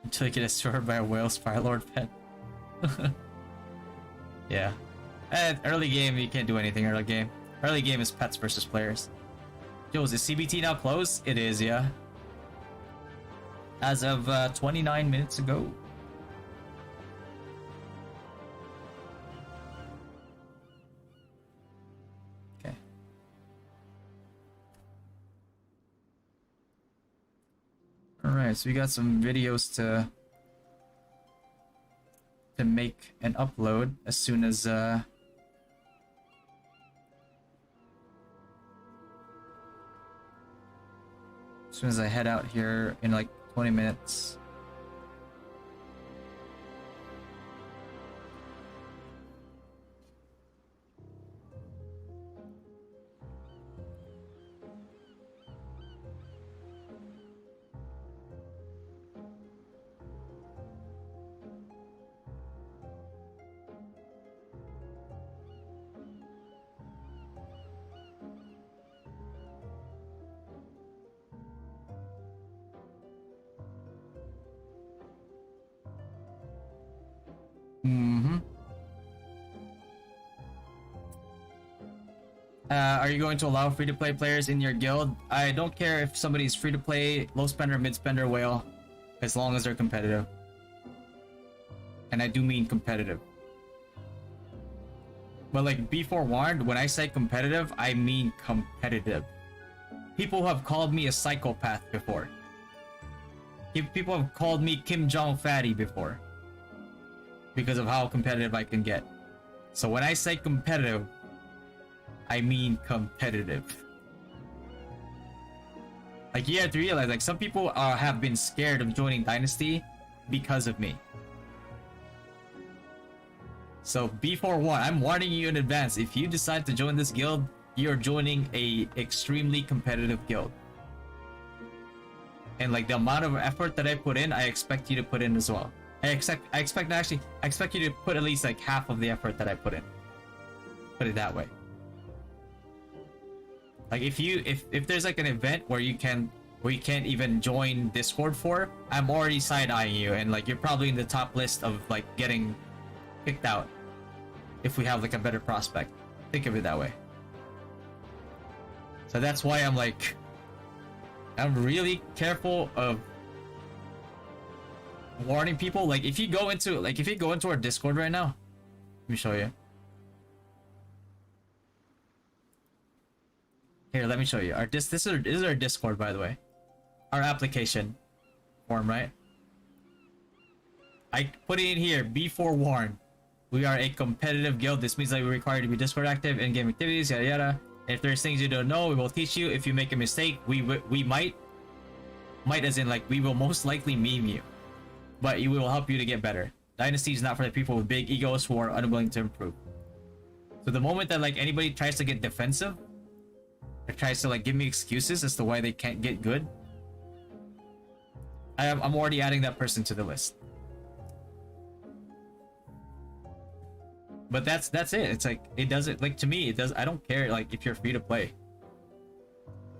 Until you get destroyed by a whale Firelord pet. Yeah. And early game, you can't do anything early game. Early game is pets versus players. Yo, is the CBT now closed? It is, yeah. As of 29 minutes ago. Okay. Alright, so we got some videos to make and upload as soon as I head out here in like 20 minutes. Are you going to allow free-to-play players in your guild? I don't care if somebody's free-to-play, low spender, mid spender, whale, as long as they're competitive. And I do mean competitive. But like, be forewarned, when I say competitive, I mean competitive. People have called me a psychopath before. People have called me Kim Jong Fatty before. Because of how competitive I can get. So when I say competitive, I mean competitive. Like, you have to realize, like, some people have been scared of joining Dynasty because of me. So be forewarned. I'm warning you in advance. If you decide to join this guild, you're joining a extremely competitive guild. And like the amount of effort that I put in, I expect you to put in as well. I expect you to put at least like half of the effort that I put in. Put it that way. Like if there's like an event where you can't even join Discord for, I'm already side-eyeing you, and like you're probably in the top list of like getting kicked out if we have like a better prospect. Think of it that way. So that's why I'm like, I'm really careful of warning people. Like if you go into our Discord right now, let me show you. Here, let me show you. This is our Discord, by the way. Our application form, right? I put it in here. Be forewarned. We are a competitive guild. This means that we're required to be Discord active in game activities, yada yada. And if there's things you don't know, we will teach you. If you make a mistake, we might as in like we will most likely meme you, but we will help you to get better. Dynasty is not for the people with big egos who are unwilling to improve. So the moment that like anybody tries to get defensive, or tries to like give me excuses as to why they can't get good, I'm already adding that person to the list. But that's it. It's like, it doesn't, like, to me, it does. I don't care like if you're free to play,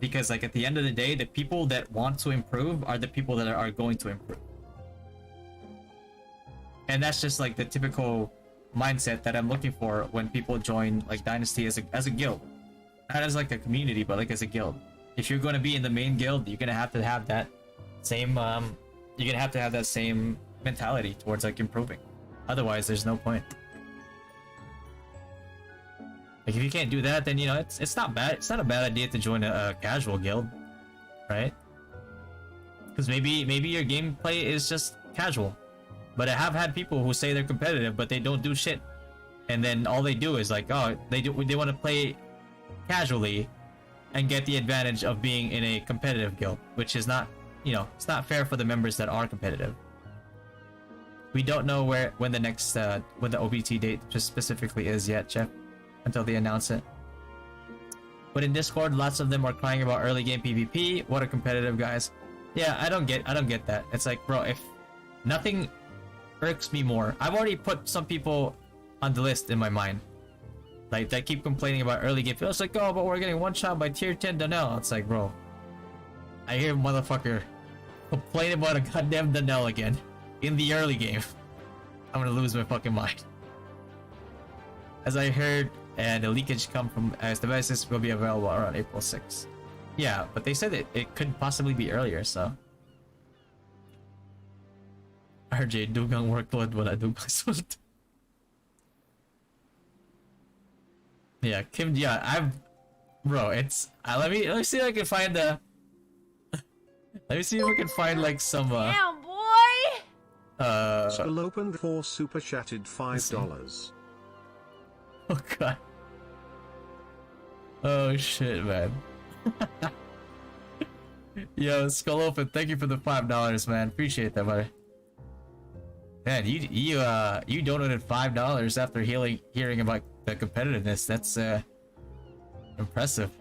because like at the end of the day, the people that want to improve are the people that are going to improve. And that's just like the typical mindset that I'm looking for when people join like Dynasty as a guild. Not as like a community, but like as a guild. If you're going to be in the main guild, you're going to have that same mentality towards like improving. Otherwise, there's no point. Like if you can't do that, then you know it's not bad. It's not a bad idea to join a casual guild, right? Because maybe your gameplay is just casual. But I have had people who say they're competitive, but they don't do shit, and then all they do is like, oh, they want to play casually and get the advantage of being in a competitive guild, which is not, you know, it's not fair for the members that are competitive. We don't know when the next when the OBT date just specifically is yet, Jeff, until they announce it. But in Discord, lots of them are crying about early game PvP. What a competitive guys. Yeah, I don't get that. It's like, bro, if nothing irks me more, I've already put some people on the list in my mind. Like, they keep complaining about early game. It's like, oh, but we're getting one shot by tier 10 Donnell. It's like, bro, I hear motherfucker complain about a goddamn Donnell again in the early game. I'm gonna lose my fucking mind. As I heard, and the leakage come from as devices will be available around April 6th. Yeah, but they said it could possibly be earlier, so. RJ, dugang workload wala dugang sult. Yeah, Kim, yeah, bro, it's, let me see if I can find the, let me see if I can find like some, Damn, boy! Skull opened for super chatted $5. Oh god. Oh shit, man. Yo, Skull Open, thank you for the $5, man. Appreciate that, buddy. Man, you donated $5 after hearing about the competitiveness. That's impressive.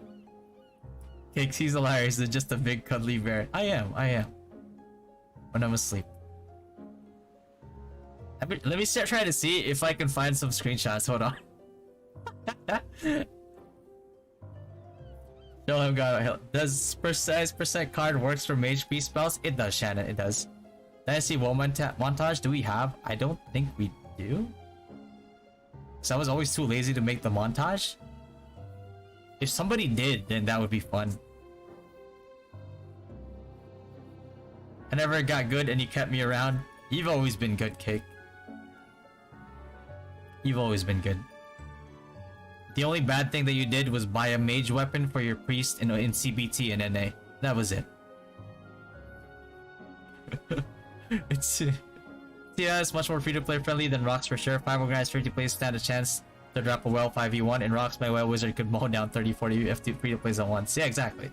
Cakes, he's hilarious. He's just a big cuddly bear. I am. When I'm asleep. Let me try to see if I can find some screenshots. Hold on. Show him God. Does precise percent card works for mage beast spells? It does, Shannon. It does. Dynasty wall montage do we have? I don't think we do. So I was always too lazy to make the montage. If somebody did, then that would be fun. I never got good and you kept me around. You've always been good, Cake. You've always been good. The only bad thing that you did was buy a mage weapon for your priest in CBT and NA. That was it. It's much more free-to-play friendly than Rocks for sure. 5 guys free-to-play stand a chance to drop a well 5v1, and Rocks my well wizard could mow down 30-40 FT free-to-plays at once. Yeah, exactly.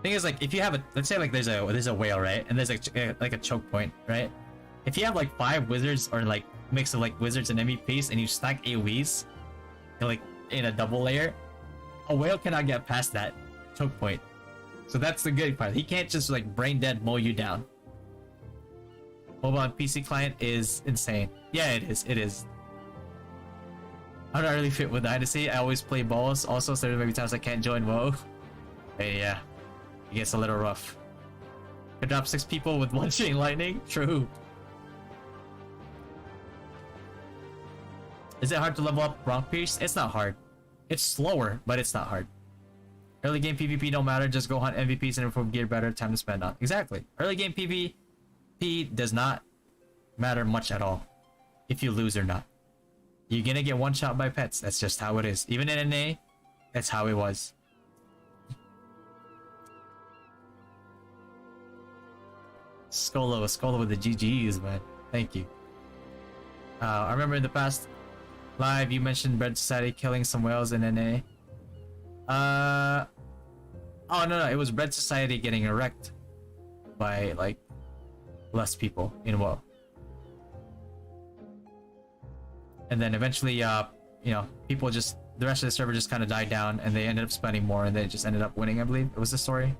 Thing is, like, if you have a, let's say like there's a whale, right, and there's like a choke point, right? If you have like 5 wizards or like mix of like wizards and MVPs, and you stack AoEs like in a double layer, a whale cannot get past that choke point. So that's the good part. He can't just like brain dead mow you down. Mobile and PC client is insane. Yeah, it is. I don't really fit with Dynasty. I always play balls. Also, so there may be times I can't join WoW. Hey, yeah. It gets a little rough. Could drop 6 people with 1 chain lightning? True. Is it hard to level up Bronc Pierce? It's not hard. It's slower, but it's not hard. Early game PvP don't matter. Just go hunt MVPs and improve gear better. Time to spend on. Exactly. Early game PvP does not matter much at all. If you lose or not. You're gonna get one shot by pets. That's just how it is. Even in NA, that's how it was. Skolo with the GGs, man. Thank you. I remember in the past live you mentioned Bread Society killing some whales in NA. Oh no, it was Bread Society getting wrecked by like less people in WoW. And then eventually, you know, people just, the rest of the server just kind of died down and they ended up spending more and they just ended up winning, I believe. It was the story.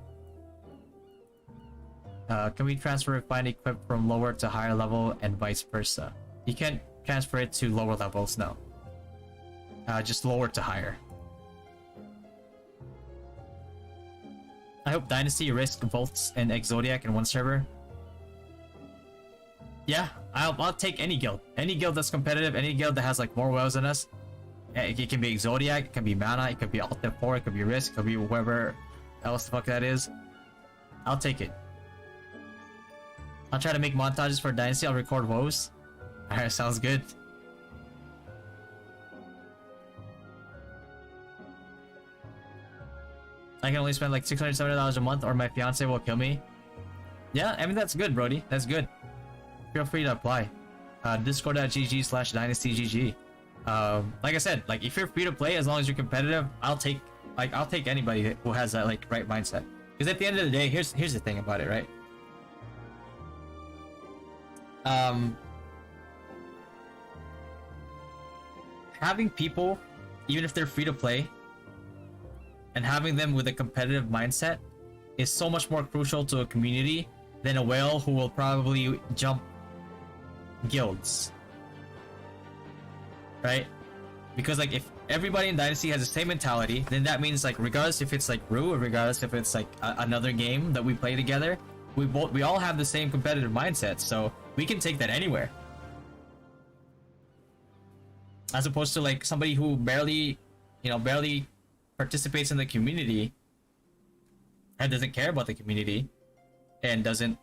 Can we transfer refined equip from lower to higher level and vice versa? You can't transfer it to lower levels, no. Just lower to higher. I hope Dynasty, Risk, Volts, and Exodiac in one server. Yeah, I'll take any guild. Any guild that's competitive, any guild that has like more whales than us. It can be Exodiac, it can be Mana, it could be Alt 4, it could be Risk, it could be whoever else the fuck that is. I'll take it. I'll try to make montages for Dynasty, I'll record woes. Alright, sounds good. I can only spend like $670 a month or my fiance will kill me. Yeah, I mean that's good, Brody. That's good. Feel free to apply. Discord.gg/dynastygg. Like I said, like if you're free to play, as long as you're competitive, I'll take anybody who has that like right mindset. Because at the end of the day, here's the thing about it, right? Having people, even if they're free to play, and having them with a competitive mindset is so much more crucial to a community than a whale who will probably jump guilds, right? Because like if everybody in Dynasty has the same mentality, then that means like regardless if it's like ROO or regardless if it's like another game that we play together, we all have the same competitive mindset, so we can take that anywhere. As opposed to like somebody who barely participates in the community and doesn't care about the community and doesn't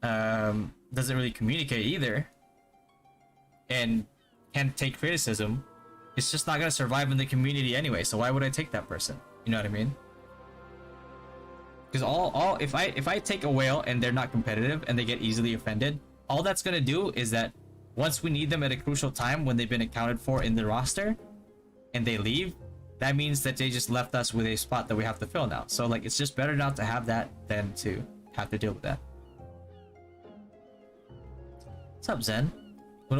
doesn't really communicate either and can't take criticism. It's just not gonna survive in the community anyway, so why would I take that person? You know what I mean? Because if I take a whale and they're not competitive and they get easily offended, all that's gonna do is that once we need them at a crucial time when they've been accounted for in the roster and they leave, that means that they just left us with a spot that we have to fill now. So like it's just better not to have that than to have to deal with that. What's up, Zen? Would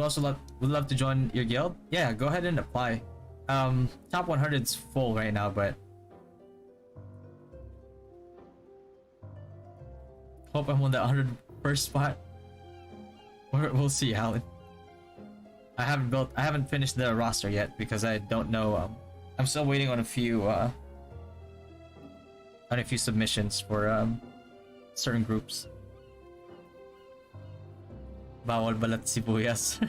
love to join your guild? Yeah, go ahead and apply. Top 100's full right now, but hope I'm on the 101st spot. We'll see, Alan. I haven't finished the roster yet because I don't know. I'm still waiting on a few submissions for certain groups. Bawal balat sibuyas.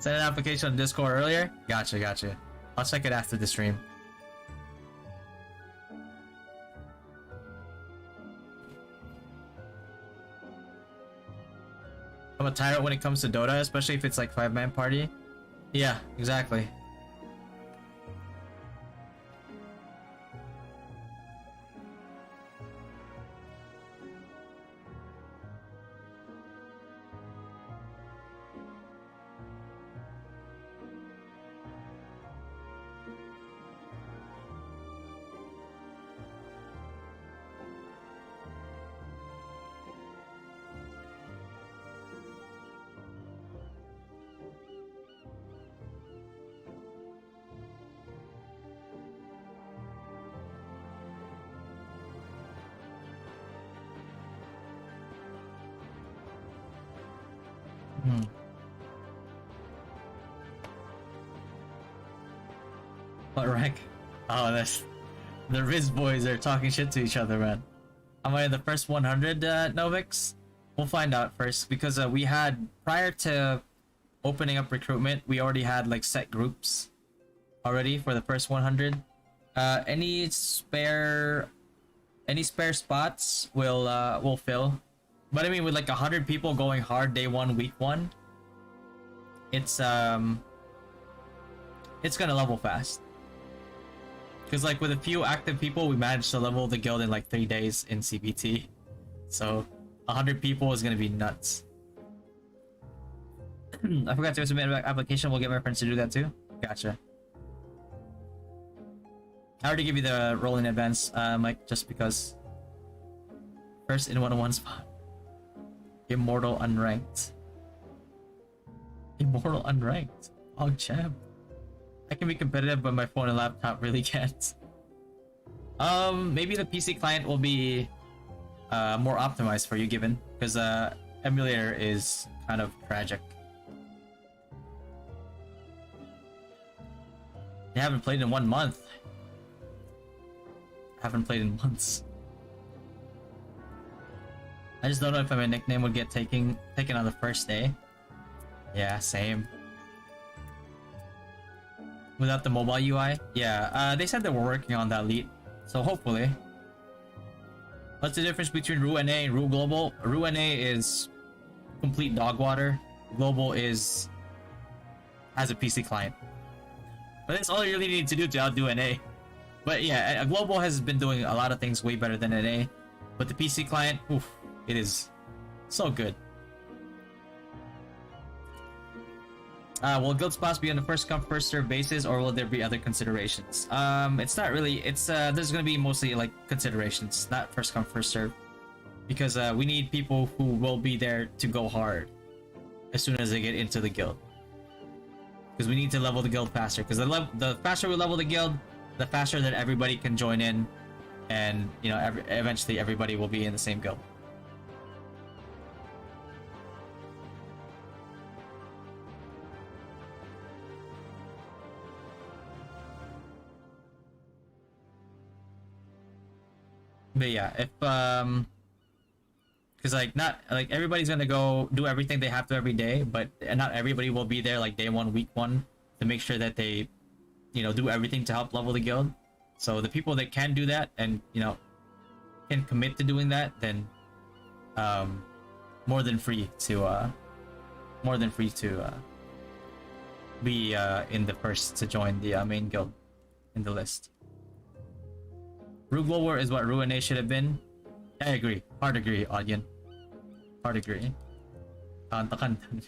Send an application on Discord earlier? Gotcha, gotcha. I'll check it after the stream. I'm a tyrant when it comes to Dota, especially if it's like 5-man party. Yeah, exactly. What rank? Oh, that's the Riz boys are talking shit to each other, man. Am I in the first 100, Novix? We'll find out first because we had prior to opening up recruitment, we already had like set groups already for the first 100. Any spare spots will fill. But I mean, with like 100 people going hard day 1, week 1, it's gonna level fast. Because like with a few active people, we managed to level the guild in like 3 days in CBT. So 100 people is gonna be nuts. I forgot to submit an application. We'll get my friends to do that too. Gotcha. I already give you the roll in advance, Mike, just because. First in 1-on-1 spot. Immortal unranked. Immortal unranked. Oh, champ. I can be competitive, but my phone and laptop really can't. Maybe the PC client will be more optimized for you, given because emulator is kind of tragic. You haven't played in 1 month. Haven't played in months. I just don't know if my nickname would get taken on the first day. Yeah, same. Without the mobile UI? Yeah, they said they were working on that lead. So hopefully. What's the difference between ROO NA and ROO Global? ROO NA is complete dog water. Global has a PC client. But that's all you really need to do to outdo NA. But yeah, Global has been doing a lot of things way better than NA. But the PC client, oof, it is so good. Will guild spots be on the first come first serve basis, or will there be other considerations? It's not really. It's there's gonna be mostly like considerations, not first come first serve, because we need people who will be there to go hard as soon as they get into the guild. Because we need to level the guild faster. Because the faster we level the guild, the faster that everybody can join in, and you know, eventually everybody will be in the same guild. But yeah, if because like not like everybody's gonna go do everything they have to every day, but not everybody will be there like day 1, week 1 to make sure that they, you know, do everything to help level the guild. So the people that can do that and, you know, can commit to doing that, then more than free to be in the first to join the main guild in the list. ROO Global is what ROO NA should have been. I agree. Hard agree, Audion. Hard agree. Kanta-kanta.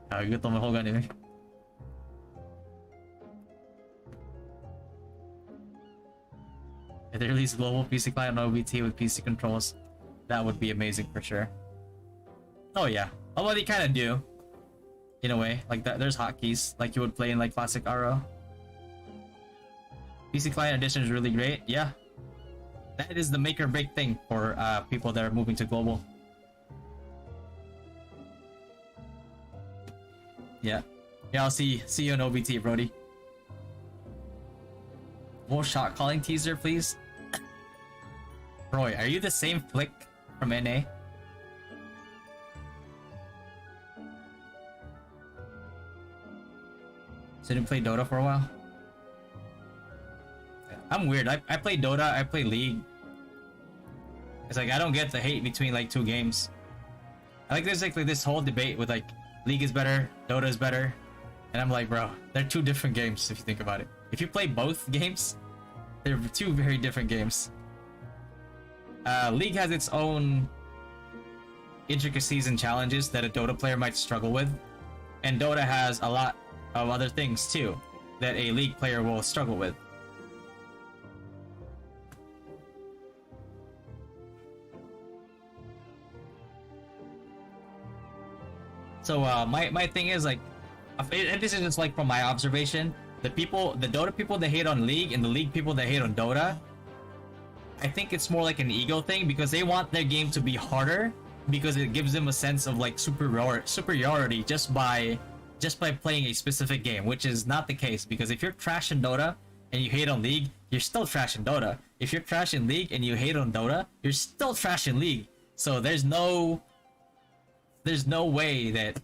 Gutom ako ganun. If they release global PC client on OBT with PC controls, that would be amazing for sure. Oh yeah. Oh, well, they kind of do. In a way. Like that, there's hotkeys like you would play in like classic RO. PC client edition is really great. Yeah. That is the make or break thing for people that are moving to global. Yeah. Yeah, I'll see you in OBT, Brody. More shot calling teaser, please. Roy, are you the same flick from NA? So you didn't play Dota for a while? I'm weird. I play Dota, I play League. It's like I don't get the hate between like two games. I like there's like this whole debate with like League is better, Dota is better. And I'm like, bro, they're two different games if you think about it. If you play both games, they're two very different games. League has its own intricacies and challenges that a Dota player might struggle with. And Dota has a lot of other things too that a League player will struggle with. So my thing is like, and this is just like from my observation, the Dota people that hate on League and the League people that hate on Dota, I think it's more like an ego thing because they want their game to be harder because it gives them a sense of like superiority just by playing a specific game, which is not the case because if you're trash in Dota and you hate on League, you're still trash in Dota. If you're trash in League and you hate on Dota, you're still trash in League. So there's no way that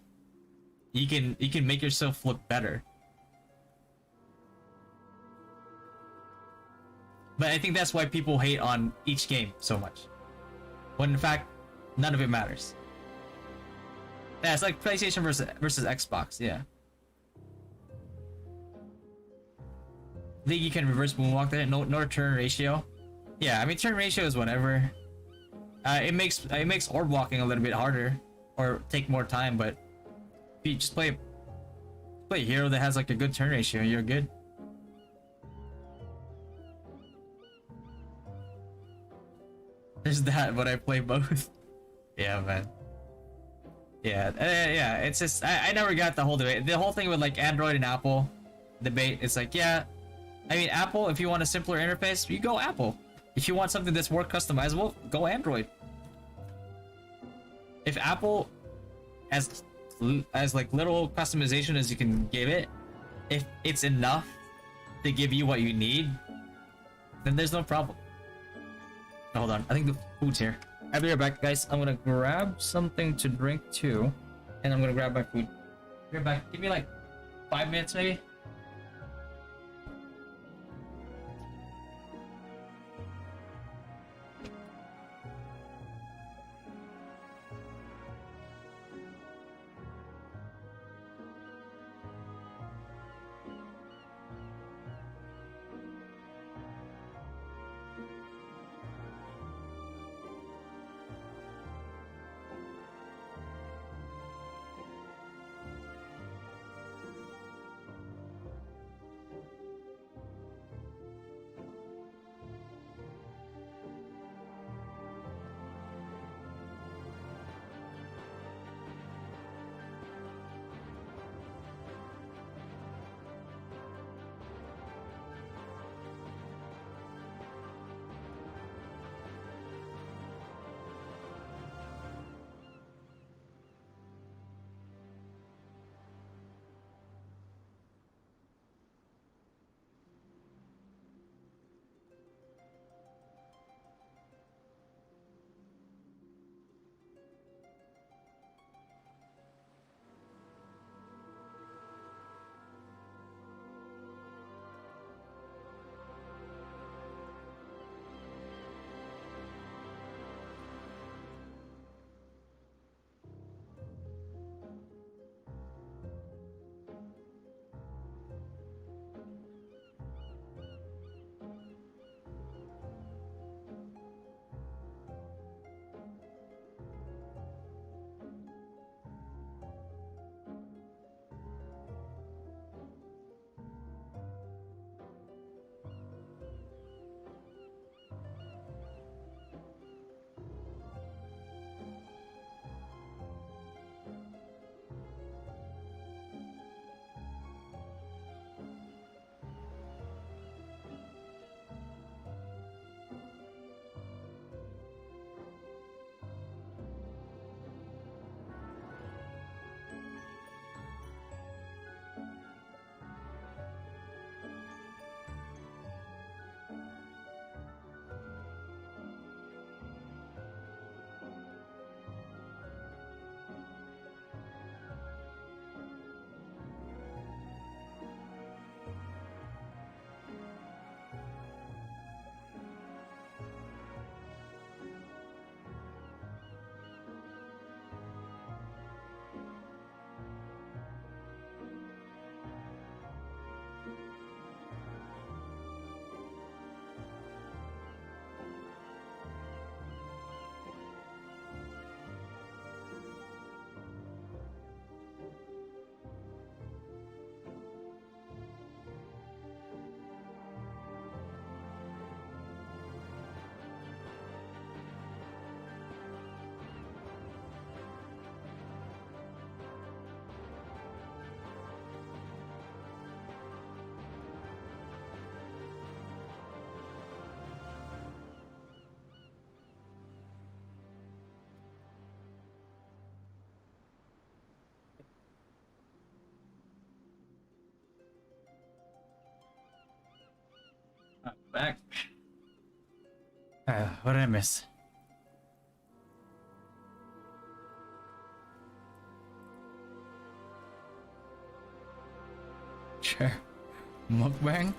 you can make yourself look better. But I think that's why people hate on each game so much, when in fact none of it matters. Yeah, it's like PlayStation versus Xbox. Yeah. League you can reverse moonwalk that, no turn ratio. Yeah, I mean turn ratio is whatever. It makes orb walking a little bit harder or take more time, but if you just play a hero that has like a good turn ratio, you're good. There's that, but I play both. Yeah, man. Yeah, yeah. It's just I never got the whole debate. The whole thing with like Android and Apple debate. It's like, yeah, I mean Apple. If you want a simpler interface, you go Apple. If you want something that's more customizable, go Android. If Apple, as like little customization as you can give it, if it's enough to give you what you need, then there's no problem. Hold on, I think the food's here. I'll be right back, guys. I'm gonna grab something to drink too, and I'm gonna grab my food. Be right back. Give me like 5 minutes, maybe. Back. What did I miss? Sure. Mukbang?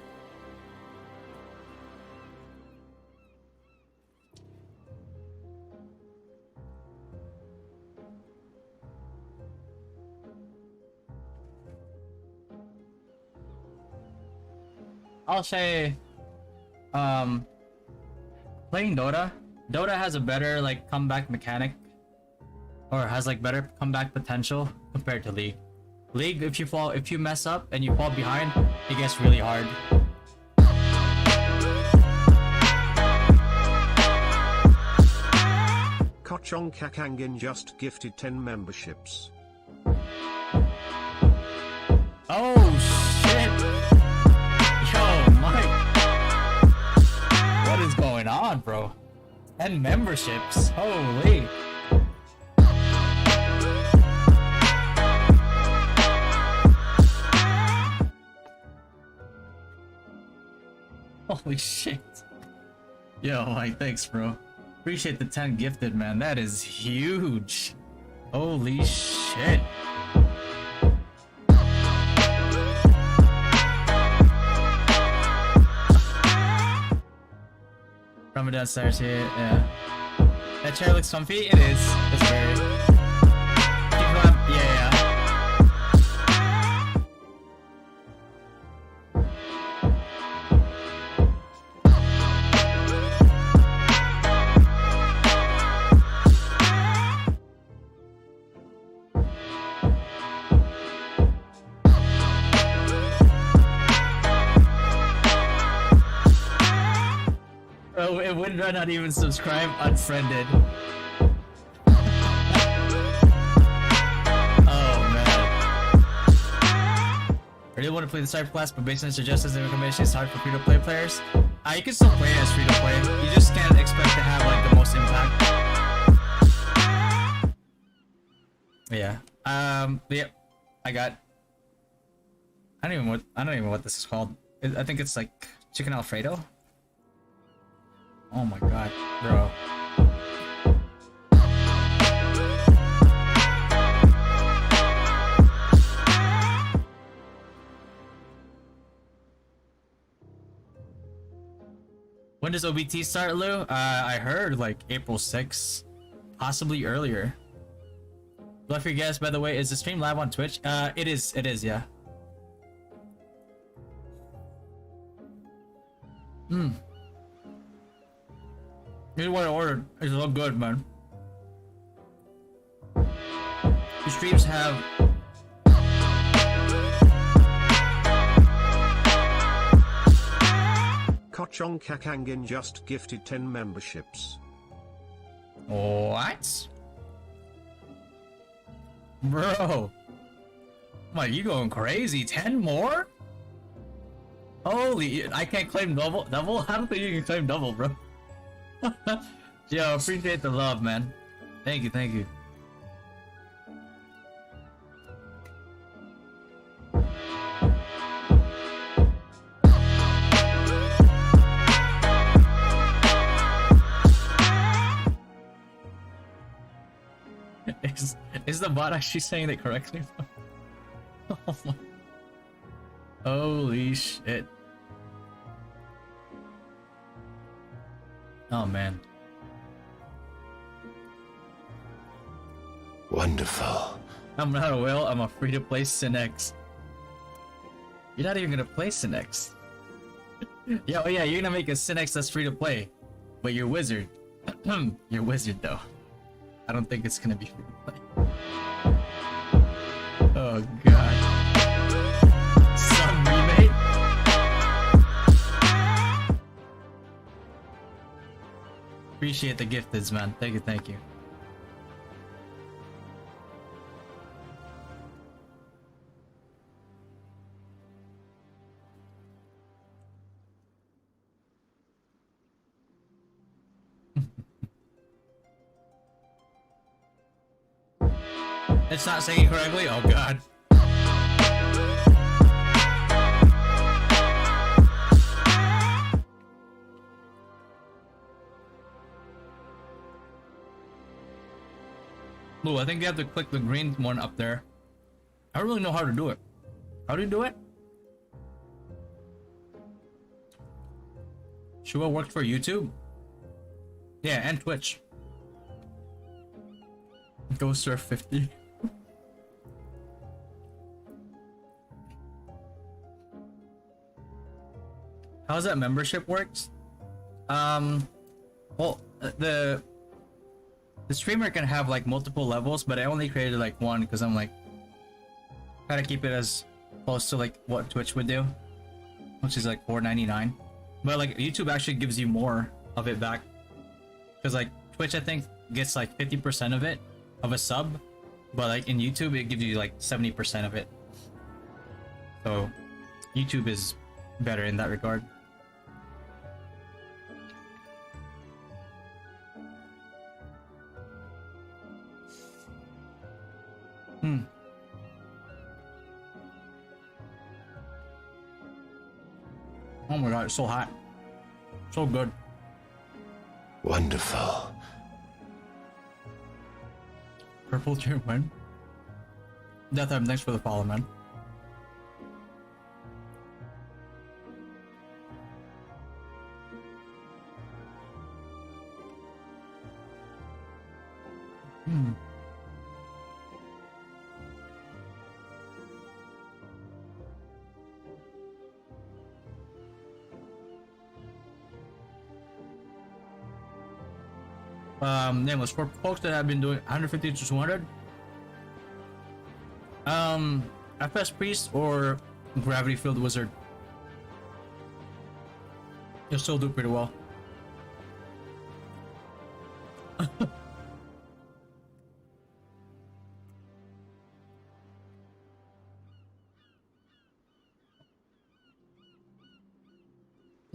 I'll say, playing Dota. Dota has a better like comeback mechanic, or has like better comeback potential compared to League. League, if you mess up and you fall behind, it gets really hard. Kochong Kakangin just gifted 10 memberships. Oh shit! Yo, Mike, what is going on, bro? 10 memberships, holy! Holy shit! Yo, Mike, thanks, bro. Appreciate the 10 gifted, man. That is huge. Holy shit. Ramadan stars here, yeah. That chair looks comfy? It is. It's very. Keep going. Yeah. Oh, it would not even subscribe, unfriended. Oh man. I really want to play the Cypher class, but based on suggestions and recommendations, it's hard for free-to-play players. You can still play as free-to-play. You just can't expect to have like the most impact. Yeah. Yeah. I don't even know what this is called. I think it's like chicken Alfredo. Oh my god, bro. When does OBT start, Lou? I heard like April 6th, possibly earlier. Love your guess, by the way. Is the stream live on Twitch? It is, yeah. This is what I ordered. It's so good, man. The streams have... Kochong Kakangin just gifted 10 memberships. What? Bro. Mike, you going crazy? 10 more? Holy... I can't claim double? Double? I don't think you can claim double, bro. Yo, appreciate the love, man. Thank you, thank you. Is the bot actually saying it correctly? Oh my. Holy shit. Oh man. Wonderful. I'm not a whale, I'm a free-to-play Cinex. You're not even gonna play Cinex. Yeah, oh yeah, you're gonna make a Cinex that's free-to-play. But you're wizard. You're wizard though. I don't think it's gonna be free-to-play. Oh god. Some remake? Appreciate the gifteds, man. Thank you, thank you. It's not saying it correctly? Oh god. Ooh, I think you have to click the green one up there. I don't really know how to do it. How do you do it? Shua worked for YouTube? Yeah, and Twitch. Go surf 50. How's that membership works? Well, the streamer can have like multiple levels, but I only created like one because I'm like try to keep it as close to like what Twitch would do, which is like $4.99. But like YouTube actually gives you more of it back, because like Twitch I think gets like 50% of it of a sub, but like in YouTube it gives you like 70% of it. So YouTube is better in that regard. Oh my god, it's so hot. So good. Wonderful. Purple tier win. Death time, thanks for the follow, man. Nameless, for folks that have been doing 150 to 200, FS Priest or Gravity Field Wizard, you'll still do pretty well.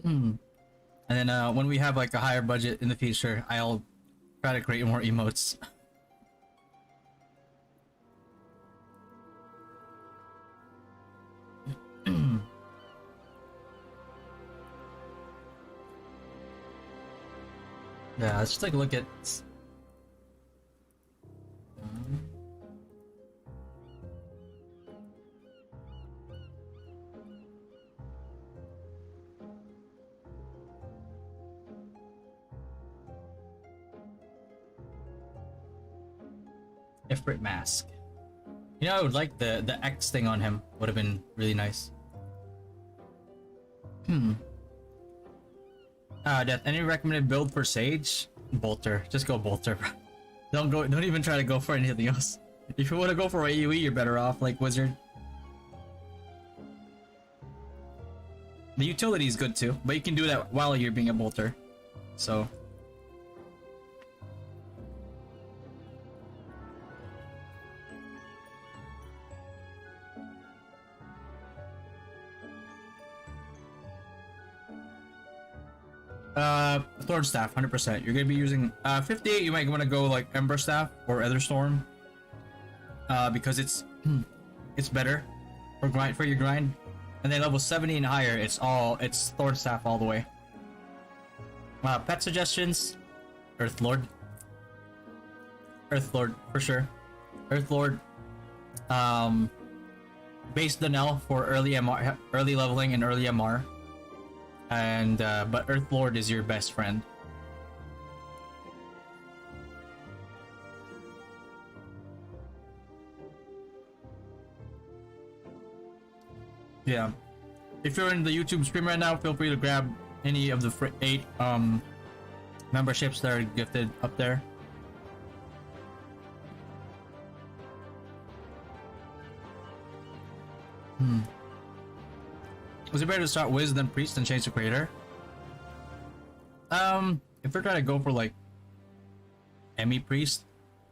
And then when we have like a higher budget in the future, I'll try to create more emotes. Yeah, let's just take a look at Ifrit mask. You know, I would like the X thing on him. Would have been really nice. Death. Any recommended build for Sage? Bolter. Just go Bolter. Don't even try to go for anything else. If you want to go for AoE, you're better off like Wizard. The utility is good too, but you can do that while you're being a Bolter. So. Thorn Staff, 100%. You're gonna be using 58. You might want to go like Ember Staff or Ether Storm, because it's better for your grind. And then level 70 and higher, it's Thorn Staff all the way. Pet suggestions: Earth Lord for sure. Earth Lord, base Donnell for early MR, early leveling and early MR. And but Earth Lord is your best friend. Yeah, if you're in the YouTube stream right now, feel free to grab any of the 8 memberships that are gifted up there. Was it better to start Wiz than Priest and change the creator? If we're trying to go for like Emmy Priest,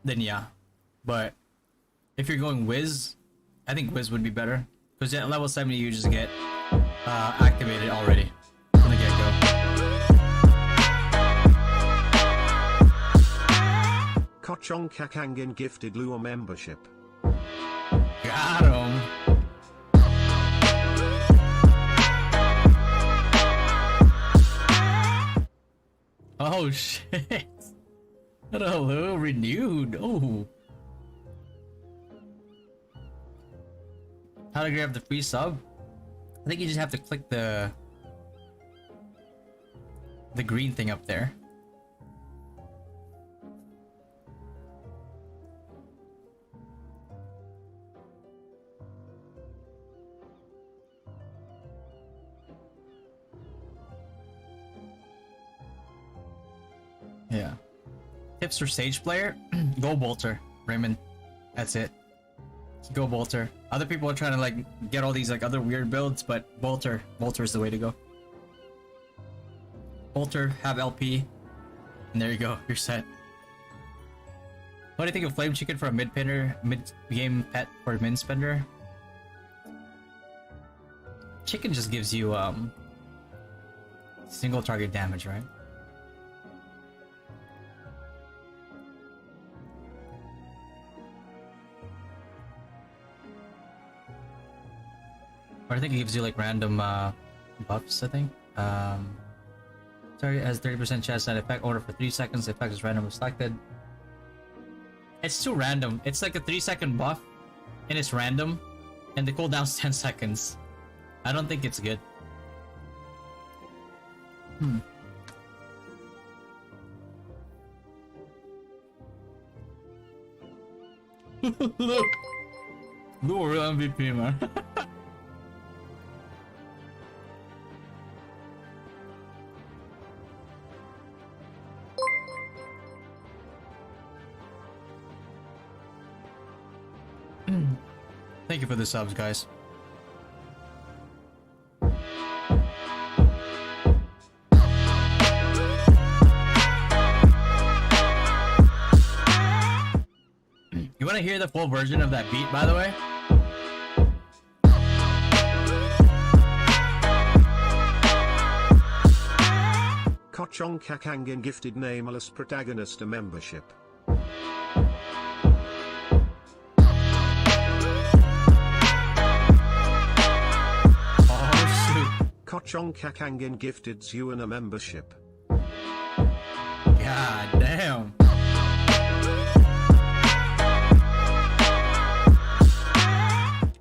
then yeah. But if you're going Wiz, I think Wiz would be better, because at level 70 you just get activated already from the get-go. Kochong Kakangin gifted Lua membership. Got him. Oh shit. Hello, renewed. Oh, How to grab the free sub? I think you just have to click the green thing up there. Yeah. Tips for stage player? Go Bolter, Raymond. That's it. Go Bolter. Other people are trying to like get all these like other weird builds, but Bolter is the way to go. Bolter, have LP, and there you go. You're set. What do you think of Flame Chicken for a mid-game pet for a min spender? Chicken just gives you single target damage, right? Or I think it gives you like random buffs, I think. Target has 30% chance that effect order for 3 seconds. The effect is randomly selected. It's too random. It's like a 3-second buff, and it's random, and the cooldown's 10 seconds. I don't think it's good. Look! Lure real MVP, man. Thank you for the subs, guys. You want to hear the full version of that beat, by the way? Kochong Kakangin gifted Nameless Protagonist a membership. Kochong Kakangin gifted Zuan a membership. God damn.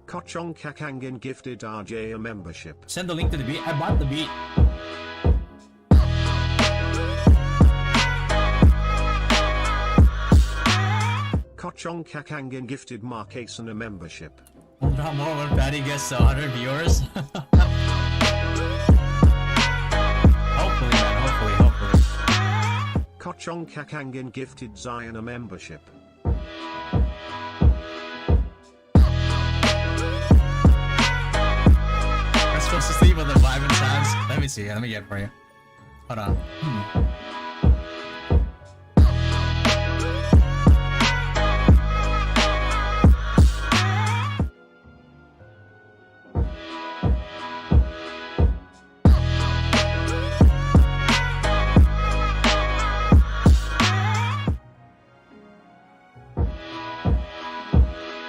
Kochong Kakangin gifted RJ a membership. Send the link to the beat. I bought the beat. Kochong Kakangin gifted Mark Asen a membership. Not more when Patty gets 100 viewers. Hopefully, man. Hopefully. Kochong Kakangin gifted Zion a membership. We're supposed to sleep with the vibe and sounds. Let me see. Let me get it for you. Hold on.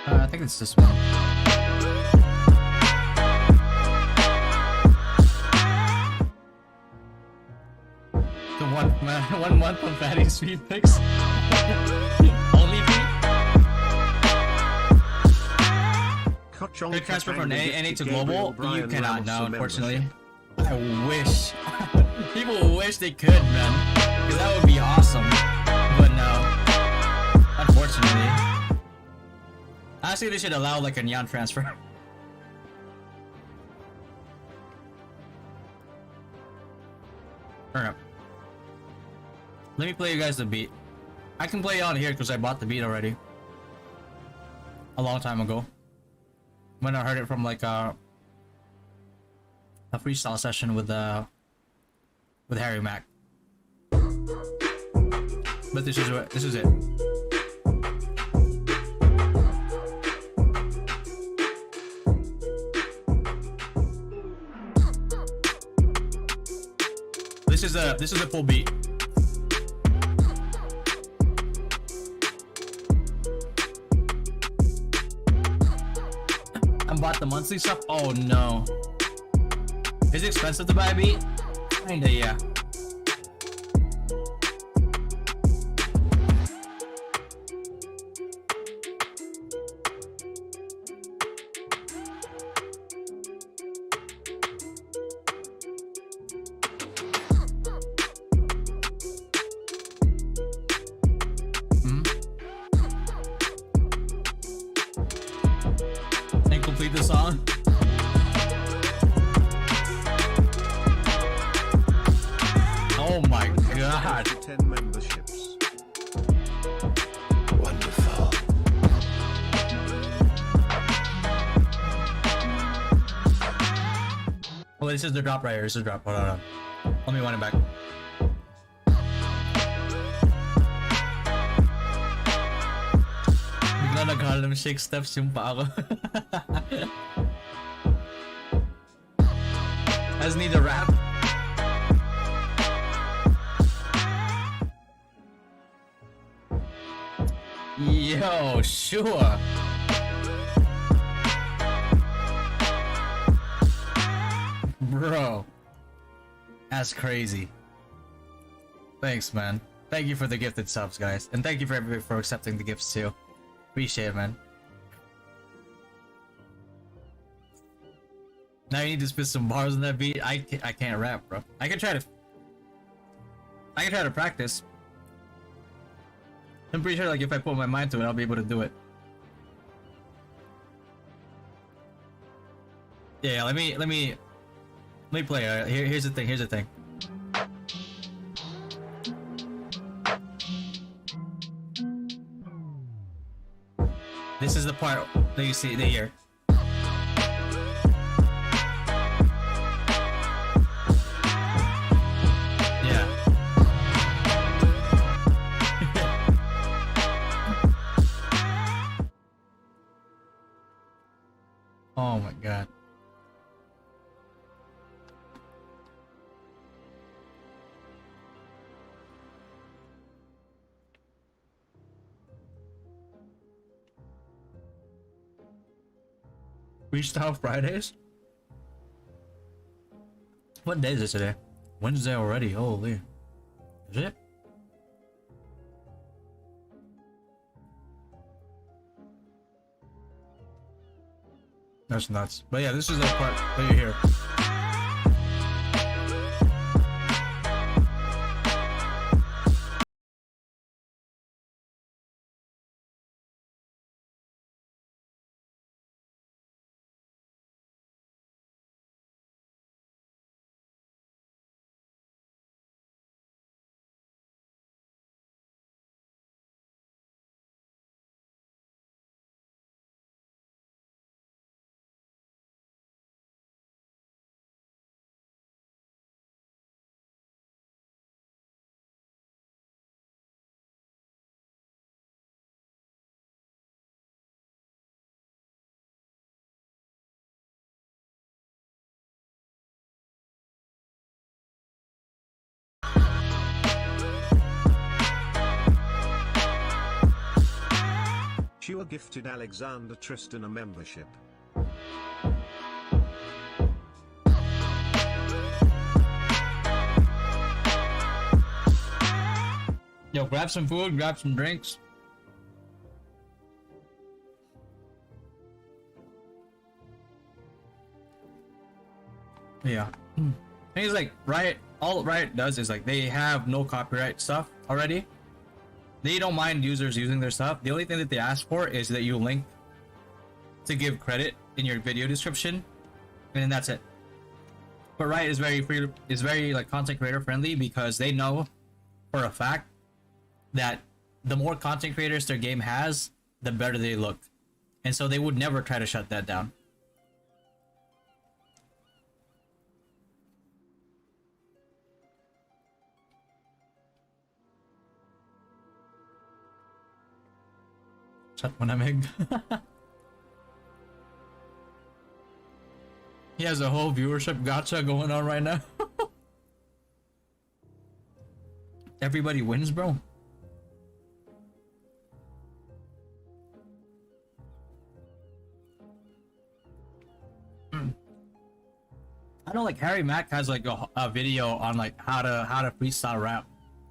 I think it's this one. The 1 month of Fatty Sweet Picks. Only beat. Quick transfer from NA to global. You cannot now, unfortunately. I wish. People wish they could, man. Because that would be awesome. But no. Unfortunately. Honestly, they should allow like a neon transfer. Turn up. Let me play you guys the beat. I can play it on here because I bought the beat already. A long time ago. When I heard it from like a freestyle session with Harry Mack. But this is it. This is a full beat. I bought the monthly stuff. Oh no. Is it expensive to buy a beat? Kinda, yeah. god! To 10 memberships. Wonderful. Oh, this is the drop right here. This is the drop. Hold on. Let me wind it back. Bigla nag-Harlem Shake steps yung pa ako. I just need a rap. Yo, sure. Bro. That's crazy. Thanks, man. Thank you for the gifted subs, guys. And thank you for everybody for accepting the gifts, too. Appreciate it, man. Now you need to spit some bars on that beat. I can't rap, bro. I can try to practice. I'm pretty sure, like, if I put my mind to it, I'll be able to do it. Yeah, let me play. Here's the thing. Here's the thing. This is the part that you see, that you hear. Yeah. Oh my god. Freestyle Fridays? What day is it today? Wednesday already, holy. Is it? That's nuts. But yeah, this is the part that you hear. Shua gifted Alexander Tristan a membership. Yo, grab some food, grab some drinks. Yeah. Things like Riot, all Riot does is like they have no copyright stuff already. They don't mind users using their stuff. The only thing that they ask for is that you link to give credit in your video description, and then that's it. But Riot is very like content creator friendly because they know for a fact that the more content creators their game has, the better they look, and so they would never try to shut that down. Shut Manamig. He has a whole viewership gotcha going on right now. Everybody wins, bro. I know, like Harry Mack has like a video on like how to freestyle rap.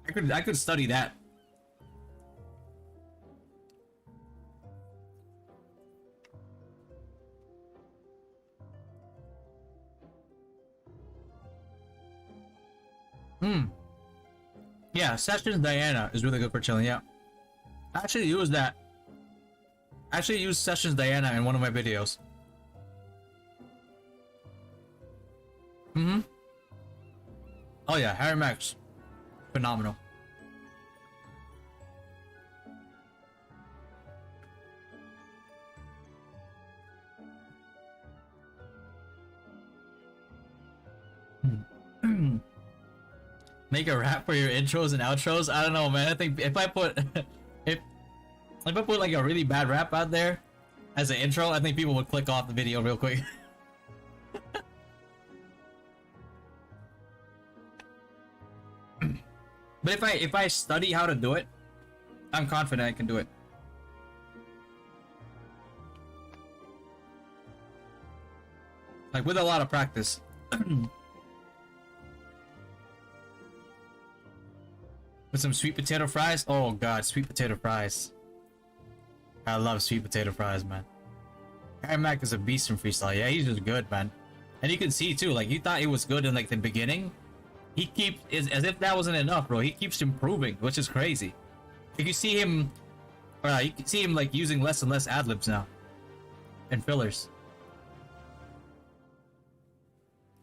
I could study that. Yeah, Sessions Diana is really good for chilling. Yeah, I actually use that. I actually used Sessions Diana in one of my videos. Oh yeah, Harry Max, phenomenal. Make a rap for your intros and outros. I don't know, man. I think if I put if I put like a really bad rap out there as an intro, I think people would click off the video real quick. But if I study how to do it, I'm confident I can do it. Like with a lot of practice. With some sweet potato fries. Oh god, sweet potato fries. I love sweet potato fries, man. Harry Mack is a beast in freestyle. Yeah, he's just good, man. And you can see too, like you thought he was good in like the beginning. He keeps as if that wasn't enough, bro. He keeps improving, which is crazy. Like you see him like using less and less ad libs now, and fillers.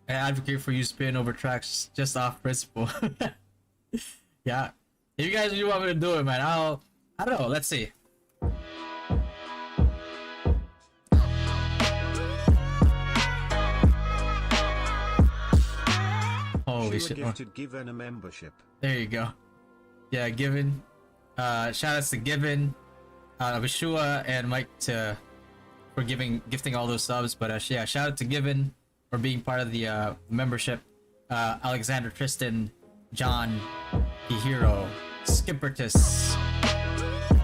I advocate for you spin over tracks just off principle. Yeah, if you guys do want me to do it, man, I don't know. Let's see. Holy shit! Gifted Given a membership. There you go. Yeah, Given. Shout outs to Given, Vishua, and Mike for gifting all those subs. But yeah, shout out to Given for being part of the membership. Alexander, Tristan, John, Hero, Skippertus.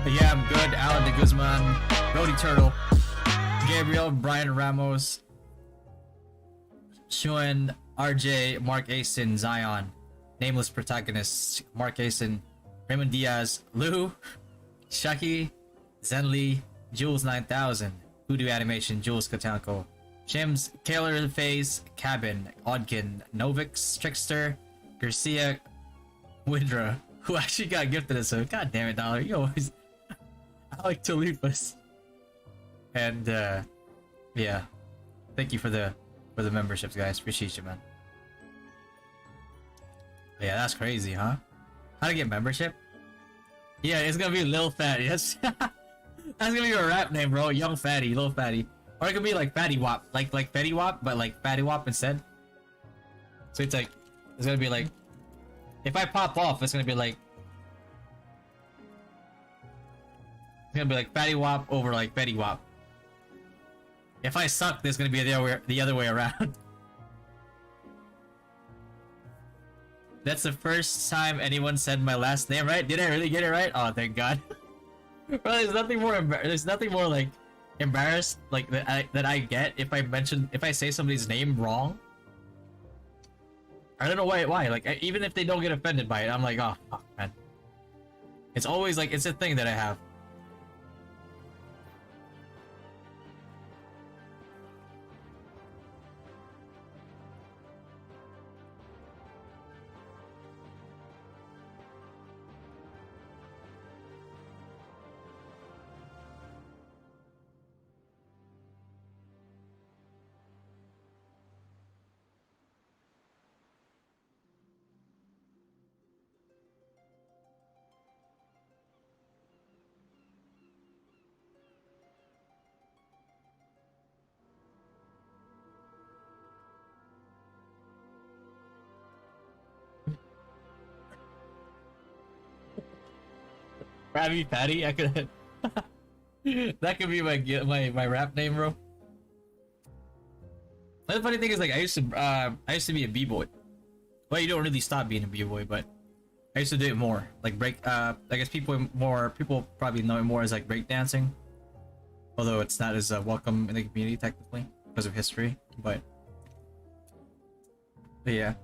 Yeah, I'm good. Alan de Guzman, Brody Turtle, Gabriel, Brian Ramos, Shuen, RJ, Mark Asen, Zion, Nameless Protagonists, Mark Asen, Raymond Diaz, Lou, Shaki, Zenli, Jules 9000, Voodoo Animation, Jules Katanko, Shims, Taylor Phase, Cabin, Odkin, Novix, Trickster, Garcia, Widra, who actually got gifted us. So god damn it, Dollar, you always. I like to leave us. And yeah, thank you for the memberships, guys. Appreciate you, man. Yeah, that's crazy, huh? How to get membership? Yeah, it's gonna be Lil Fatty. That's gonna be your rap name, bro. Young Fatty, Lil Fatty. Or it could be like Fatty Wap, like Fetty Wap, but like Fatty Wap instead. So it's like, it's gonna be like, if I pop off, it's gonna be like, Fatty Wap over like Fetty Wap. If I suck, there's gonna be the other way around. That's the first time anyone said my last name right. Did I really get it right? Oh, thank God. Bro, there's nothing more like embarrassed like that I get if I say somebody's name wrong. I don't know why. Like even if they don't get offended by it, I'm like, oh fuck, man. It's always like it's a thing that I have. Krabby Patty, I could. That could be my rap name, bro. The funny thing is, like, I used to be a b-boy. Well, you don't really stop being a b-boy, but I used to do it more. Like I guess people probably know it more as like breakdancing. Although it's not as welcome in the community technically because of history, but yeah.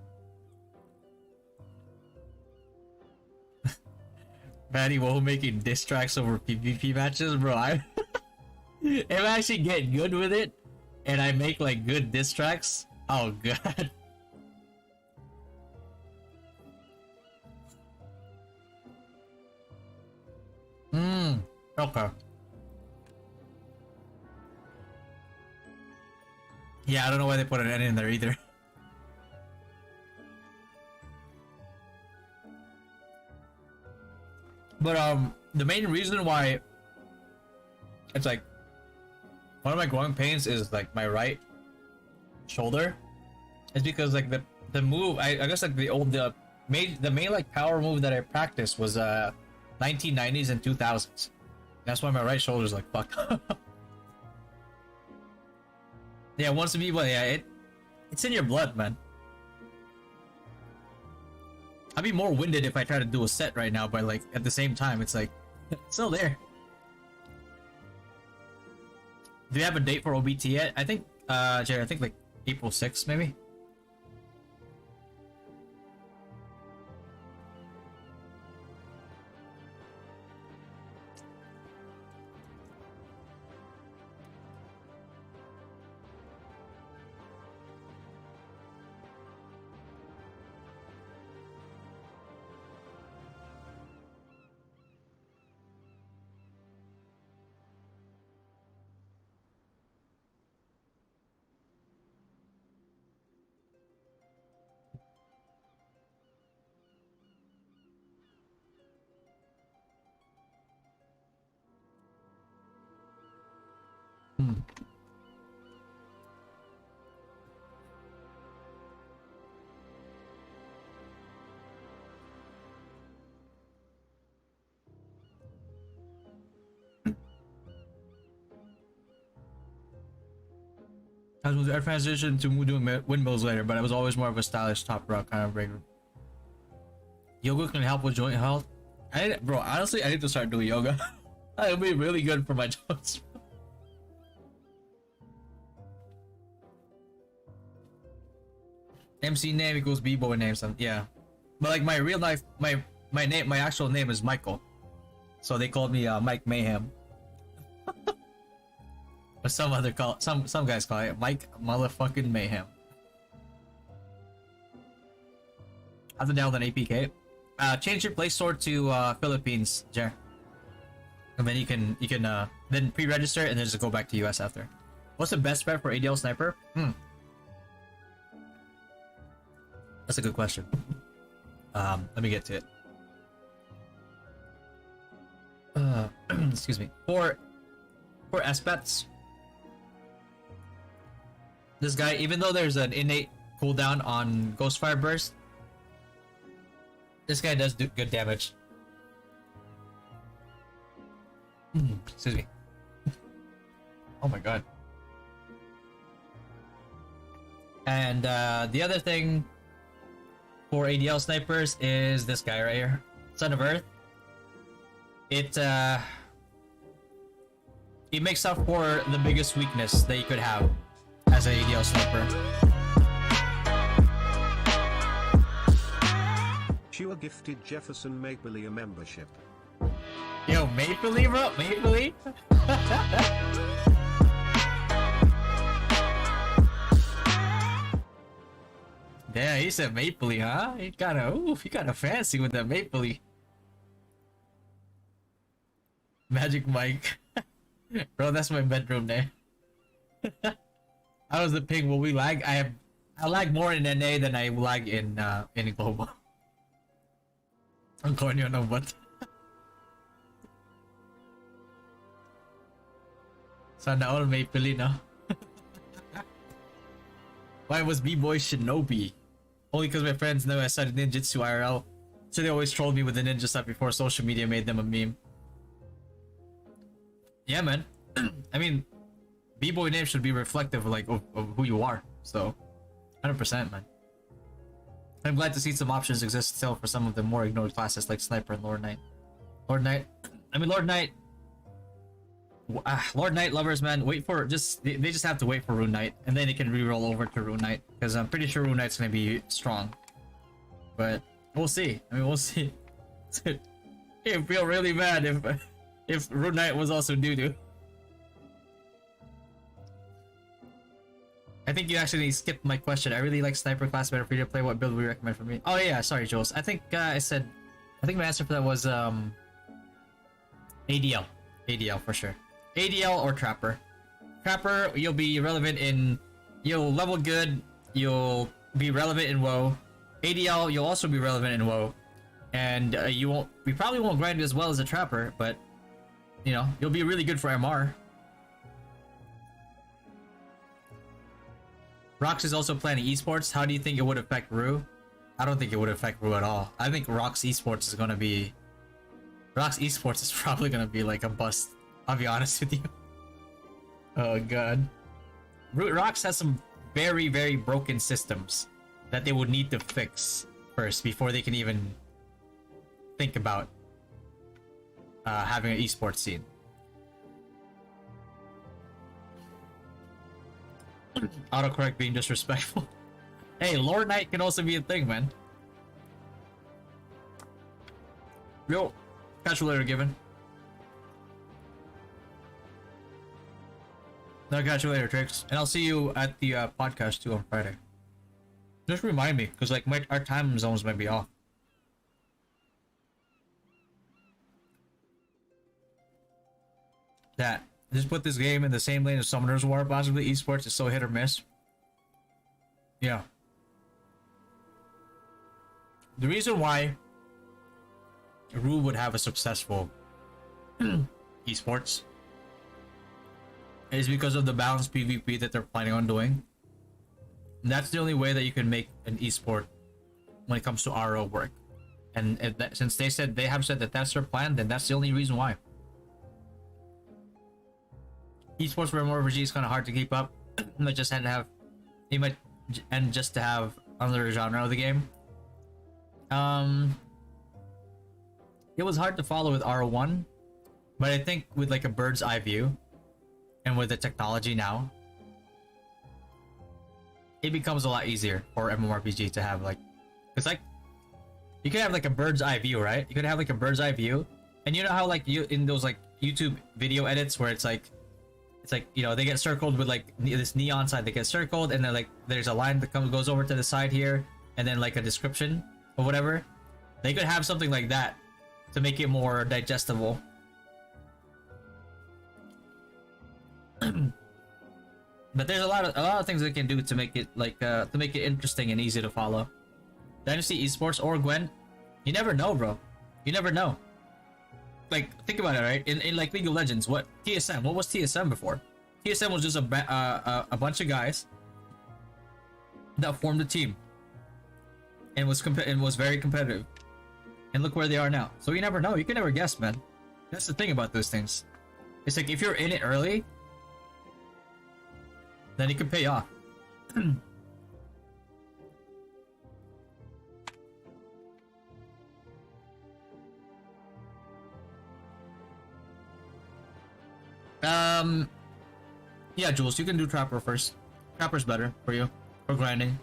Patty Woe making diss tracks over PvP matches, bro. If I actually get good with it, and I make like good diss tracks, oh god. Okay. Yeah, I don't know why they put an N in there either. But the main reason why it's like one of my growing pains is like my right shoulder is because like the the move, I guess like the main like power move that I practiced was 1990s and 2000s. That's why my right shoulder's like fucked up. Yeah, once to be, well, yeah, it's in your blood, man. I'd be more winded if I try to do a set right now, but like at the same time, it's like it's still there. Do you have a date for OBT yet? I think, Jerry, I think like April 6th, maybe. I transitioned to doing windmills later, but I was always more of a stylish top rock kind of breaker. Yoga can help with joint health. Bro, honestly, I need to start doing yoga. It'll be really good for my joints. MC name equals b-boy name, so yeah. But like my real life, my actual name is Michael, so they called me Mike Mayhem. But some guys call it Mike motherfucking Mayhem. I have to download an APK. Change your play store to Philippines, Jer. And then you can then pre-register and then just go back to US after. What's the best bet for ADL sniper? That's a good question. Let me get to it. Excuse me. For SBETs, this guy, even though there's an innate cooldown on Ghostfire Burst, this guy does do good damage. Excuse me. Oh my god. And the other thing for ADL snipers is this guy right here, Son of Earth. It makes up for the biggest weakness that you could have as an ADL sniper. Sure gifted Jefferson Mapley a membership. Yo, Mapley, bro, Mapley. Damn, he said Mapley, huh? He kinda fancy with that Mapley. Magic Mike. Bro, that's my bedroom name. I was the ping. Will we lag? I lag more in NA than I lag in global. Ang corny na what? Sana all Mapley, no? Why was B-Boy Shinobi? Only because my friends know I studied ninjutsu IRL, so they always trolled me with the ninja stuff before social media made them a meme. Yeah, man. I mean, B-Boy name should be reflective of who you are, so 100%, man. I'm glad to see some options exist still for some of the more ignored classes like Sniper and Lord Knight. Lord Knight lovers, man, they just have to wait for Rune Knight, and then they can re-roll over to Rune Knight, because I'm pretty sure Rune Knight's gonna be strong. But we'll see. I mean, we'll see. It'd feel really bad if Rune Knight was also doo-doo. I think you actually skipped my question. I really like Sniper class, better free to play. What build would you recommend for me? Oh yeah, sorry, Jules. I think I think my answer for that was ADL for sure. ADL or Trapper. Trapper, you'll be relevant you'll level good, you'll be relevant in WoW. ADL, you'll also be relevant in WoW. And we probably won't grind as well as a Trapper, but you know, you'll be really good for MR. Rox is also planning esports. How do you think it would affect ROO? I don't think it would affect ROO at all. I think Rox esports is gonna be... Rox esports is probably gonna be like a bust. I'll be honest with you. Oh god. Rox has some very, very broken systems that they would need to fix first before they can even think about having an esports scene. Autocorrect being disrespectful. Hey, Lord Knight can also be a thing, man. Yo, catch you later, Given. I'll catch you later, Trix. And I'll see you at the podcast too on Friday. Just remind me, because like our time zones might be off. That just put this game in the same lane as Summoner's War, possibly esports is so hit or miss. Yeah. The reason why ROO would have a successful esports is because of the balanced PvP that they're planning on doing. And that's the only way that you can make an esport when it comes to RO work. And since they have said that that's their plan, then that's the only reason why. Esports for MMORPG is kind of hard to keep up. But just had to have, just to have another genre of the game. It was hard to follow with RO1, but I think with like a bird's eye view, and with the technology now, it becomes a lot easier for MMORPG to have like, it's like you can have like a bird's eye view, right? You could have like a bird's eye view, and you know how like you in those like YouTube video edits where it's like you know they get circled with like this neon sign, they get circled, and then like there's a line that goes over to the side here, and then like a description or whatever. They could have something like that to make it more digestible. But there's a lot of things they can do to make it like to make it interesting and easy to follow. Dynasty Esports or Gwen, you never know, bro. You never know. Like think about it, right? In like League of Legends, what TSM? What was TSM before? TSM was just a bunch of guys that formed a team and was very competitive. And look where they are now. So you never know. You can never guess, man. That's the thing about those things. It's like if you're in it early, then it can pay off. Yeah, Jules, you can do Trapper first. Trapper's better for you for grinding.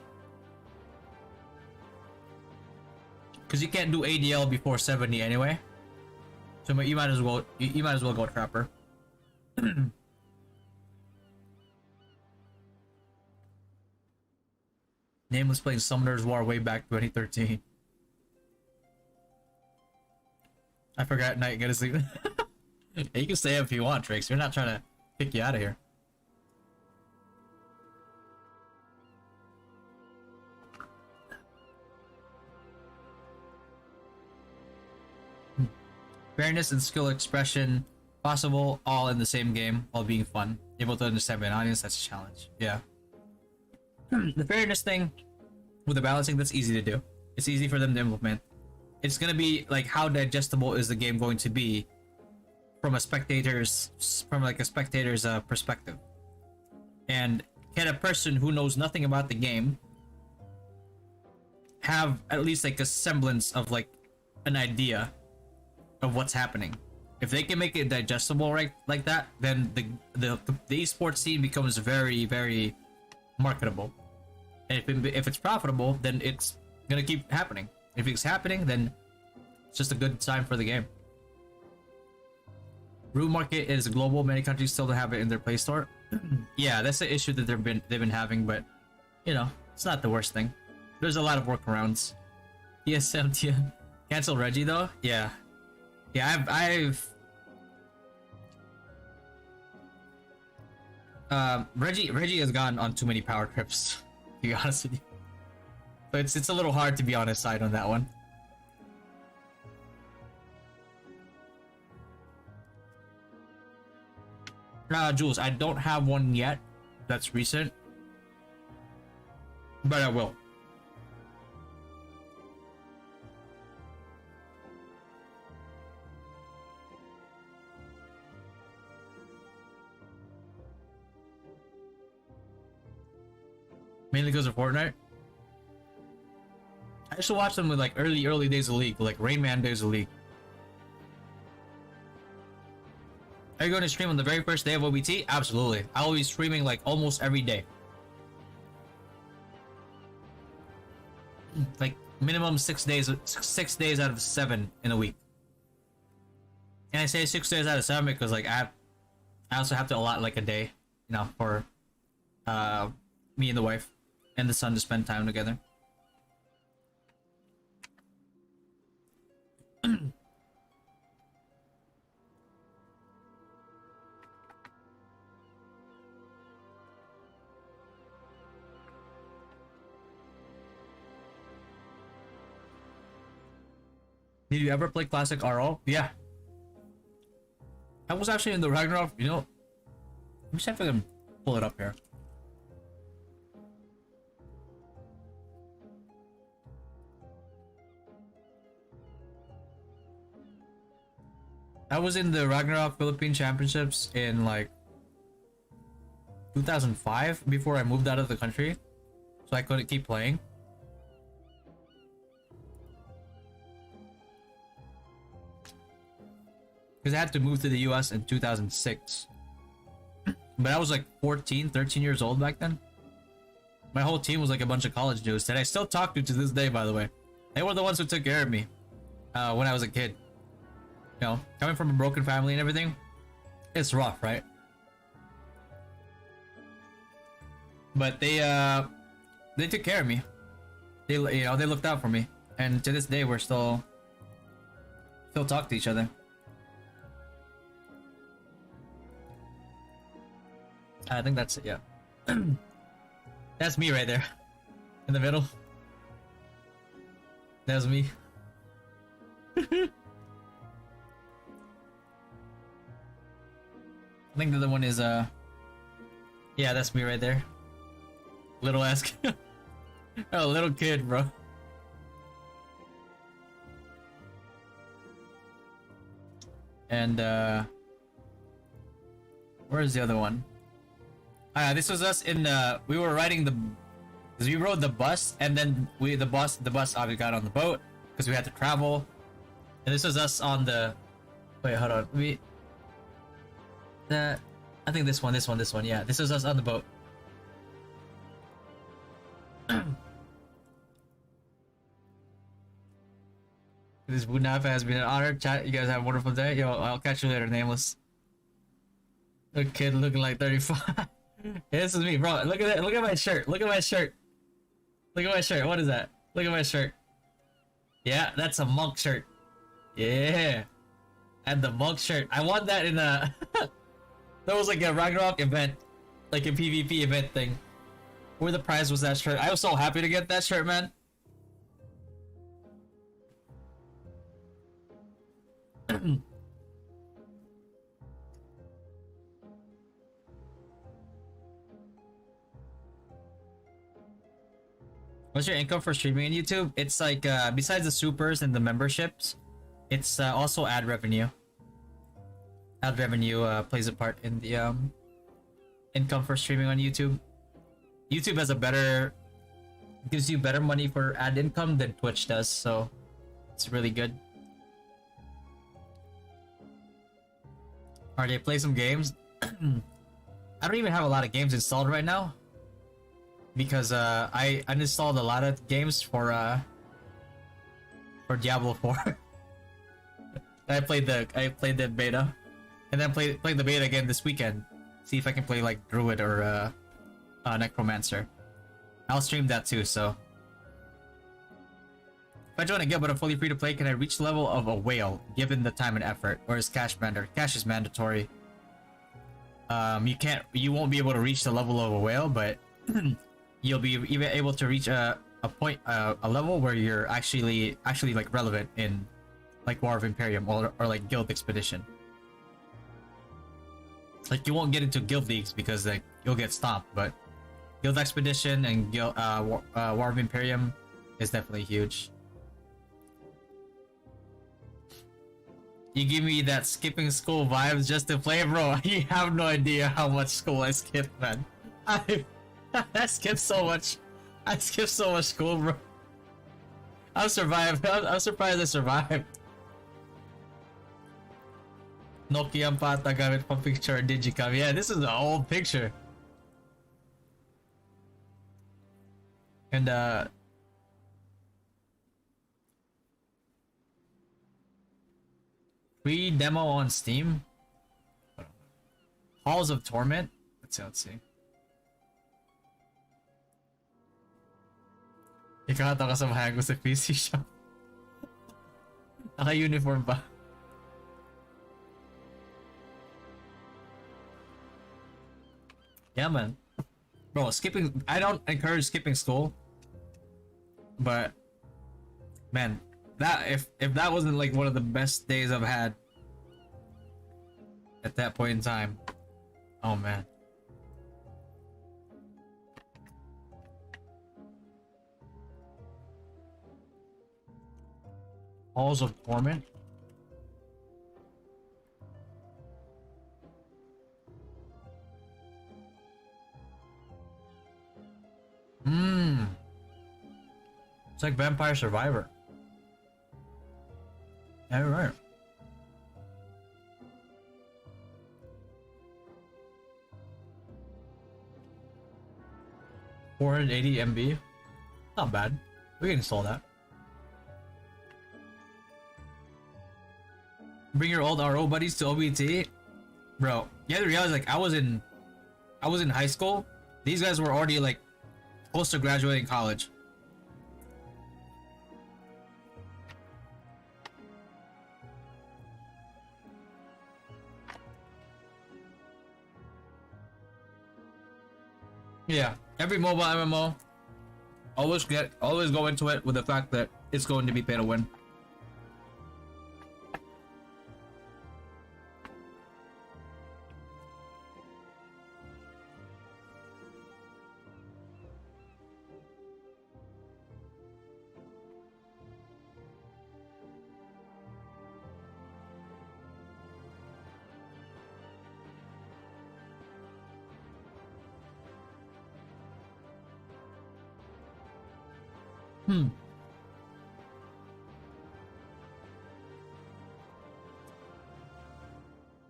Because you can't do ADL before 70 anyway. So you might as well go Trapper. Name was playing Summoner's War way back 2013. I forgot Night, get to sleep. You can stay up if you want, Trix. We're not trying to kick you out of here. Fairness and skill expression possible all in the same game while being fun. Able to understand an audience, that's a challenge. Yeah. The fairness thing with the balancing, that's easy to do. It's easy for them to implement. It's gonna be like how digestible is the game going to be from a spectator's perspective. And can a person who knows nothing about the game have at least like a semblance of like an idea of what's happening? If they can make it digestible right like that, then the esports scene becomes very, very marketable. And if it's profitable, then it's gonna keep happening. If it's happening, then it's just a good sign for the game. ROO market is global. Many countries still don't have it in their Play Store. Yeah, that's the issue that they've been having, but you know, it's not the worst thing. There's a lot of workarounds. TSM cancel Reggie though. Yeah. Reggie has gone on too many power trips, to be honest with you. So it's a little hard to be on his side on that one. Jules, I don't have one yet that's recent. but I will. Mainly because of Fortnite. I used to watch them with like early days of League, like Rain Man days of League. Are you going to stream on the very first day of OBT? Absolutely. I will be streaming like almost every day. Like minimum 6 days, 6 days out of 7 in a week. And I say 6 days out of 7 because like I also have to allot like a day, you know, for me and the wife and the son to spend time together. Did you ever play classic RO? Yeah. I was actually in the Ragnarok, you know. Let me see if I can pull it up here. I was in the Ragnarok Philippine Championships in like 2005 before I moved out of the country. So I couldn't keep playing. Because I had to move to the US in 2006. But I was like 13 years old back then. My whole team was like a bunch of college dudes that I still talk to this day, by the way. They were the ones who took care of me when I was a kid. You know, coming from a broken family and everything, it's rough, right? But they took care of me. They looked out for me, and to this day we're still talk to each other. I think that's it, yeah. That's me right there. In the middle. That's me. I think the other one is yeah, that's me right there. Little ass kid. Oh, little kid, bro. And where's the other one? This was us in we were riding the, because we rode the bus, and then the bus obviously got on the boat because we had to travel, and this was us on the, wait, hold on, I think this one, yeah, this was us on the boat. This Bunafa has been an honor. Chat, you guys have a wonderful day. Yo, I'll catch you later, nameless. A kid looking like 35. Yeah, this is me, bro. Look at that. Look at my shirt. Look at my shirt. Look at my shirt. What is that? Look at my shirt. Yeah, that's a monk shirt. Yeah. And the monk shirt. I won that in a... That was like a Ragnarok event. Like a PvP event thing. Where the prize was that shirt. I was so happy to get that shirt, man. What's your income for streaming on YouTube? It's like, besides the supers and the memberships, it's also ad revenue. Ad revenue plays a part in the income for streaming on YouTube. YouTube has gives you better money for ad income than Twitch does, so it's really good. Alright, play some games. I don't even have a lot of games installed right now, because I uninstalled a lot of games for Diablo 4. I played the beta, and then played the beta again this weekend. See if I can play like Druid or Necromancer. I'll stream that too. So if I join a guild but I'm fully free to play, can I reach the level of a whale given the time and effort, or is cash mandatory? Cash is mandatory. You won't be able to reach the level of a whale, but you'll be even able to reach a level where you're actually like relevant in like War of Imperium or like Guild Expedition. Like you won't get into guild leagues because like you'll get stomped, but Guild Expedition and War of Imperium is definitely huge. You give me that skipping school vibes just to play, bro. You have no idea how much school I skipped, man. I skipped so much. I skipped so much school, bro. I'm survived. I'm surprised I survived. Nokia pata gamit pang picture digicam. Yeah, this is an old picture. And free demo on Steam. Halls of Torment. Let's see. Ikakata ka sa bahay ko sa PC shop. Naka-uniform pa. Yeah, man. Bro, skipping... I don't encourage skipping school. But... Man, that... If that wasn't like one of the best days I've had... At that point in time... Oh, man. Halls of Torment? It's like Vampire Survivor. Yeah, right. $480 MB? Not bad. We can install that. Bring your old RO buddies to OBT? Bro, you have to realize, like, I was in high school. These guys were already like close to graduating college. Yeah, every mobile MMO, always go into it with the fact that it's going to be pay to win.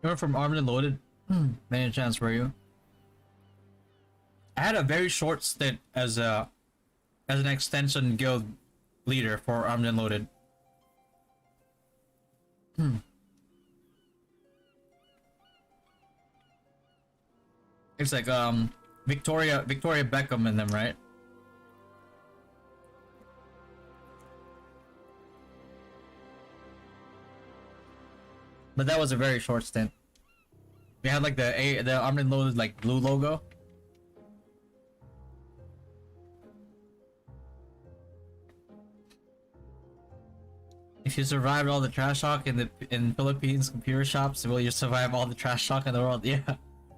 You're from Armed and Loaded? Any chance for you? I had a very short stint as an extension guild leader for Armed and Loaded. It's like Victoria Beckham and them, right? But that was a very short stint. We had like the Armed and Loaded like blue logo. If you survived all the trash talk in Philippines computer shops, will you survive all the trash talk in the world? Yeah,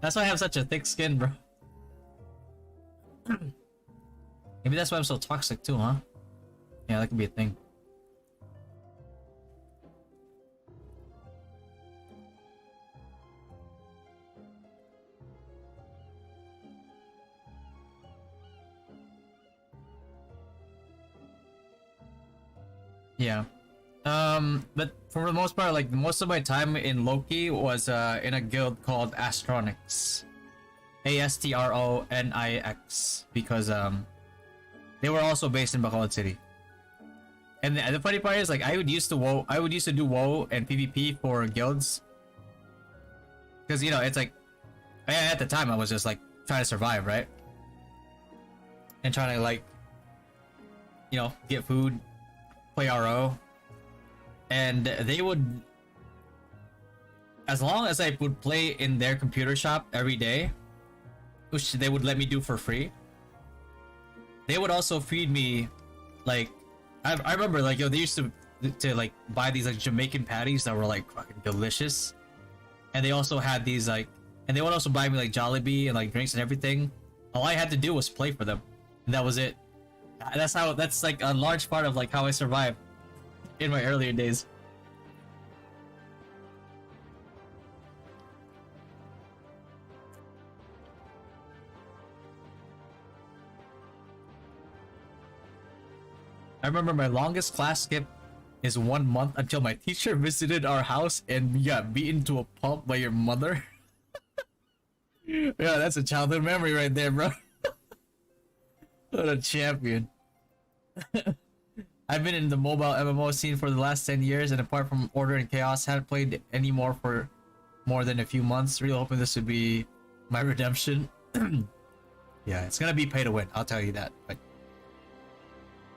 that's why I have such a thick skin, bro. Maybe that's why I'm so toxic too, huh? Yeah, that could be a thing. Yeah. But for the most part, like most of my time in Loki was in a guild called Astronix. Astronix, because they were also based in Bacolod City. And the funny part is, like, I would used to do WoW and PvP for guilds. Because, you know, it's like, at the time I was just like trying to survive, right? And trying to, like, you know, get food, play RO. And they would, as long as I would play in their computer shop every day, which they would let me do for free, they would also feed me, like, I remember, like, yo, they used to like buy these like Jamaican patties that were like fucking delicious, and they also had these like, and they would also buy me like Jollibee and like drinks and everything, All I had to do was play for them, and that was it. That's like a large part of like how I survived in my earlier days. I remember my longest class skip is 1 month until my teacher visited our house and we got beaten to a pulp by your mother. Yeah, that's a childhood memory right there, bro. What a champion. I've been in the mobile MMO scene for the last 10 years, and apart from Order and Chaos, haven't played anymore for more than a few months. Really hoping this would be my redemption. Yeah, it's gonna be pay to win, I'll tell you that. But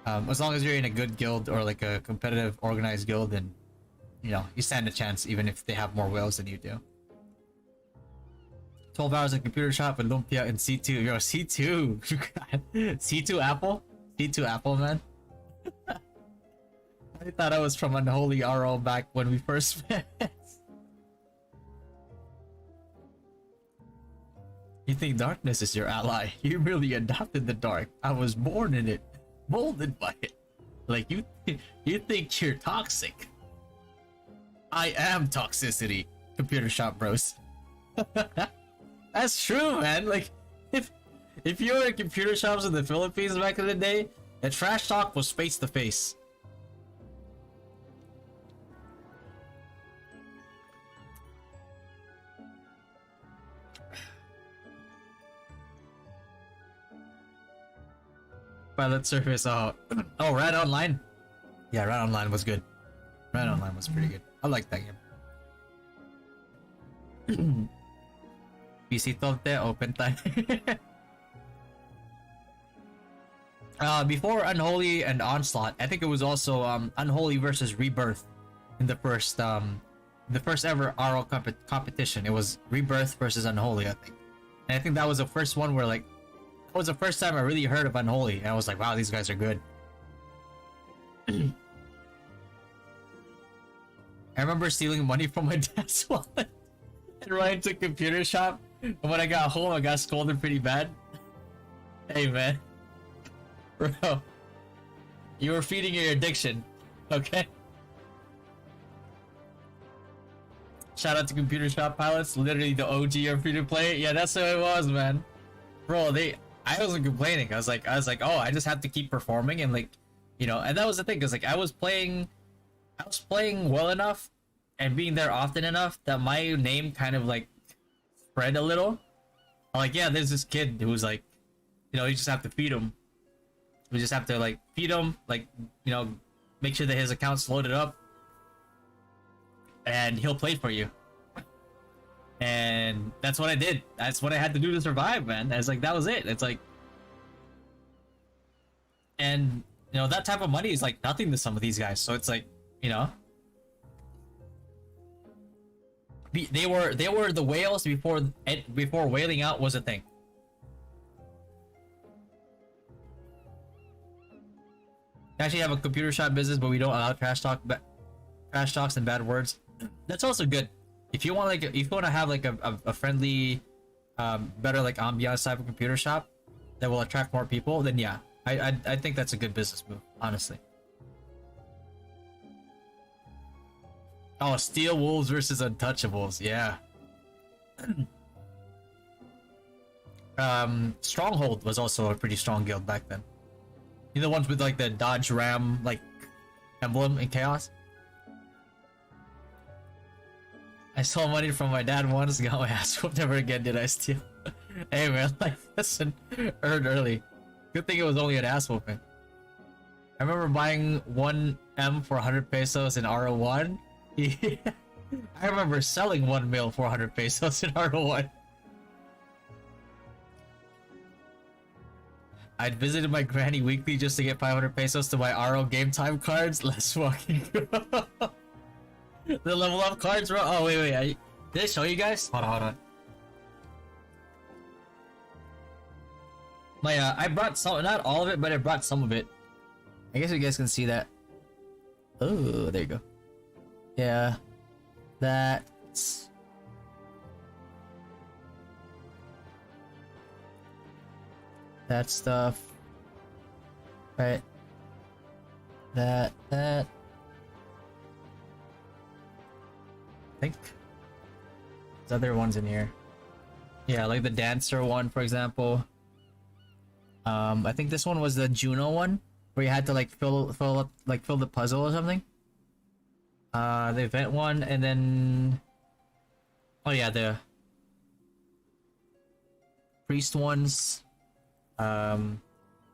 as long as you're in a good guild or like a competitive organized guild, then you know you stand a chance even if they have more whales than you do. 12 hours at computer shop and Lumpia and C2. Yo, C2. C2 Apple? C2 Apple, man. I thought I was from Unholy RO back when we first met. You think darkness is your ally? You really adopted the dark. I was born in it, molded by it. Like you think you're toxic. I am toxicity. Computer shop bros. That's true, man. Like, if you were in computer shops in the Philippines back in the day, the trash talk was face to face. Pilot surface. Oh, Rat Online. Yeah, Rat Online was good. Rat Online was pretty good. I like that game. PC Tolte open time. Before Unholy and Onslaught, I think it was also Unholy versus Rebirth in the first ever RO competition. It was Rebirth versus Unholy, I think. And I think that was the first one where like that was the first time I really heard of Unholy, and I was like, wow, these guys are good. I remember stealing money from my dad's wallet and running to a computer shop. And when I got home, I got scolded pretty bad. Hey, man. Bro. You were feeding your addiction. Okay? Shout out to Computer Shop Pilots. Literally the OG of free-to-play. Yeah, that's how it was, man. Bro, I wasn't complaining. I was like, oh, I just have to keep performing and like, you know, and that was the thing, because like I was playing well enough and being there often enough that my name kind of like spread a little. I'm like, yeah, there's this kid who's like, you know, you just have to feed him. We just have to like feed him, like, you know, make sure that his account's loaded up, and he'll play for you. And that's what I did. That's what I had to do to survive, man. It's like that was it. It's like, and you know that type of money is like nothing to some of these guys. So it's like, you know, they were the whales before whaling out was a thing. We actually have a computer shop business, but we don't allow trash talks and bad words. That's also good. If you want to have like a friendly, better like ambiance type of computer shop that will attract more people, then yeah, I think that's a good business move, honestly. Oh, Steel Wolves versus Untouchables, yeah. Stronghold was also a pretty strong guild back then. You know, the ones with like the Dodge Ram like emblem in Chaos. I stole money from my dad once, got my ass whooped. Never again did I steal. Hey man, like listen, earned early. Good thing it was only an ass whooping. I remember buying 1M for 100 pesos in RO1. I remember selling 1 mil for 100 pesos in RO1. I'd visited my granny weekly just to get 500 pesos to buy RO game time cards. Let's fucking go. The level up cards, bro. Oh wait. Did I show you guys? Hold on. My I brought some, not all of it, but I brought some of it. I guess you guys can see that. Oh, there you go. Yeah, that's that stuff. Right. That. I think there's other ones in here. Yeah, like the dancer one, for example. I think this one was the Juno one, where you had to like fill the puzzle or something. The event one, and then oh yeah, the priest ones. Oh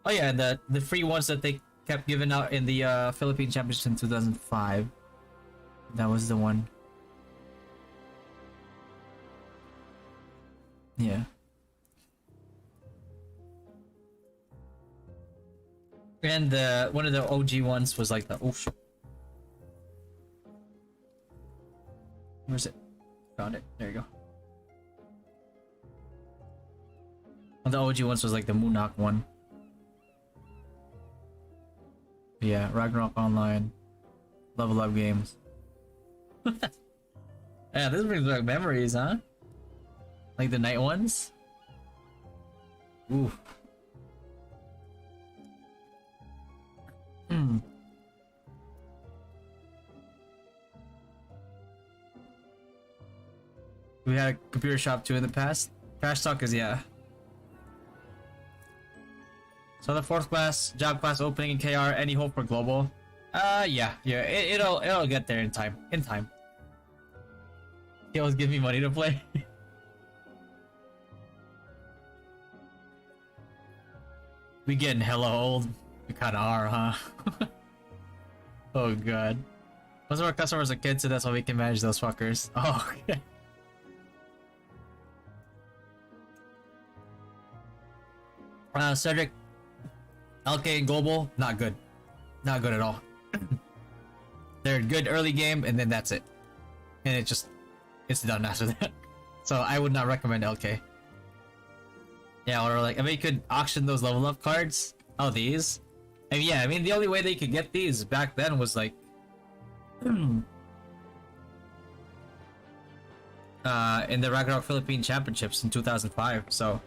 yeah, the free ones that they kept giving out in the Philippine Championship in 2005. That was the one. Yeah. And one of the OG ones was like the where's it? Found it. There you go. One of the OG ones was like the Moonock one. Yeah, Ragnarok Online, Level Up Games. Yeah, this brings back memories, huh? Like the night ones. Ooh. We had a computer shop too in the past. Trash talk is yeah. So the 4th class, job class opening in KR. Any hope for global? Yeah. It'll get there in time. In time. He always give me money to play. We getting hella old. We kinda are, huh? Oh god. Most of our customers are kids, so that's why we can manage those fuckers. Oh, okay. Cedric, LK and Global, not good. Not good at all. They're good early game, and then that's it. And it's done after that. So I would not recommend LK. Yeah, or like, I mean, you could auction those level up cards. Oh, these? And yeah, I mean, the only way they could get these back then was like... in the Ragnarok Philippine Championships in 2005, so...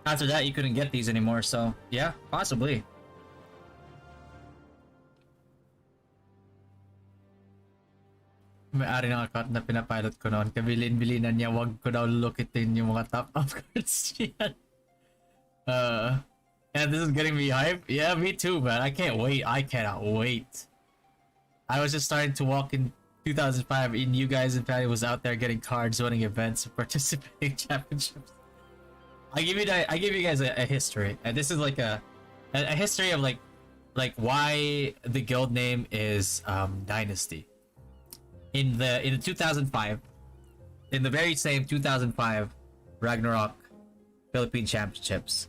After that, you couldn't get these anymore, so yeah, possibly. May ari ng account na pinapilot ko noon. Kabilin-bilinan niya, wag ko daw lukitin yung mga top-up cards niyan. And this is getting me hype. Yeah, me too, man. I can't wait. I cannot wait. I was just starting to walk in 2005, and you guys and Patty was out there getting cards, winning events, and participating in championships. I give you guys a history, and this is like a history of like why the guild name is Dynasty. In the 2005, in the very same 2005 Ragnarok Philippine Championships,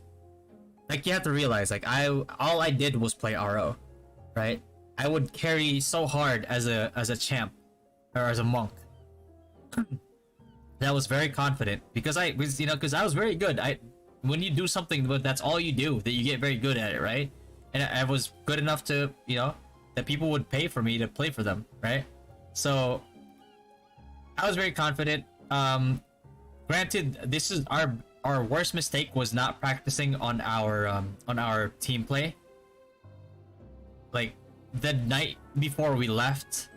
like you have to realize, like all I did was play RO, right? I would carry so hard as a champ or as a monk. That was very confident because I was very good. When you do something but that's all you do, that you get very good at it, right? And I was good enough to, that people would pay for me to play for them, right? So I was very confident. Granted, this is our worst mistake was not practicing on our team play. Like the night before we left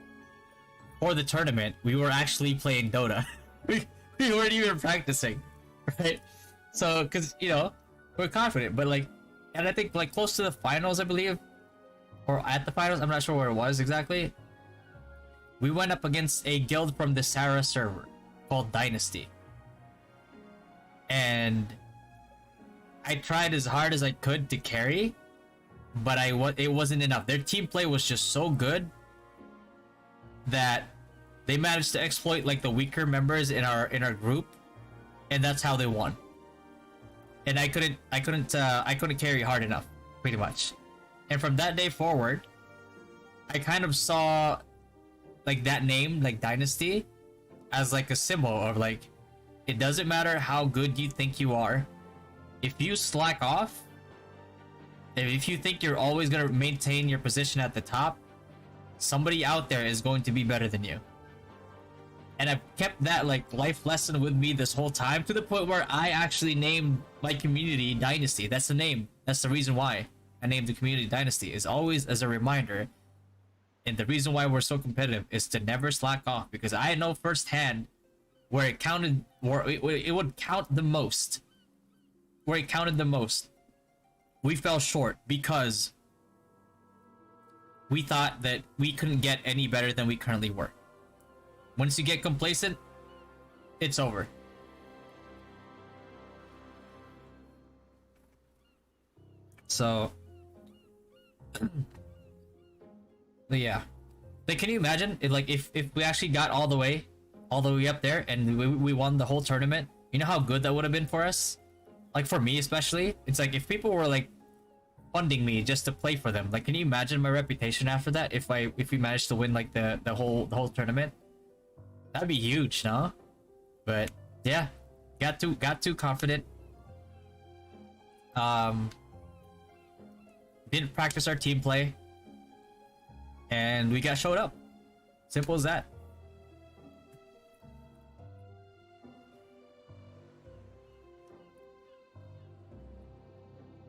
for the tournament, we were actually playing Dota. we weren't even practicing, right? So, cause we're confident, but and I think close to the finals, I believe, or at the finals, I'm not sure where it was exactly. We went up against a guild from the Sarah server called Dynasty, and I tried as hard as I could to carry, but it wasn't enough. Their team play was just so good that they managed to exploit the weaker members in our group, and that's how they won. And I couldn't carry hard enough, pretty much. And from that day forward, I kind of saw that name, Dynasty, as a symbol of it doesn't matter how good you think you are. If you slack off, if you think you're always gonna maintain your position at the top, somebody out there is going to be better than you. And I've kept that like life lesson with me this whole time, to the point where I actually named my community Dynasty. That's the name. That's the reason why I named the community Dynasty, is always as a reminder. And the reason why we're so competitive is to never slack off, because I know firsthand where it counted, where it would count the most. Where it counted the most, we fell short because we thought that we couldn't get any better than we currently were. Once you get complacent, it's over. So, but yeah. Like, can you imagine it, like if we actually got all the way up there and we won the whole tournament? You know how good that would have been for us? Like for me especially, it's like if people were like funding me just to play for them. Like, can you imagine my reputation after that if we managed to win like the whole tournament? That'd be huge, no? But yeah, got too confident. Didn't practice our team play, and we got showed up. Simple as that.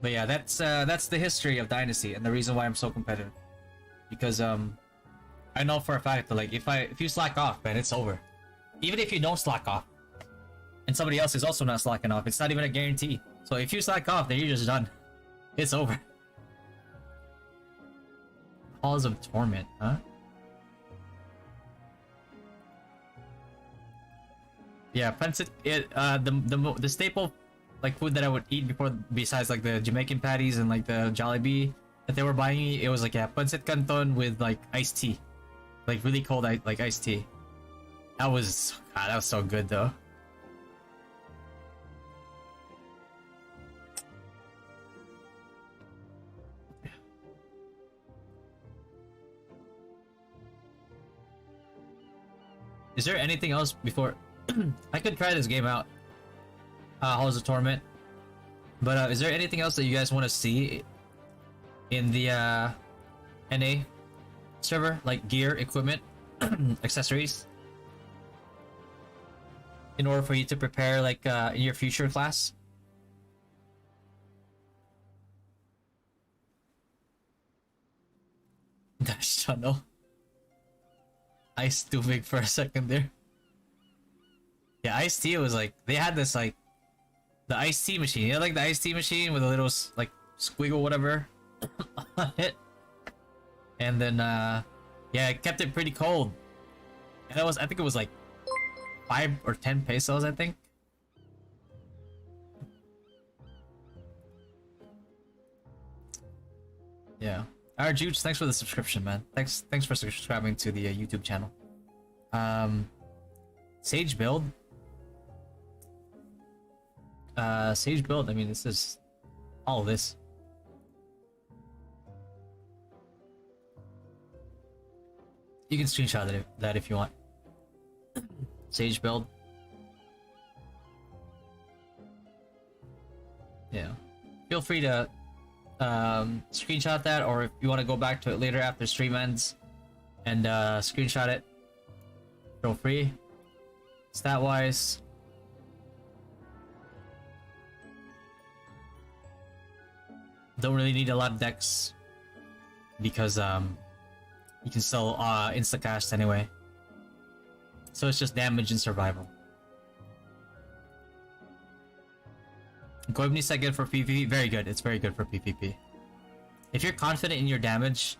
But yeah, that's the history of Dynasty and the reason why I'm so competitive. Because I know for a fact that like if you slack off, man, it's over. Even if you don't slack off, and somebody else is also not slacking off, it's not even a guarantee. So if you slack off, then you're just done. It's over. Halls of Torment, huh? Yeah, pancit. The staple like food that I would eat before, besides like the Jamaican patties and like the Jollibee that they were buying me, it was like, yeah, pancit canton with like iced tea, like really cold like iced tea. That was so good though. Is there anything else before I could try this game out? Halls of Torment. But is there anything else that you guys want to see in the NA server, like gear, equipment, accessories, in order for you to prepare like in your future class? Dash tunnel. Ice too big for a second there. Yeah, Ice Tea was like, they had this like the Ice Tea machine. You know, like the Ice Tea machine with a little like squiggle whatever on it. And then yeah, it kept it pretty cold. And that was, I think it was like 5 or 10 pesos, I think. Yeah. Alright, Juge, thanks for the subscription, man. Thanks for subscribing to the YouTube channel. Sage build. Sage build, I mean, this is all of this. You can screenshot that if you want. Sage build. Yeah. Feel free to screenshot that, or if you want to go back to it later after stream ends and screenshot it, feel free. Stat wise, don't really need a lot of decks because you can still instacast anyway, so it's just damage and survival. Goibni's that good for PvP? Very good. It's very good for PvP. If you're confident in your damage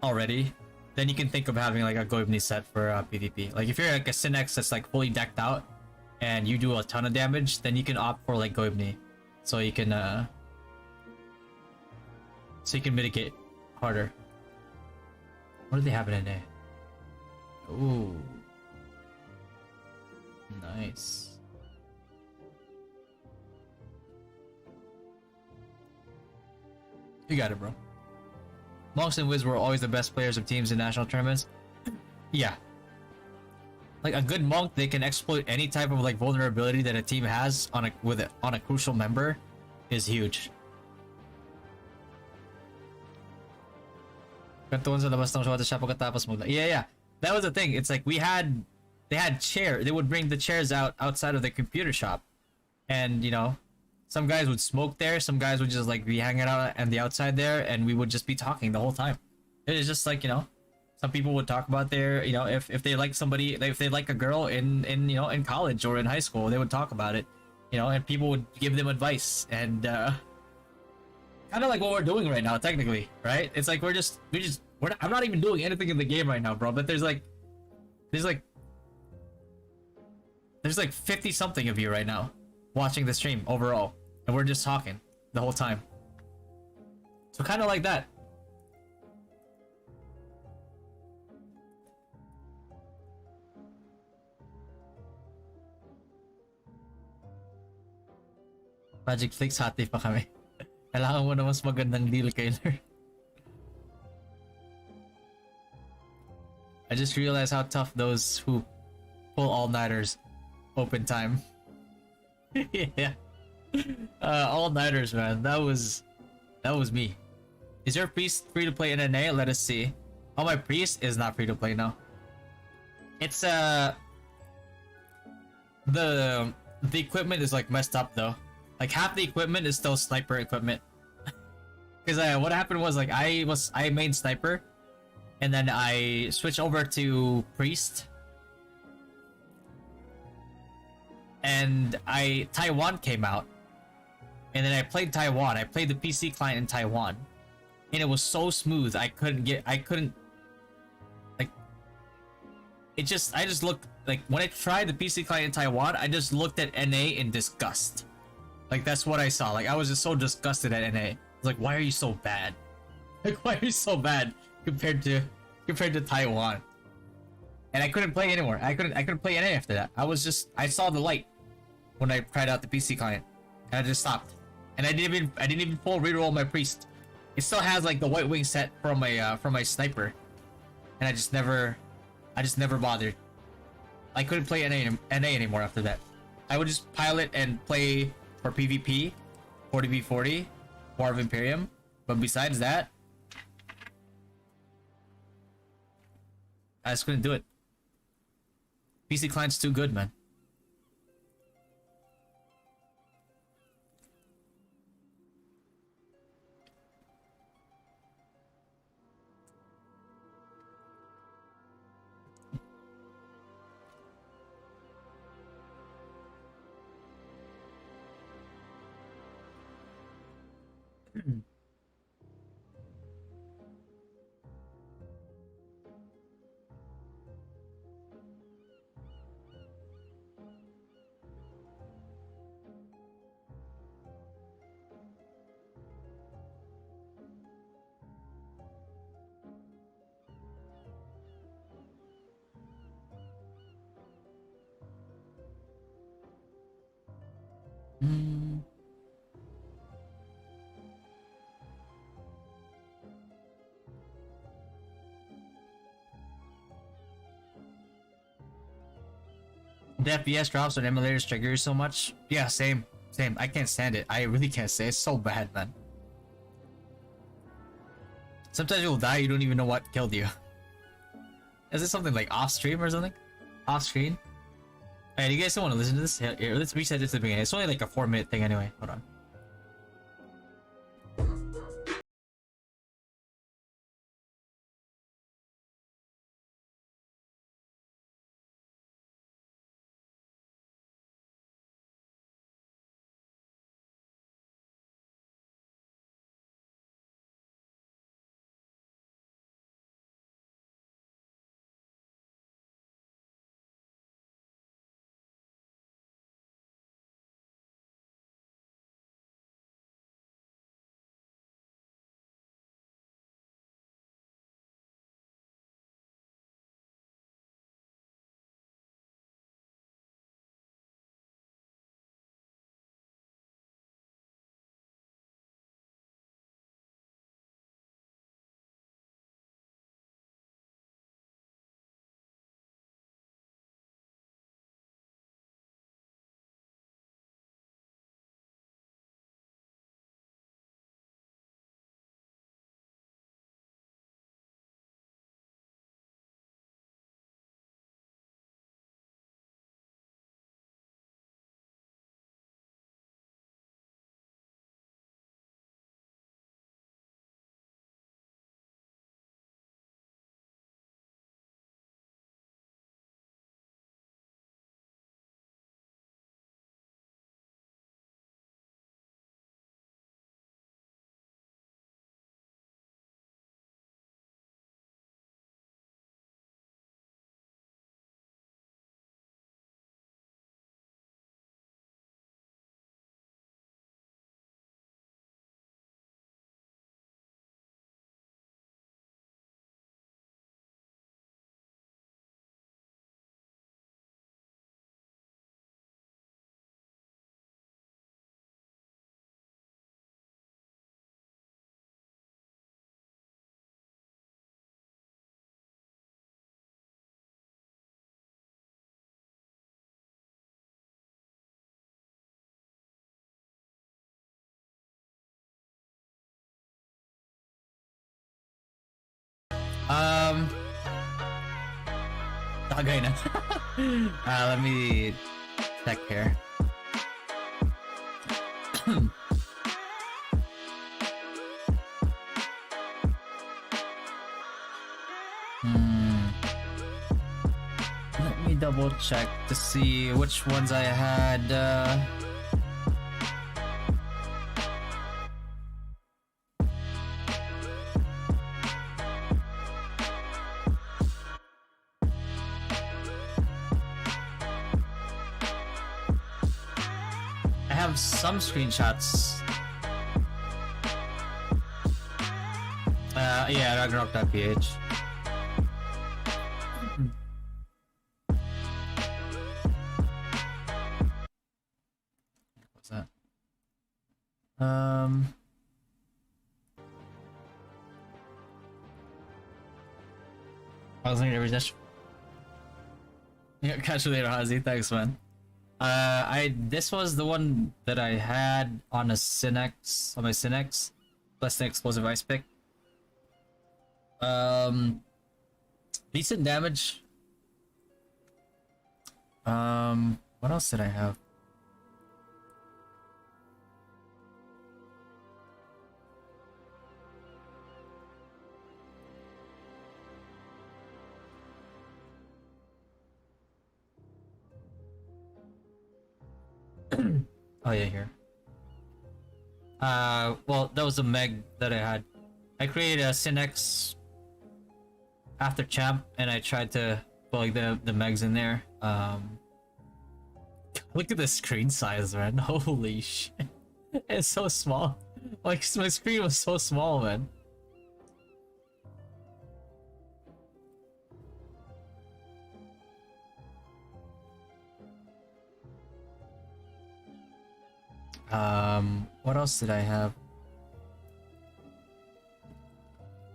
already, then you can think of having like a Goibni set for PvP. Like if you're like a Synex that's like fully decked out and you do a ton of damage, then you can opt for like Goibni, so you can mitigate harder. What do they have in NA? Ooh, nice. You got it, bro. Monks and Wiz were always the best players of teams in national tournaments. Yeah. Like a good monk, they can exploit any type of like vulnerability that a team has on a crucial member is huge. Kantuan sa labas ng shota siya pagkatapos magla. Yeah. that was the thing. It's like they had chair. They would bring the chairs outside of the computer shop, and you know, some guys would smoke there. Some guys would just like be hanging out on the outside there, and we would just be talking the whole time. It is just like, you know, some people would talk about their, you know, if they like somebody, if they like a girl in you know, in college or in high school, they would talk about it, you know, and people would give them advice, and kind of like what we're doing right now, technically, right? It's like we're not, I'm not even doing anything in the game right now, bro. But there's like 50 something of you right now watching the stream overall, and we're just talking the whole time. So kind of like that. Magic Flix, hati pa kami. Kailangan mo na mas magandang deal, Kyler. I just realized how tough those who pull all-nighters open time. Yeah. All-nighters, man. That was me. Is your priest free to play NNA? Let us see. Oh, my priest is not free to play now. It's the equipment is like messed up though. Like half the equipment is still sniper equipment. Because what happened was, like, I main sniper, and then I switched over to priest, and Taiwan came out, and then I played Taiwan. I played the PC client in Taiwan, and it was so smooth. I couldn't like I just looked, like, when I tried the PC client in Taiwan, I just looked at NA in disgust. Like, that's what I saw. Like, I was just so disgusted at NA. I was like, why are you so bad? Like, why are you so bad compared to Taiwan? And I couldn't play anymore. I couldn't play NA after that. I saw the light when I tried out the PC client, and I just stopped. And I didn't even full reroll my priest. It still has like the white wing set from my sniper, and I just never bothered. I couldn't play NA anymore after that. I would just pilot and play for PvP, 40v40, War of Imperium, but besides that, I just couldn't do it. PC client's too good, man. The FPS drops when emulators trigger so much. Yeah, same. I can't stand it. I really can't say it. It's so bad, man. Sometimes you'll die, you don't even know what killed you. Is it something like off stream or something? Off screen? Hey, do you guys still want to listen to this? Here, let's reset this to the beginning. It's only like a 4-minute thing anyway. Hold on. Tagay na. Let me check here. Let me double check to see which ones I had. I have some screenshots. Yeah, Ragnarok.ph. What's that? I was thinking every dash. Yeah, catch you later, Hazi. Thanks, man. This was the one that I had on a Cinex, on my Cinex, plus an explosive ice pick. Decent damage. What else did I have? Oh yeah, here. Well, that was a Meg that I had. I created a Cinex after champ, and I tried to put like the Megs in there. Look at the screen size, man. Holy shit. It's so small. Like, my screen was so small, man. What else did I have?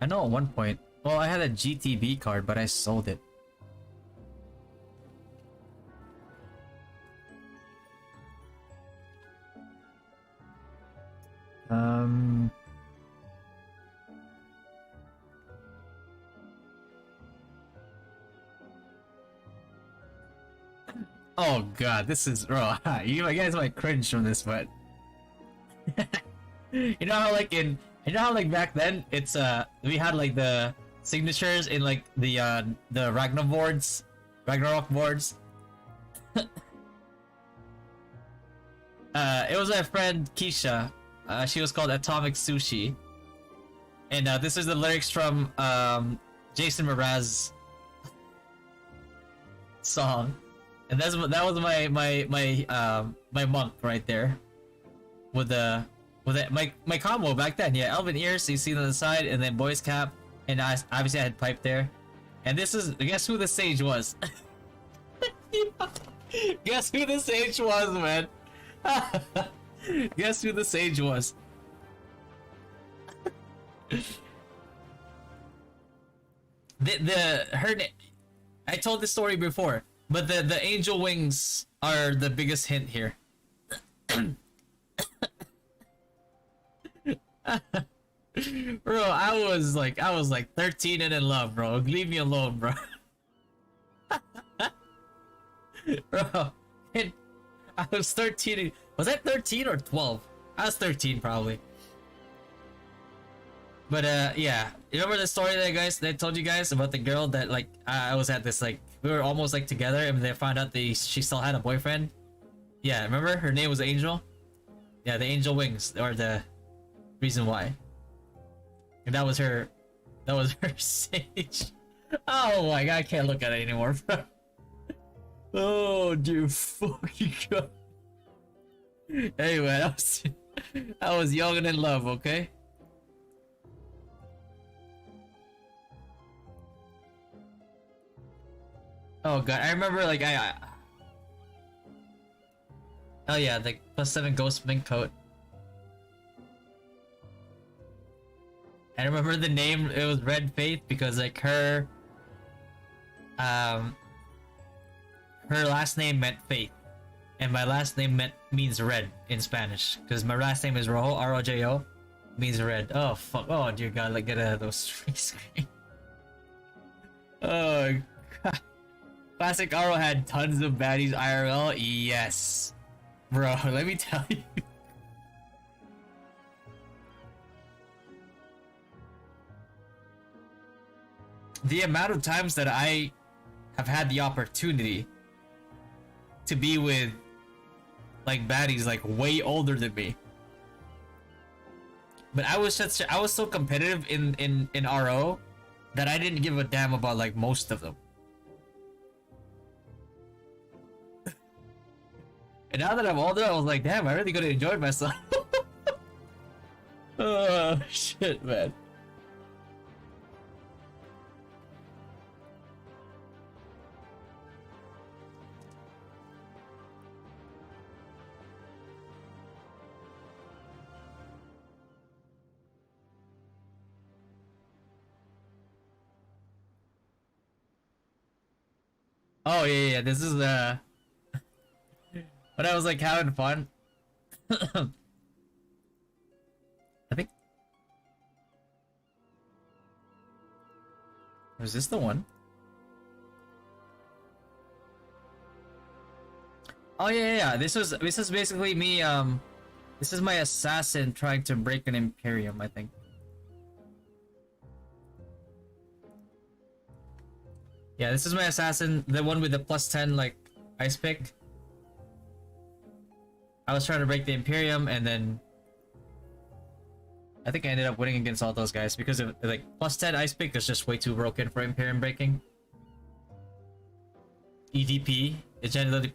I know at one point, well, I had a GTB card, but I sold it. Oh god, this is, bro. You guys might cringe from this, but you know how like back then it's we had like the signatures in like the Ragnarok boards. It was my friend Keisha. She was called Atomic Sushi, and this is the lyrics from Jason Mraz's song, and that was my monk right there. With my combo back then, yeah, Elven ears you see on the side, and then boys cap, and obviously I had pipe there, and this is, guess who the sage was? Guess who the sage was, man? Guess who the sage was? I told this story before, but the angel wings are the biggest hint here. Bro, I was like 13 and in love, bro. Leave me alone, bro. Bro, I was 13. Was I 13 or 12? I was 13 probably. But yeah, you remember the story that I told you guys about the girl that like I was at this, like we were almost like together, and they found out she still had a boyfriend. Yeah, remember her name was Angel. Yeah, the angel wings are the reason why. And that was her sage. Oh my god, I can't look at it anymore, bro. Oh dude, fucking god. Anyway, I was young and in love, okay? Oh god, I remember like oh yeah, the +7 ghost mink coat. I remember the name, it was Red Faith because like her last name meant faith, and my last name means red in Spanish because my last name is Rojo, R-O-J-O, means red. Oh fuck, oh dear god, like get out of those free screen. Oh god. Classic RO had tons of baddies IRL. Yes, bro. Let me tell you. The amount of times that I have had the opportunity to be with like baddies like way older than me, but I was so competitive in RO that I didn't give a damn about like most of them. And now that I'm older, I was like, damn, I really gotta enjoy myself. Oh shit, man. Oh yeah, this is when I was like having fun. I think was this the one? Oh yeah. This is basically me. This is my assassin trying to break an Imperium, I think. Yeah, this is my assassin, the one with the +10 like ice pick. I was trying to break the Imperium, and then I think I ended up winning against all those guys because of like +10 ice pick is just way too broken for Imperium breaking. EDP, it's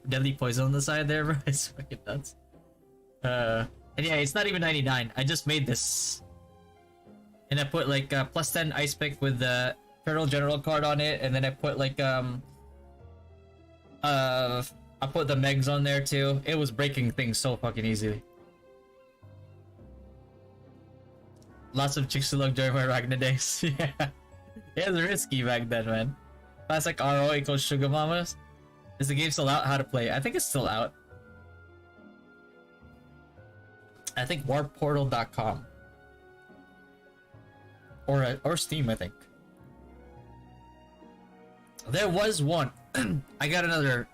deadly poison on the side there, bro. It's fucking nuts. And yeah, it's not even 99. I just made this, and I put like +10 ice pick with the Turtle General card on it, and then I put like I put the Megs on there too. It was breaking things so fucking easily. Lots of chicks to look during my Ragnar days. Yeah. It was risky back then, man. Classic RO equals Sugar Mamas. Is the game still out? How to play? I think it's still out. I think warportal.com. Or Steam, I think. There was one. I got another.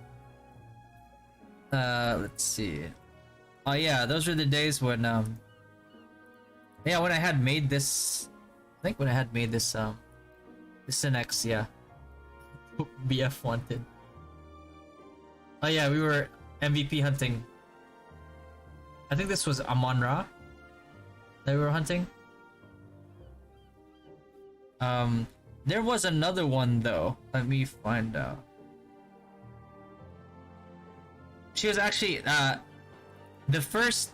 Let's see. Oh yeah, those were the days when yeah, when I had made this. I think when I had made this this Synex, yeah. BF wanted. Oh yeah, we were MVP hunting. I think this was Amon-Ra that we were hunting. There was another one though. Let me find out. She was actually the first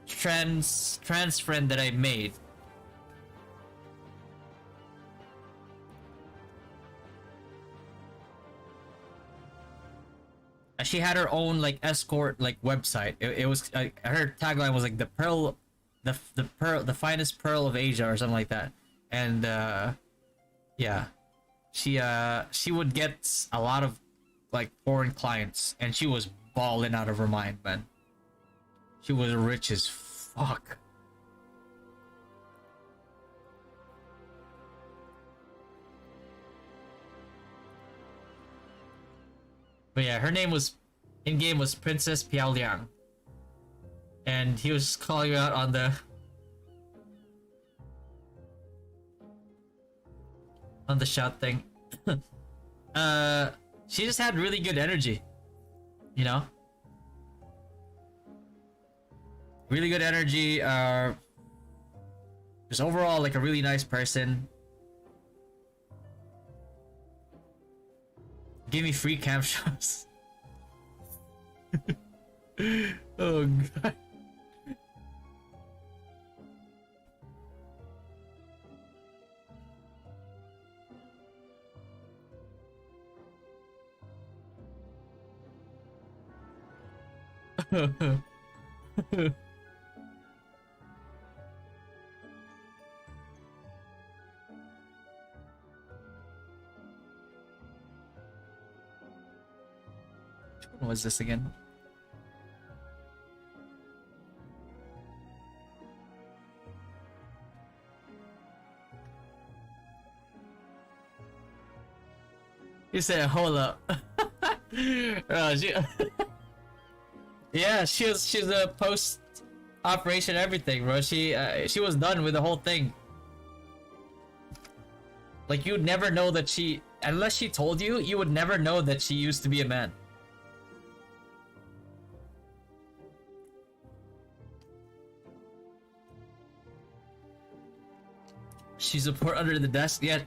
trans friend that I made. She had her own like escort like website. It was her tagline was like the finest pearl of Asia or something like that. And yeah, she would get a lot of like foreign clients, and she was balling out of her mind, man. She was rich as fuck. But yeah, her name was in game was Princess Piao Liang, and he was calling her out on the shout thing. She just had really good energy, you know. Really good energy. Just overall like a really nice person. Give me free camp shows. Oh god. What was this again? You said, hold up. She, yeah, she's a post operation everything, bro. She was done with the whole thing. Like, you'd never know that she, unless she told you, you would never know that she used to be a man. She's a port under the desk. Yeah.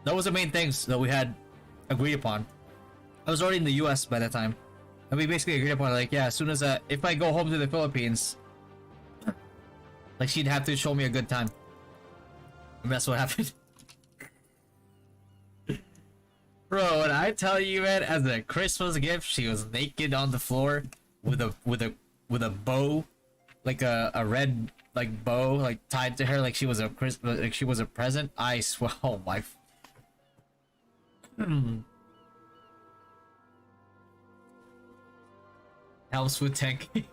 That was the main things that we had agreed upon. I was already in the US by that time. And we basically agreed upon, like, yeah, as soon as, if I go home to the Philippines, like, she'd have to show me a good time. And that's what happened. Bro, when I tell you, man, as a Christmas gift, she was naked on the floor with a bow, like a red, like, bow, like, tied to her, like she was a like she was a present. I swear, oh my. Helps with tanking.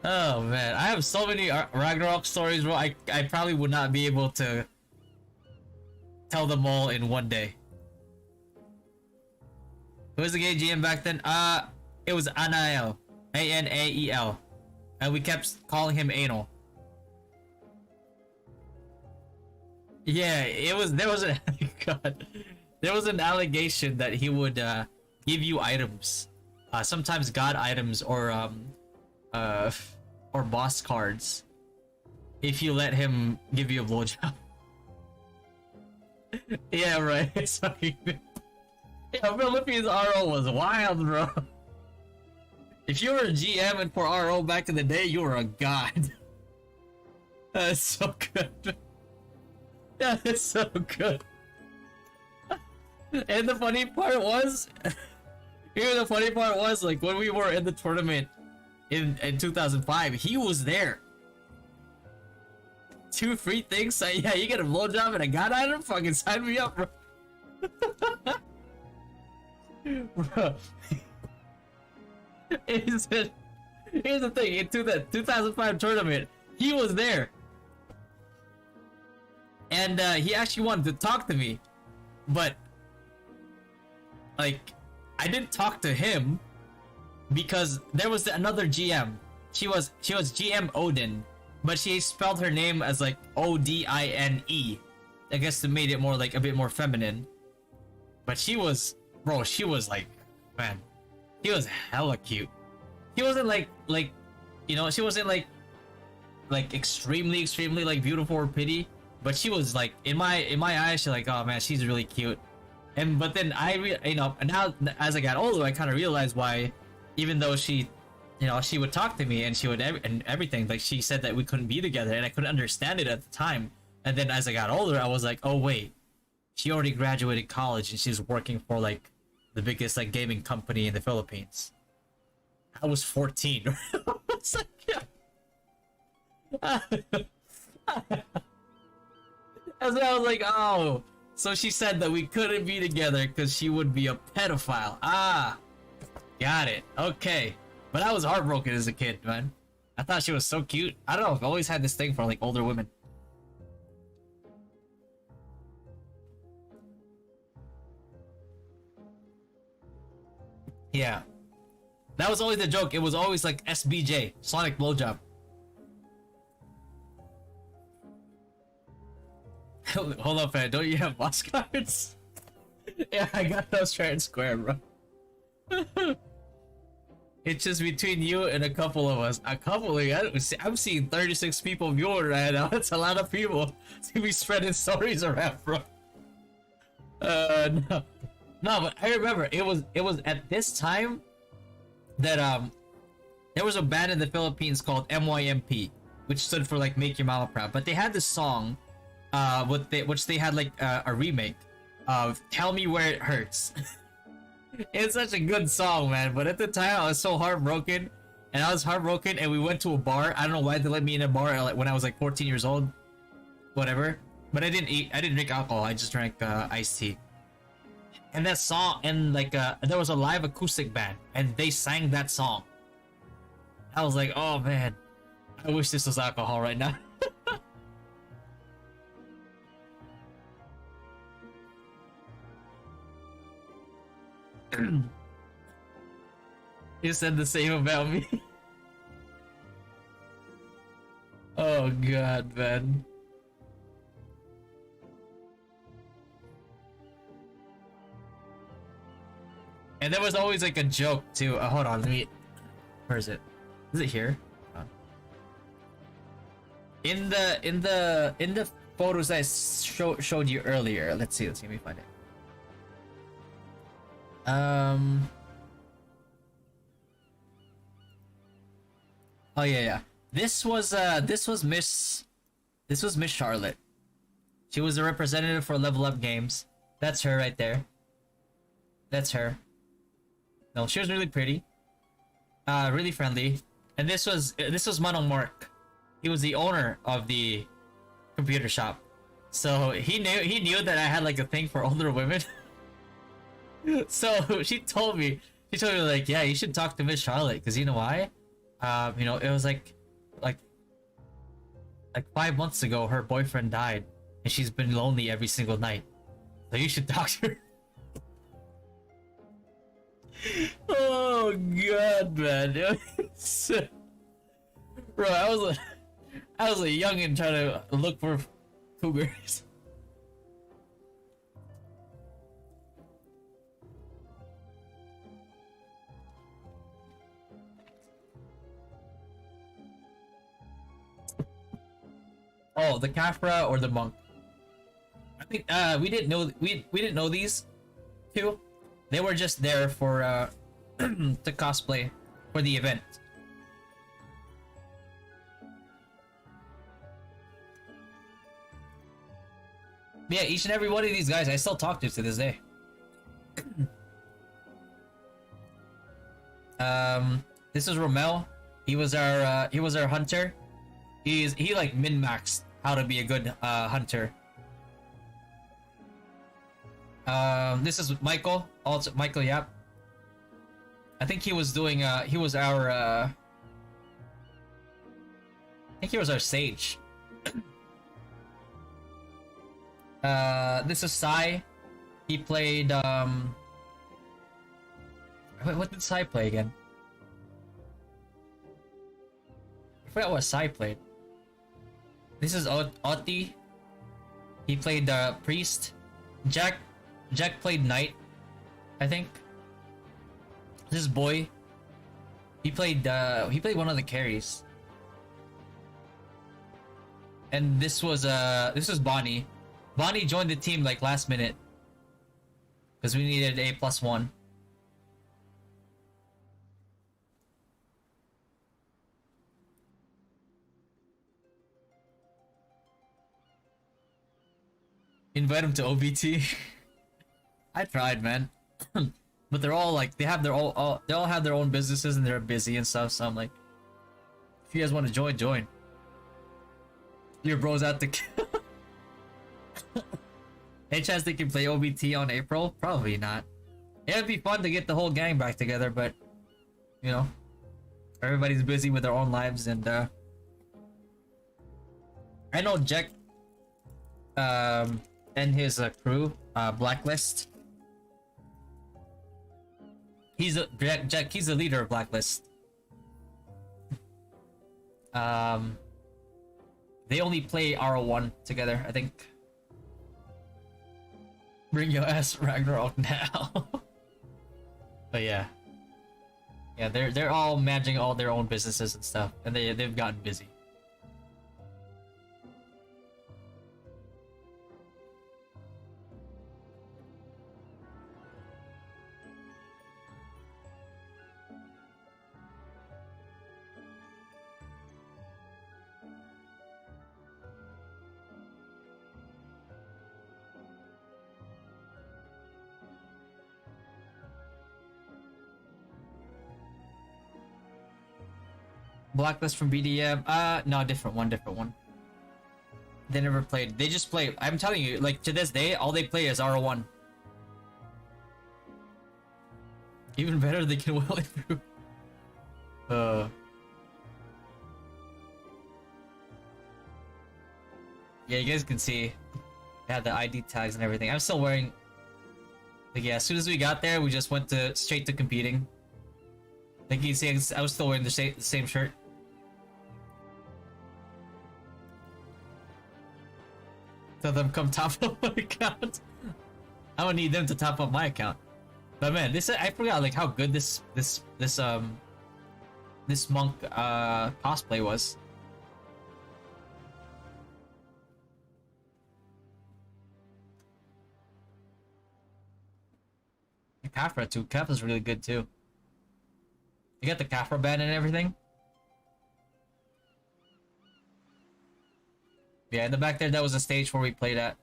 Oh man, I have so many Ragnarok stories, bro. I probably would not be able to tell them all in one day. Who was the gay GM back then? It was Anael, Anael, and we kept calling him Anal. Yeah, it was. There was an God, there was an allegation that he would give you items, sometimes god items or boss cards, if you let him give you a blowjob. Yeah, right. Sorry. Yeah, Philippines RO was wild, bro. If you were a GM and for RO back in the day, you were a god. That's so good. Yeah, it's so good. And the funny part was, like, when we were in the tournament in 2005, he was there. 2 free things? So yeah, you get a blowjob and a god item? Fucking sign me up, bro. Bro. Here's the thing, into the 2005 tournament, he was there. And he actually wanted to talk to me. But, like, I didn't talk to him because there was another GM. She was GM Odin, but she spelled her name as like Odine. I guess it made it more like a bit more feminine. But she was, bro, she was like, man, she was hella cute. She wasn't like you know, she wasn't like extremely like beautiful or pretty, but she was like in my eyes, she's like, oh man, she's really cute. And but then you know, now as I got older, I kind of realized why, even though she, you know, she would talk to me and she would and everything, like she said that we couldn't be together, and I couldn't understand it at the time. And then as I got older, I was like, oh wait, she already graduated college and she's working for like the biggest like gaming company in the Philippines. I was 14. It's like, yeah. And so I was like, oh, so she said that we couldn't be together because she would be a pedophile. Ah, got it. Okay. But I was heartbroken as a kid, man. I thought she was so cute. I don't know, I've always had this thing for like older women. Yeah. That was always the joke. It was always like SBJ, Sonic Blowjob. Hold up, man. Don't you have boss cards? Yeah, I got those fair and square, bro. It's just between you and a couple of us. A couple of you. I'm seeing 36 people viewing right now. That's a lot of people to be spreading stories around, bro. No. No, but I remember it was at this time that there was a band in the Philippines called MYMP, which stood for like Make Your Mama Proud. But they had this song, which they had like a remake of "Tell Me Where It Hurts." It's such a good song, man. But at the time, I was so heartbroken, and we went to a bar. I don't know why they let me in a bar like when I was like 14 years old, whatever. But I didn't drink alcohol. I just drank iced tea. And that song, and like there was a live acoustic band, and they sang that song. I was like, oh man, I wish this was alcohol right now. You said the same about me. Oh god, man. And there was always like a joke too. Hold on, let me. Where is it? Is it here? In the photos I showed you earlier. Let's see. Let me find it. Oh yeah. This was Miss Charlotte. She was a representative for Level Up Games. That's her right there. That's her. No, she was really pretty. Really friendly. And this was Manong Mark. He was the owner of the computer shop. So he knew that I had like a thing for older women. So she told me like, yeah, you should talk to Miss Charlotte, because you know why? You know, it was like 5 months ago her boyfriend died and she's been lonely every single night. So you should talk to her. Oh god, man. Bro, I was a youngin' trying to look for cougars. Oh, the Kafra or the monk. I think we didn't know these two. They were just there for to cosplay for the event. Yeah, each and every one of these guys I still talk to this day. This is Romel. He was our hunter. He like min-maxed how to be a good hunter. This is Michael. Also Michael, yep. I think he was doing he was our I think he was our sage. This is Sai. He played what did Sai play again? I forgot what Sai played. This is Otti. He played priest. Jack played knight, I think. This is Boy. He played one of the carries. And this was Bonnie. Bonnie joined the team like last minute because we needed a +1. Invite him to OBT. I tried, man. But they're all like, they all have their own businesses and they're busy and stuff. So I'm like, if you guys want to join, join. Your bros out to kill. Any chance they can play OBT on April? Probably not. It'd be fun to get the whole gang back together, but you know, everybody's busy with their own lives. And I know Jack and his crew, Blacklist. He's the leader of Blacklist. They only play RO1 together, I think. Bring your ass Ragnarok now. But yeah, they're all managing all their own businesses and stuff, and they've gotten busy. Blacklist from BDM. No, different one. They never played. They just play. I'm telling you, like to this day, all they play is RO1. Even better, they can will it through. Yeah, you guys can see. I had the ID tags and everything. I'm still wearing Like, yeah, as soon as we got there, we just went to straight to competing. Like you can see, I was still wearing the same shirt. Tell them come top up my account. I don't need them to top up my account. But man, this I forgot like how good this monk cosplay was. Kafra too. Kafra's really good too. You got the Kafra band and everything. Yeah, in the back there, that was a stage where we played at.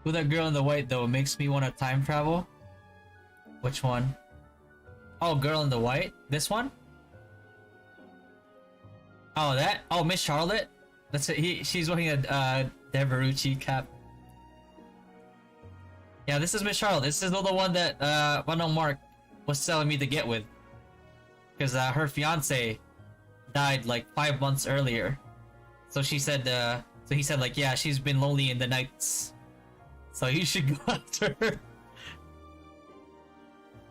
Who that girl in the white though makes me want to time travel? Which one? Oh, girl in the white? This one? Oh, that? Oh, Miss Charlotte? That's it. She's wearing a Deverucci cap. Yeah, this is Miss Charlotte. This is the one that Mark was telling me to get with. Because her fiance died like 5 months earlier. So she said, so he said like, yeah, she's been lonely in the nights. So you should go after her.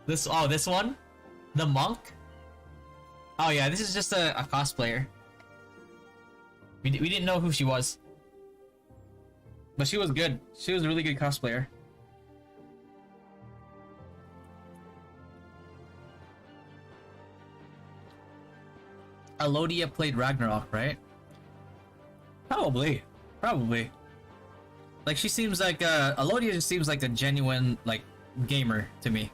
This one? The monk? Oh yeah, this is just a cosplayer. We didn't know who she was. But she was good. She was a really good cosplayer. Alodia played Ragnarok, right? Probably. Like she seems like Alodia just seems like a genuine like gamer to me.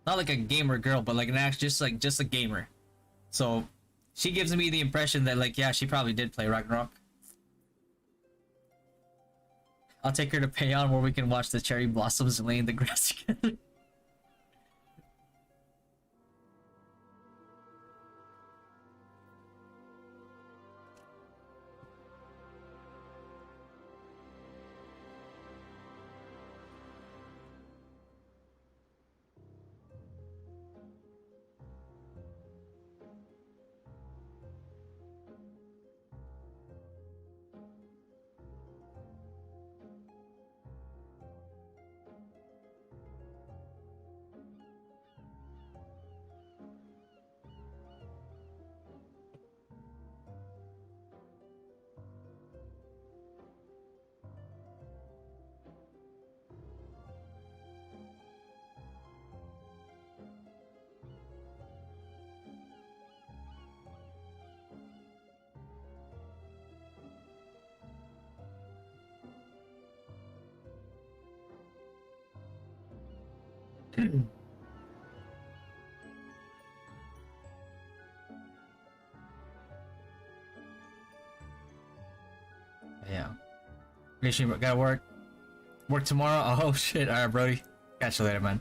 Not like a gamer girl, but like an just a gamer. So she gives me the impression that like yeah, she probably did play Ragnarok. I'll take her to Payon where we can watch the cherry blossoms lay in the grass together. Yeah. Gotta work tomorrow. Oh shit. Alright, Brody. Catch you later, man.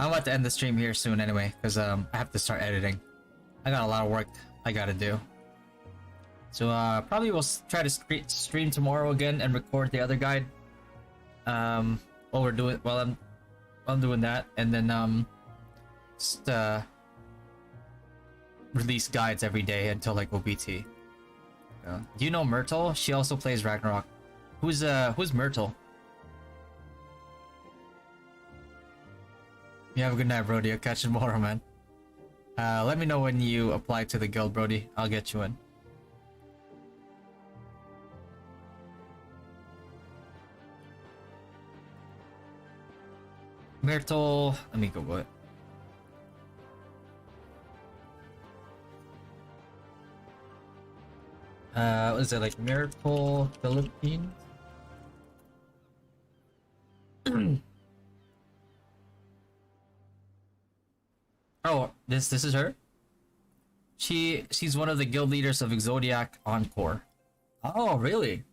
I'm about to end the stream here soon anyway, because I have to start editing. I got a lot of work I gotta do. So probably we'll try to stream tomorrow again and record the other guide. While I'm doing that, and then just release guides every day until like OBT. Do you know Myrtle? She also plays Ragnarok. Who's Myrtle? You have a good night, Brody. I'll catch you tomorrow, man. Let me know when you apply to the guild, Brody. I'll get you in. Myrtle, let me Google it. What is it, like Myrtle Philippines? Oh, this is her? She's one of the guild leaders of Exodiac Encore. Oh, really?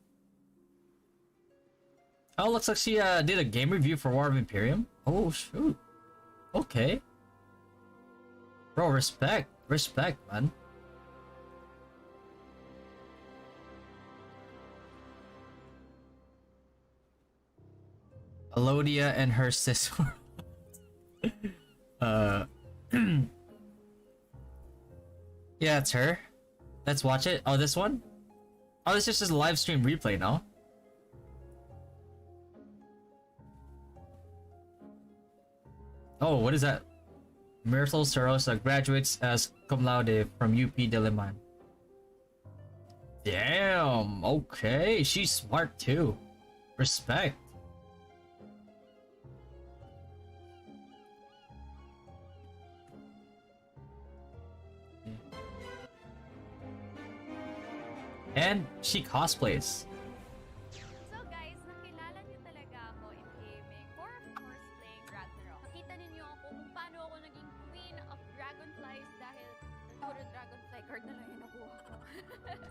Oh, looks like she did a game review for War of Imperium. Oh, shoot. Okay. Bro, respect, man. Alodia and her sister. Yeah, it's her. Let's watch it. Oh, this one? Oh, this is just a live stream replay now. Oh, what is that? Myrtle Sarosa graduates as cum laude from UP Diliman. Damn, okay. She's smart too. Respect. And she cosplays. So guys, nakilala niyo talaga ako in gaming for of course playing Ragnarok. Nakita ninyo ako kung paano ako naging queen of dragonflies dahil puro dragonfly card na lang yung nakuha ko.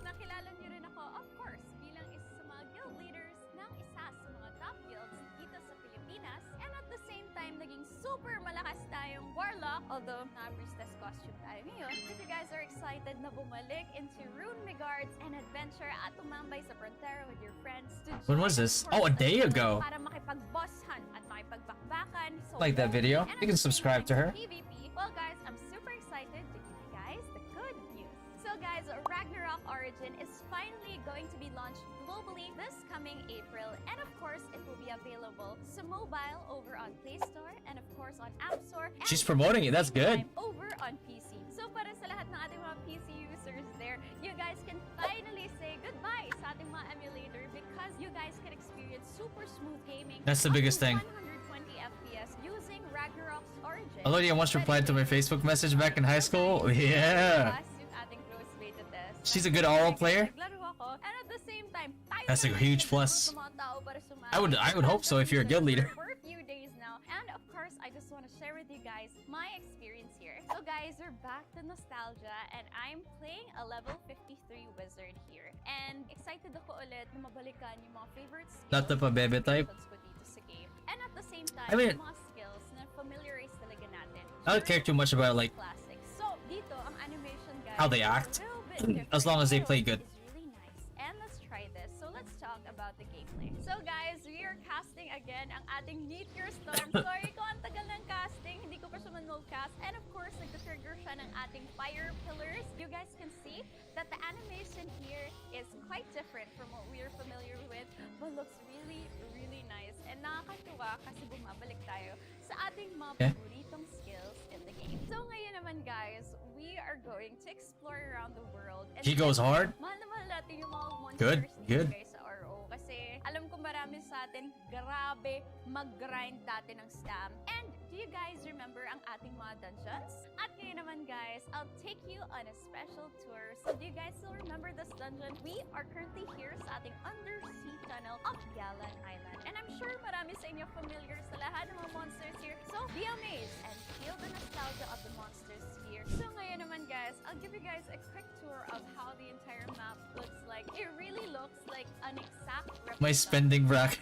Nakilala niyo rin ako of course bilang isa sa mga guild leaders ng isa sa mga top guilds dito sa Pilipinas, and at the same time naging super malakas tayong warlock, although na-priestess costume tayo ngayon. If you guys are excited na bumalik into ROO Veteran and adventure at tumambay sa Frontera with your friends to When was this? Oh, a day ago. para makipag-boss hunt at makipagbakbakan. Like that video? You can subscribe to her. PvP. Well guys, I'm super excited to give you guys the good news. So guys, Ragnarok Origin is finally going to be launched globally this coming April, and of course it will be available sa mobile over on Play Store and of course on App Store. And She's promoting it, that's good. over on PC. So para sa lahat ng ating mga PC users there, you guys can finally say goodbye sa ating mga emulator because you guys can experience super smooth gaming. That's the biggest thing. 120 FPS using Ragnarok's Origin. Alodia once replied to my Facebook message back in high school. Yeah. Yung ating close beta test. She's a good RO player. Naglaro ako, and at the same time, tayo That's a naman huge yung plus. mga tao para sumali. I would hope so if you're a guild leader. For a few days now, and of course, I just want to share with you guys my experience here. So guys, we're back to nostalgia, and I'm playing a level 53 wizard here. And excited ako ulit na mabalikan yung mga favorite skills Not the pabebe type. ko dito sa game. And at the same time, I mean, yung mga skills na familiarize talaga natin. I don't care too much about like Classics. So dito, ang animation guys, how they is a act, little bit different, as long as they pero play good. it's really nice. And let's try this. So let's talk about the gameplay. So guys, we are casting again ang ating Meteor Storm. Sorry kung ang tagal ng casting, hindi ko pa siya man-cast. And of course, nag-trigger siya ng ating fire pillars. You guys can see that the animation here is quite different from what we are familiar with, but looks really, really nice. And nakakatuwa kasi bumabalik tayo sa ating mga paboritong skills in the game. So ngayon naman guys, we are going to explore around the world. And She goes hard. mahal na mahal natin yung mga monsters Good, dito good. guys sa RO. Kasi alam ko marami sa atin, grabe mag-grind dati ng stam. And do you guys remember ang ating mga dungeons? At ngayon naman guys, I'll take you on a special tour. So do you guys still remember this dungeon? We are currently here sa ating undersea tunnel of Galan Island. And I'm sure marami sa inyo familiar sa lahat ng mga monsters here. So be amazed and feel the nostalgia of the monsters here. So ngayon naman guys, I'll give you guys a quick tour of how the entire map looks like. It really looks like an exact replica. My spending bracket.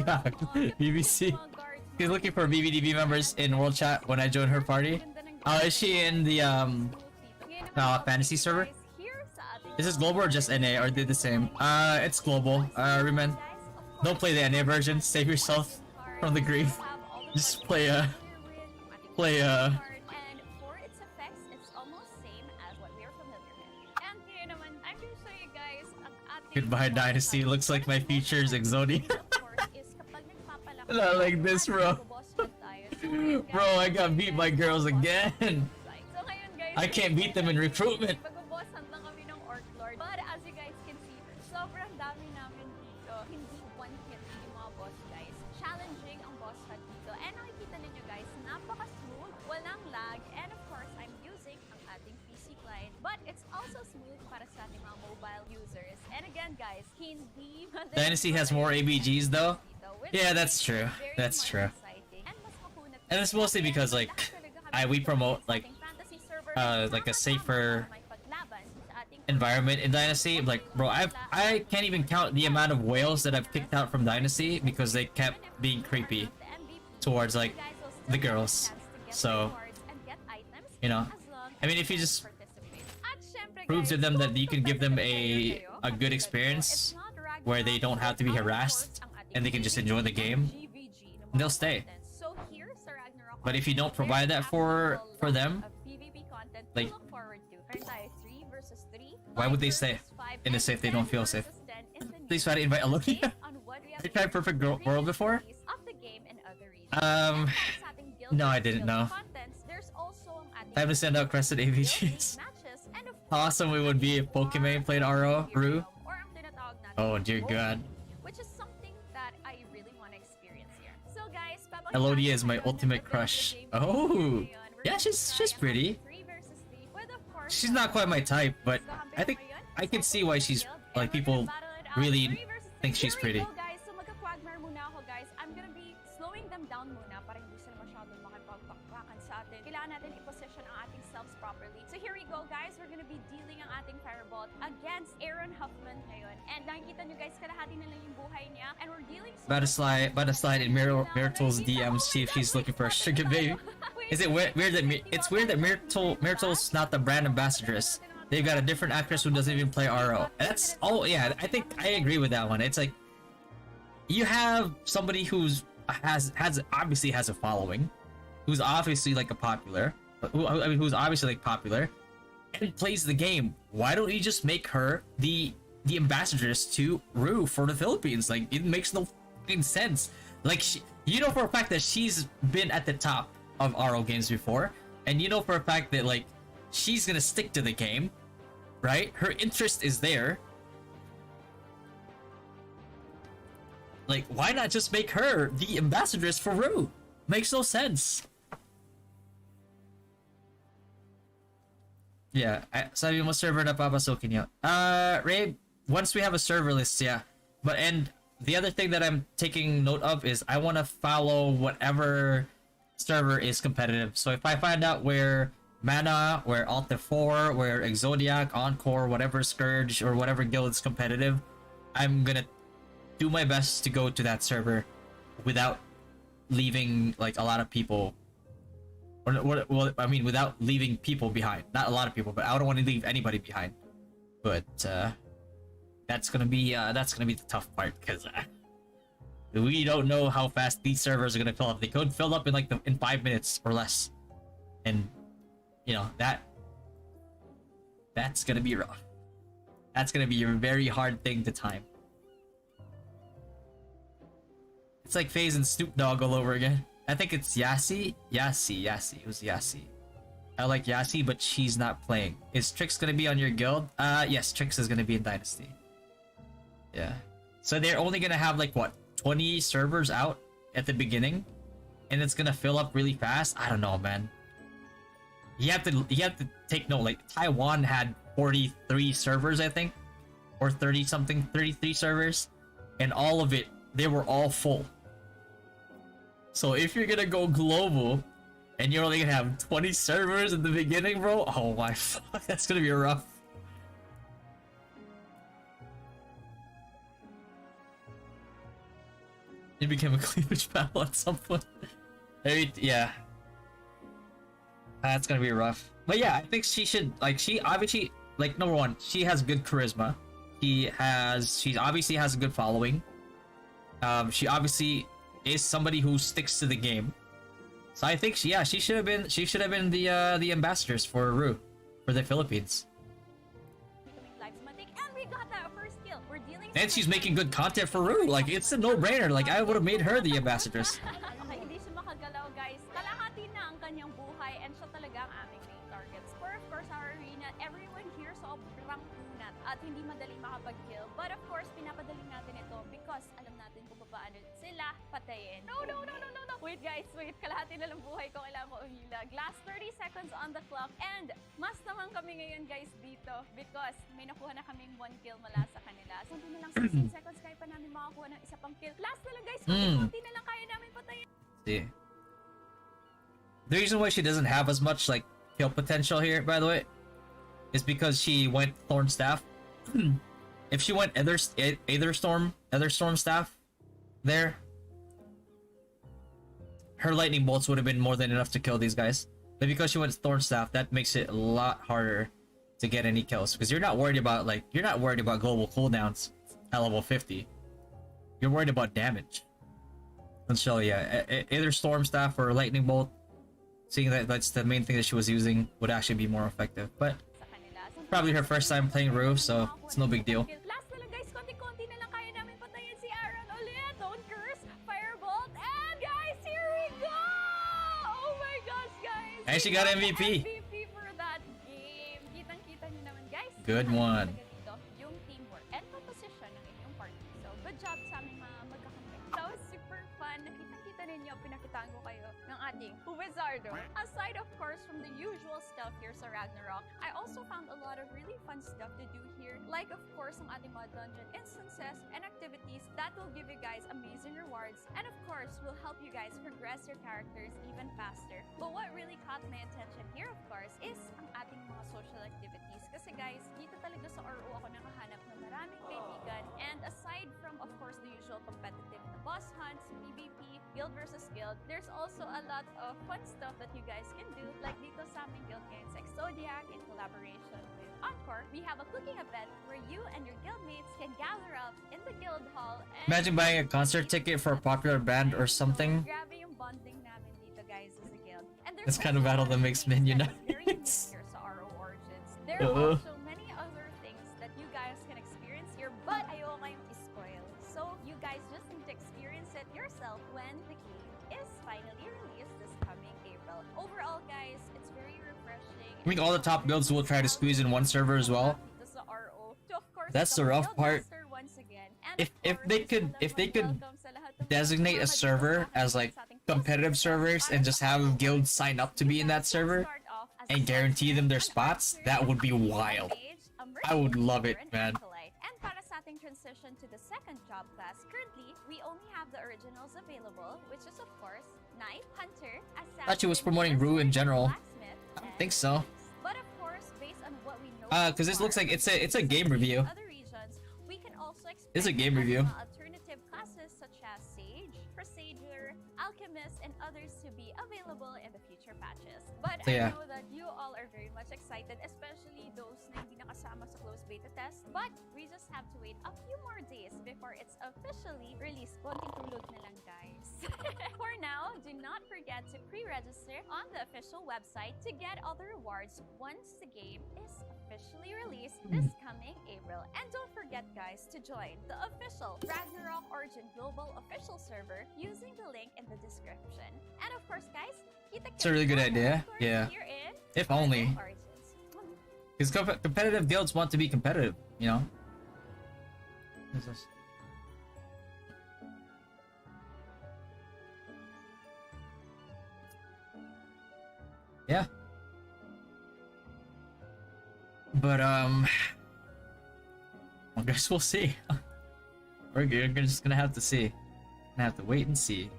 God, BBC. She's looking for BBDB members in world chat when I join her party. Is she in the fantasy server? Is this global or just NA? Are they the same? It's global. Reman, don't play the NA version. Save yourself from the grief. Just play And for its effects, it's almost same as what we are familiar with. And ngayon naman, I'm gonna show you guys ang ating Goodbye Dynasty. Looks like my features Exodia. Not like this, bro. Bro, I got beat by girls again. So ngayon guys, I can't beat them in recruitment. Mag-boss hunt lang kami ng Orc Lord. But as you guys can see, sobrang dami namin dito. Hindi one hit yung mga boss guys. Challenging ang boss hunt dito. And nakikita ninyo also smooth para sa ating mga mobile users. And again, guys, hindi Dynasty has more ABGs though. which Yeah, makes that's it true. very That's much true. exciting. And mas makunat And it's mostly because like we promote like a safer environment in Dynasty. Like, bro, I can't even count the amount of whales that I've kicked out from Dynasty because they kept being creepy towards like the girls. So, you know, I mean, if you just prove to them that you can give them a good experience where they don't have to be harassed and they can just enjoy the game, they'll stay. But if you don't provide that for them, like, why would they stay in a safe they don't feel safe? Please try to invite Alodia. Have you tried Perfect World before? No, I didn't know. Time to send out crested AVGs. How awesome it would be if Pokemon played ROO. Oh dear god. Which is something that I really want to experience here. So guys, Elodia is my ultimate crush. Oh, yeah, she's pretty. She's not quite my type, but I think I can see why she's like people really think she's pretty. So magka-quagmire muna ako, guys. I'm gonna be slowing them down muna para hindi sila masyadong makipagpakpakan sa atin. Kailangan natin i-position ang ating selves properly. So here we go, guys. We're gonna be dealing ang ating Firebolt against Aaron Huffman ngayon. And nakikita nyo, guys, kalahati na lang yung buhay niya. And we're dealing About to slide in Myrtle's DMs, see if she's looking for a sugar baby. Is it weird that it's weird that Myrtle's not the brand ambassadress? They've got a different actress who doesn't even play RO. That's yeah. I think I agree with that one. It's like you have somebody who's obviously has a following, who's obviously like a popular, who's obviously like popular, and plays the game. Why don't you just make her the ambassadress to ROO for the Philippines? Like, it makes no fucking sense. Like, you know for a fact that she's been at the top of RO games before, and you know for a fact that like she's gonna stick to the game, right? Her interest is there. Like, why not just make her the ambassadress for ROO? Makes no sense. Yeah, sabi mo server na papasokin niyo. Ray, once we have a server list, yeah. But and the other thing that I'm taking note of is I want to follow whatever server is competitive. So if I find out where Mana, where Alta 4, where Exodiac, Encore, whatever Scourge, or whatever guild is competitive, I'm gonna do my best to go to that server without leaving like a lot of people. Well, I mean, without leaving people behind. Not a lot of people, but I don't want to leave anybody behind. But that's gonna be the tough part because we don't know how fast these servers are gonna fill up. They could fill up in like in 5 minutes or less, and you know that's gonna be rough. That's gonna be a very hard thing to time. It's like FaZe and Snoop Dogg all over again. I think it's Yassi. It was Yassi. I like Yassi, but she's not playing. Is Trix gonna be on your guild? Yes, Trix is gonna be in Dynasty. Yeah. So they're only gonna have like what, 20 servers out at the beginning, and it's gonna fill up really fast. I don't know, man. You have to take note. Like Taiwan had 43 servers, I think, or 30 something, 33 servers, and all of it, they were all full. So if you're gonna go global and you're only gonna have 20 servers at the beginning, bro, oh my fuck, that's gonna be rough. It became a cleavage battle at some point. Yeah. That's gonna be rough. But yeah, I think she should, like, she obviously, like, number one, she has good charisma. She obviously has a good following. She obviously is somebody who sticks to the game. So I think she should have been the ambassadors for ROO for the Philippines. And she's making good content for ROO. Like, it's a no-brainer. Like, I would have made her the ambassadress. Hindi siya makagalaw, guys. Kalahati na ang kanyang buhay and siya talaga ang aming main targets. For of course, our arena, everyone here sobrang kunat at hindi madali makapag-kill. But of course, pinapadali natin ito because alam natin kung paano sila patayin. No! Wait guys, wait. Kalahati na lang buhay ko. Kailangan ko umilag. Last 30 seconds on the clock. And mas naman kami ngayon guys dito because may nakuha na kaming 1 kill mula sa kanila. So na lang 16 seconds kaya pa namin makakuha ng isa pang kill. Last na lang guys. Konti na lang kaya namin patayin. See. The reason why she doesn't have as much like kill potential here, by the way, is because she went Thorn Staff. If she went Ether Storm Staff there, her lightning bolts would have been more than enough to kill these guys. But because she went Thorn Staff, that makes it a lot harder to get any kills because you're not worried about global cooldowns at level 50. You're worried about damage. And so yeah, either Storm Staff or Lightning Bolt, seeing that that's the main thing that she was using, would actually be more effective. But probably her first time playing ROO, so it's no big deal. Last na lang guys, konti-konti na lang kaya namin patayin si Aaron ulit. Don't curse, Firebolt, and guys, here we go! Oh my gosh, guys! And she got MVP. MVP for that game. Kitang-kita niyo naman guys. Good one. Yung teamwork and composition ng inyong party. So, good job sa aming mga magkakampi. That was super fun. Kitang-kita ninyo, pinakitaan ko kayo ng ating Wizardo. Aside of course from the usual stuff here sa Ragnarok, I also found a lot of really fun stuff to do here. Like of course ang ating mga dungeon instances and activities that will give you guys amazing rewards and of course will help you guys progress your characters even faster. But what really caught my attention here of course is ang ating mga social activities. Kasi guys, dito talaga sa RO ako nakahanap ng maraming kaibigan and aside from of course the usual competitive na boss hunts, PvP, guild versus guild, there's also a lot of fun stuff that you guys can do, like dito sa aming guild ngayon sa Exodiac in collaboration with Encore. We have a cooking event where you and your guildmates can gather up in the guild hall and Imagine buying a concert ticket for a popular band or something. grabe yung bonding namin dito guys as a guild. And there's This kind of battle that makes menu that's very unique nice. here sa RO Origins. There are also many other things that you guys can experience here, but ayoko kayong spoil. So you guys just need to experience it yourself when the game is finally released this coming April. Overall, guys, it's very refreshing. I think all the top guilds will try to squeeze in one server as well. Dito sa RO. To, of course, That's the rough part. Guildmaster once again. And If of they course, could welcome sa lahat ng designate a mga server madito as like sa ating competitive closest servers and just have guilds sign up to be in that Let's server start off as and a guarantee them their an spots, archer, that would be a wild. mage, a I would love it, merchant, man. and acolyte. And para sa ating transition to the second job class, currently, we only have the originals available, which is of course, Knight, Hunter, Assassin, Thought she was promoting ROO in general. Blacksmith, I don't and think so. but of course, based on what we know Because this looks like it's a game review. other regions, we can also expect It's a game review. alternative classes such as Sage, Presager, Alchemist, and others to be available in the future patches. But So, yeah. I know that you all are very much excited, especially those na hindi nakasama sa closed beta test. But we just have to wait a few more days before it's officially released. Konting tulog na lang, guys. For now, do not forget to pre-register on the official website to get all the rewards once the game is officially released this coming April. And don't forget, guys, to join the official Ragnarok Origin Global official server using the link in the description. And of course, guys, It's a really good idea. Yeah. If only. Because competitive guilds want to be competitive, you know? What's this? Yeah. But, I guess we'll see. We're just gonna have to see. Gonna have to wait and see.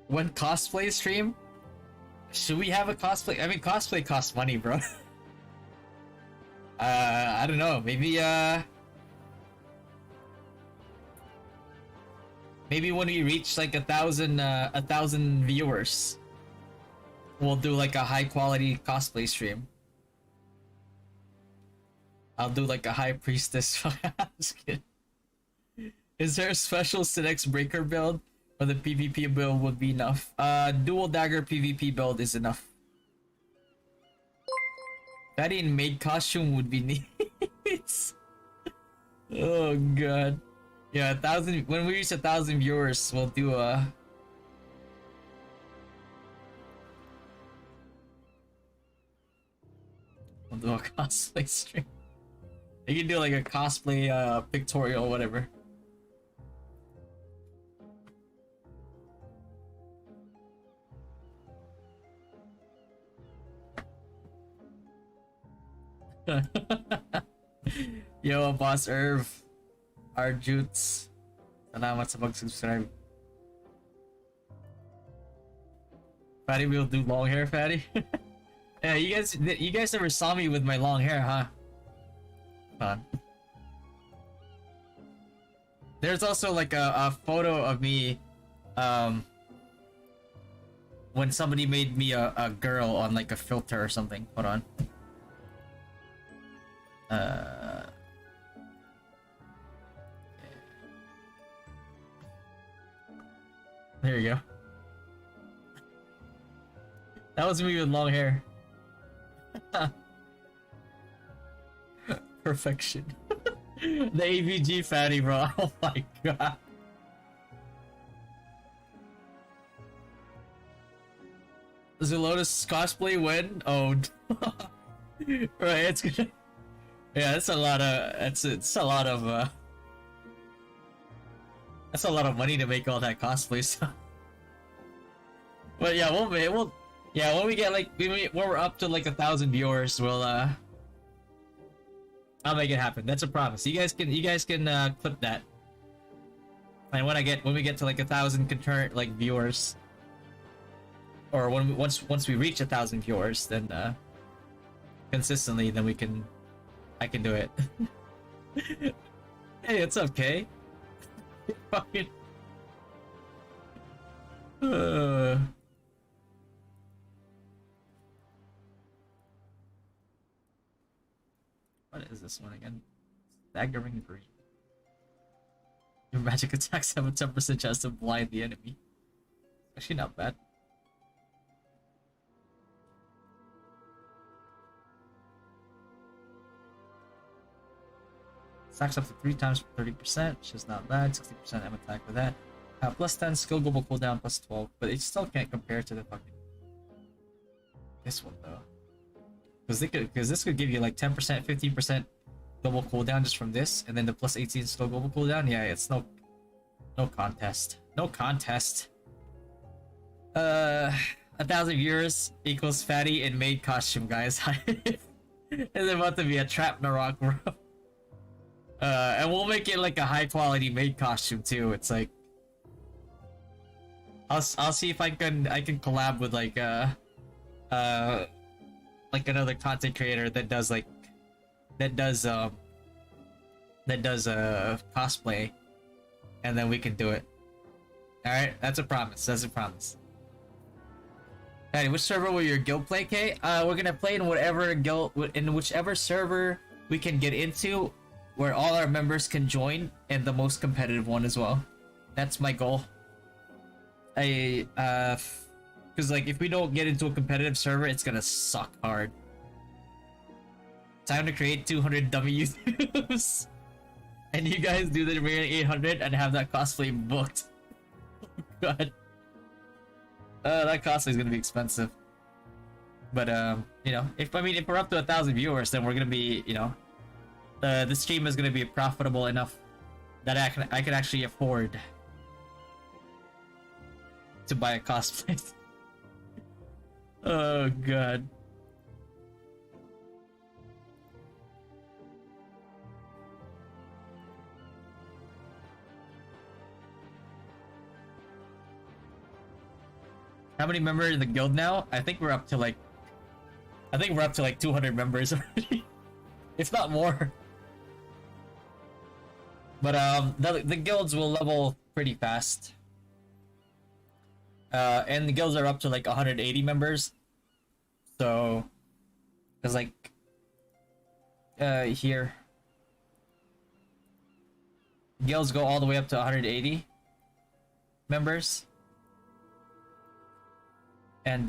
When cosplay stream? Should we have a cosplay? I mean, cosplay costs money, bro. I don't know. Maybe when we reach like 1,000 viewers, we'll do like a high quality cosplay stream. I'll do like a high priestess. Just kidding. Is there a special Sinex breaker build? Or the PvP build would be enough. Dual dagger PvP build is enough. Fatty in maid costume would be neat. Oh god. Yeah, 1,000. When we reach 1,000 viewers, we'll do a. We'll do a cosplay stream. You can do like a cosplay pictorial or whatever. Yo, Boss Irv. Arjutes. Salamat sa pag-subscribe. Fatty will do long hair, Fatty. Yeah, you guys never saw me with my long hair, huh? Hold on. There's also like a photo of me when somebody made me a girl on like a filter or something. Hold on. There you go. That was me with long hair. Perfection. The AVG fatty, bro. Oh my god. Does the Lotus cosplay win? Oh, right. It's gonna. Yeah, that's a lot of. It's a lot of. That's a lot of money to make all that cosplay stuff. But yeah, we'll. Yeah, when we get like when we're up to like 1,000 viewers, we'll I'll make it happen. That's a promise. You guys can clip that. And when we get to like 1,000 concurrent like viewers, or once we reach 1,000 viewers, then consistently, then I can do it. Hey, it's okay. Fucking. What is this one again? Staggering Green. Your magic attacks have a 10% chance to blind the enemy. Actually not bad. Stacks up to 3 times for 30%, which is not bad. 60% M attack with that. Plus 10 skill global cooldown, plus 12, but it still can't compare to the fucking this one though. Because this could give you like 10%, 15% global cooldown just from this, and then the plus 18 skill global cooldown. Yeah, it's no contest. No contest. 1,000 viewers equals fatty in maid costume, guys. It's about to be a trap Narok, bro. And we'll make it like a high quality maid costume too. It's like I'll see if I can collab with like another content creator that does cosplay, and then we can do it. All right, that's a promise. That's a promise. Alright, which server will your guild play, Kay? We're gonna play in whichever server we can get into, where all our members can join, and the most competitive one as well. That's my goal. Because like if we don't get into a competitive server, it's gonna suck hard. Time to create 200 dummy YouTubes. And you guys do the remaining 800 and have that cosplay booked. Oh god. That cosplay is gonna be expensive. But you know, if we're up to 1,000 viewers, then we're gonna be, you know, the stream is gonna be profitable enough that I can actually afford to buy a cosplay. Oh god. How many members in the guild now? I think we're up to like 200 members already. If not more. But the guilds will level pretty fast. And the guilds are up to like 180 members. So there's like here. Guilds go all the way up to 180 members. And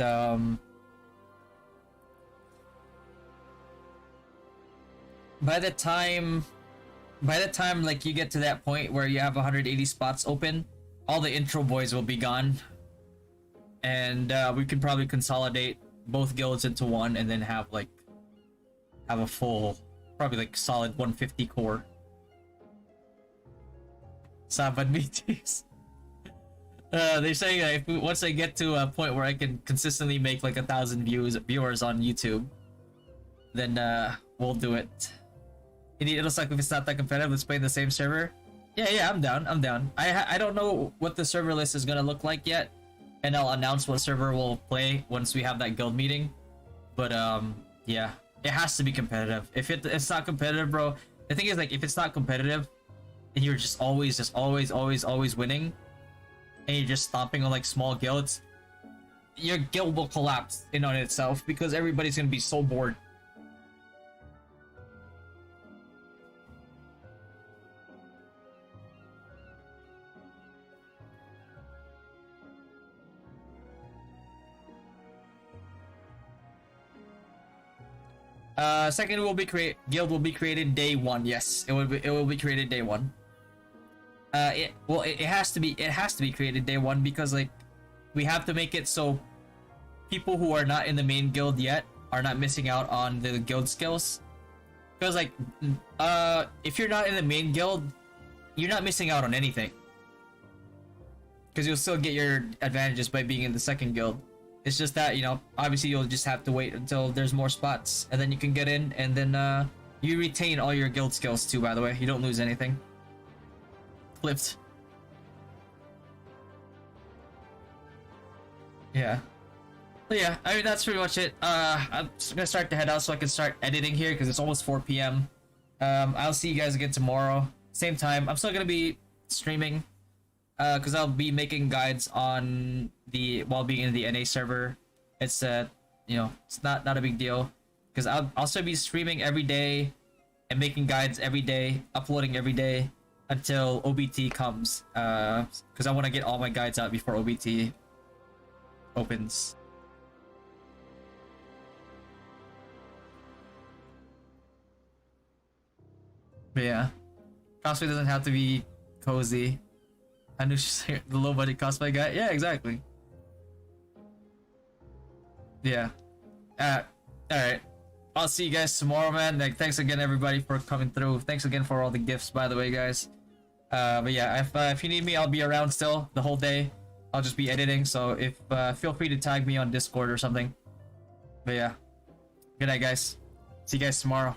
by the time like you get to that point where you have 180 spots open, all the intro boys will be gone, and we could probably consolidate both guilds into one and then have a full, probably like solid 150 core. Sabad meetings. They're saying that once I get to a point where I can consistently make like 1,000 viewers on YouTube, then we'll do it. It'll suck if it's not that competitive. Let's play the same server. Yeah, I'm down. I don't know what the server list is gonna look like yet, and I'll announce what server we'll play once we have that guild meeting. But yeah, it has to be competitive. If it's not competitive, bro, the thing is, like, if it's not competitive and you're just always winning, and you're just stomping on like small guilds, your guild will collapse in on itself because everybody's gonna be so bored. Second guild will be created day one. Yes, it will be created day one. It has to be created day one because like we have to make it so people who are not in the main guild yet are not missing out on the guild skills. Because like if you're not in the main guild, you're not missing out on anything. Because you'll still get your advantages by being in the second guild. It's just that, you know, obviously you'll just have to wait until there's more spots, and then you can get in, and then you retain all your guild skills too, by the way. You don't lose anything. Flipped. Yeah. But yeah, I mean, that's pretty much it. I'm just gonna start to head out so I can start editing here, because it's almost 4 p.m. I'll see you guys again tomorrow. Same time. I'm still gonna be streaming. Because I'll be making guides on while being in the NA server. It's you know, it's not a big deal, because I'll also be streaming every day and making guides every day, uploading every day until OBT comes. Because I want to get all my guides out before OBT opens. But yeah, cosplay doesn't have to be cozy. I knew she's the low budget cosplay guy. Yeah, exactly. Yeah. Alright. I'll see you guys tomorrow, man. Like, thanks again, everybody, for coming through. Thanks again for all the gifts, by the way, guys. But yeah, if you need me, I'll be around still the whole day. I'll just be editing, so if feel free to tag me on Discord or something. But yeah. Good night, guys. See you guys tomorrow.